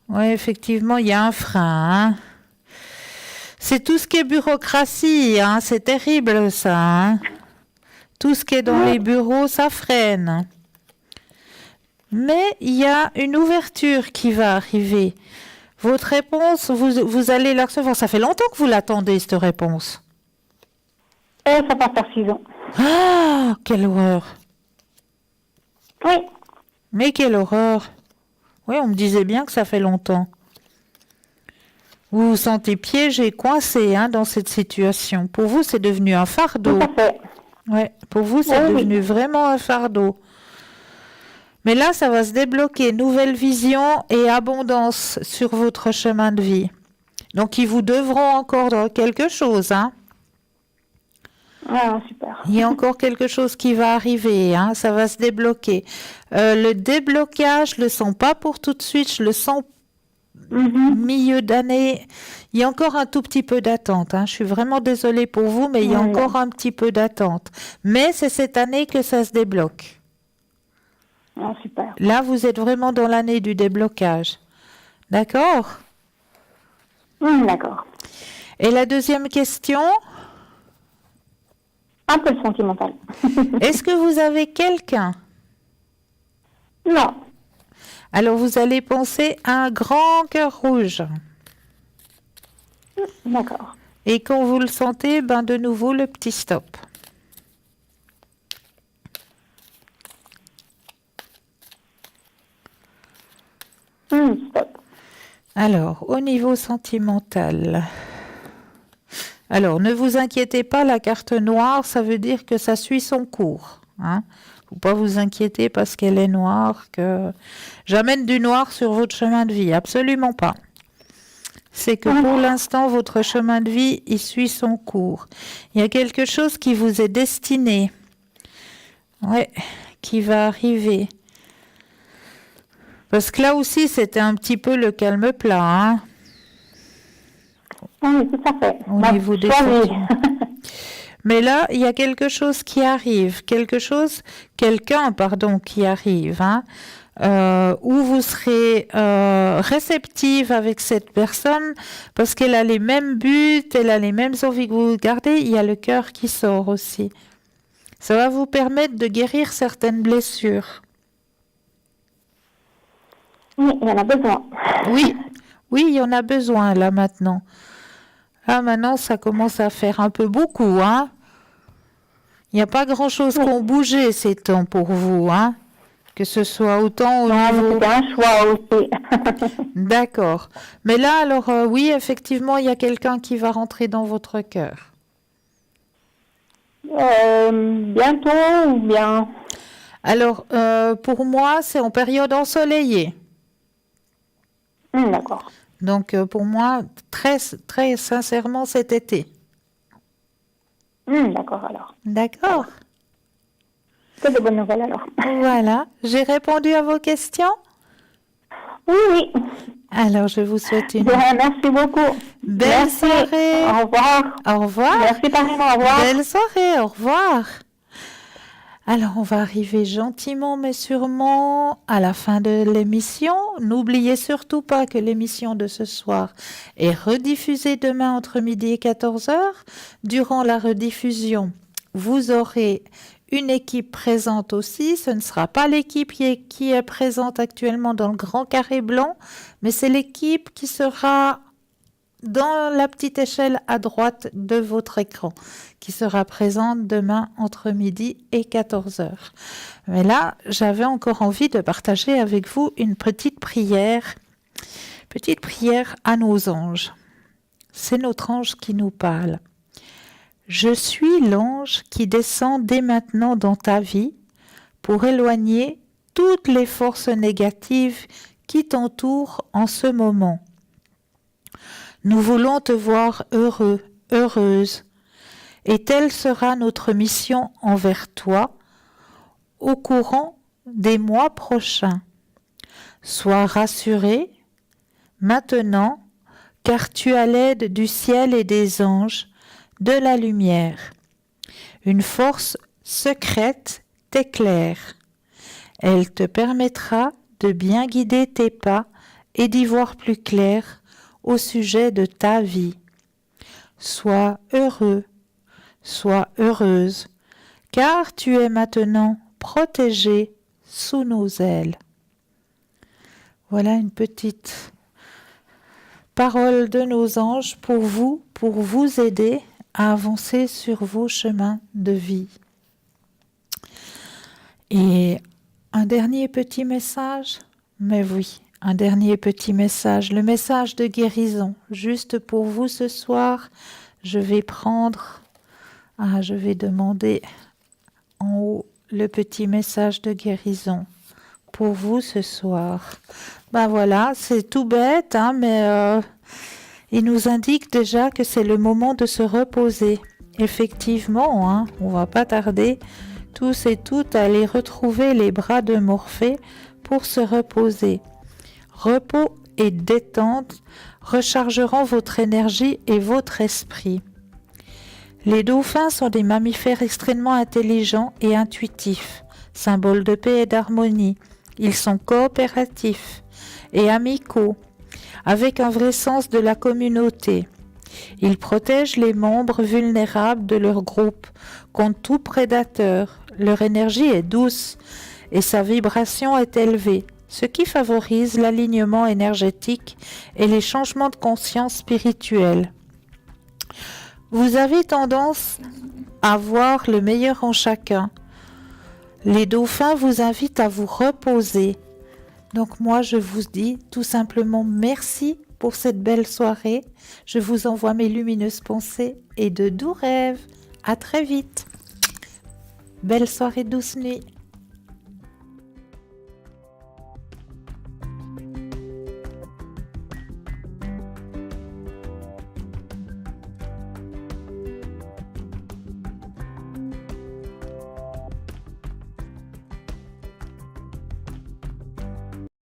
oui, effectivement, il y a un frein. Hein. C'est tout ce qui est bureaucratie, hein. C'est terrible ça. Hein. Tout ce qui est dans les bureaux, ça freine. Mais il y a une ouverture qui va arriver. Votre réponse, vous allez la recevoir. Ça fait longtemps que vous l'attendez, cette réponse. Ça va faire 6 ans. Ah, quelle horreur. Oui. Mais quelle horreur. Oui, on me disait bien que ça fait longtemps. Vous vous sentez piégé, coincé dans cette situation. Pour vous, c'est devenu un fardeau. Tout à fait. Ouais, pour vous, c'est devenu vraiment un fardeau. Mais là, ça va se débloquer. Nouvelle vision et abondance sur votre chemin de vie. Donc, ils vous devront encore quelque chose, hein. Ah, super. Il y a encore quelque chose qui va arriver, hein, ça va se débloquer. Le déblocage, je le sens pas pour tout de suite, je le sens milieu d'année. Il y a encore un tout petit peu d'attente. Hein. Je suis vraiment désolée pour vous, mais il y a encore un petit peu d'attente. Mais c'est cette année que ça se débloque. Ah, super. Là, vous êtes vraiment dans l'année du déblocage. D'accord? D'accord. Et la deuxième question? Un peu sentimental. Est-ce que vous avez quelqu'un? Non. Alors, vous allez penser à un grand cœur rouge. D'accord. Et quand vous le sentez, de nouveau, le petit stop. Stop. Alors, au niveau sentimental... Alors, ne vous inquiétez pas, la carte noire, ça veut dire que ça suit son cours. Hein. Faut pas vous inquiéter parce qu'elle est noire, que j'amène du noir sur votre chemin de vie. Absolument pas. C'est que pour l'instant, votre chemin de vie, il suit son cours. Il y a quelque chose qui vous est destiné. Ouais, qui va arriver. Parce que là aussi, c'était un petit peu le calme plat, hein. Oui, tout à fait. Au niveau des sentiments. Mais là, il y a quelque chose qui arrive, quelqu'un qui arrive, hein, où vous serez réceptive avec cette personne parce qu'elle a les mêmes buts, elle a les mêmes envies que vous gardez. Il y a le cœur qui sort aussi. Ça va vous permettre de guérir certaines blessures. Oui, il y en a besoin. Oui, il y en a besoin là maintenant. Là maintenant, ça commence à faire un peu beaucoup, hein. Il n'y a pas grand-chose qu'on bougeait ces temps pour vous, hein. Que ce soit autant au Non, mais niveau... c'était un choix aussi. D'accord. Mais là, alors, oui, effectivement, il y a quelqu'un qui va rentrer dans votre cœur. Bientôt ou bien? Alors, pour moi, c'est en période ensoleillée. D'accord. Donc, pour moi, très, très sincèrement, cet été. D'accord, alors. D'accord. Que de bonnes nouvelles, alors. Voilà. J'ai répondu à vos questions? Oui, oui. Alors, je vous souhaite une Bien, merci beaucoup. belle Merci. soirée. Au revoir. Au revoir. Merci, pareillement. Au revoir. Belle soirée. Au revoir. Alors, on va arriver gentiment mais sûrement à la fin de l'émission. N'oubliez surtout pas que l'émission de ce soir est rediffusée demain entre midi et 14h. Durant la rediffusion, vous aurez une équipe présente aussi. Ce ne sera pas l'équipe qui est présente actuellement dans le grand carré blanc, mais c'est l'équipe qui sera dans la petite échelle à droite de votre écran, qui sera présente demain entre midi et 14h. Mais là, j'avais encore envie de partager avec vous une petite prière à nos anges. C'est notre ange qui nous parle. Je suis l'ange qui descend dès maintenant dans ta vie pour éloigner toutes les forces négatives qui t'entourent en ce moment. Nous voulons te voir heureux, heureuse, et telle sera notre mission envers toi au courant des mois prochains. Sois rassuré maintenant, car tu as l'aide du ciel et des anges, de la lumière. Une force secrète t'éclaire. Elle te permettra de bien guider tes pas et d'y voir plus clair au sujet de ta vie. Sois heureux, sois heureuse, car tu es maintenant protégé sous nos ailes. Voilà une petite parole de nos anges pour vous aider à avancer sur vos chemins de vie. Et un dernier petit message, mais oui, un dernier petit message, le message de guérison, juste pour vous ce soir. Je vais demander en haut le petit message de guérison pour vous ce soir. Ben voilà, c'est tout bête, hein, mais il nous indique déjà que c'est le moment de se reposer. Effectivement, hein, on va pas tarder tous et toutes à aller retrouver les bras de Morphée pour se reposer. Repos et détente rechargeront votre énergie et votre esprit. Les dauphins sont des mammifères extrêmement intelligents et intuitifs, symboles de paix et d'harmonie. Ils sont coopératifs et amicaux, avec un vrai sens de la communauté. Ils protègent les membres vulnérables de leur groupe contre tout prédateur. Leur énergie est douce et sa vibration est élevée, ce qui favorise l'alignement énergétique et les changements de conscience spirituelle. Vous avez tendance à voir le meilleur en chacun. Les dauphins vous invitent à vous reposer. Donc moi, je vous dis tout simplement merci pour cette belle soirée. Je vous envoie mes lumineuses pensées et de doux rêves. À très vite. Belle soirée, douce nuit.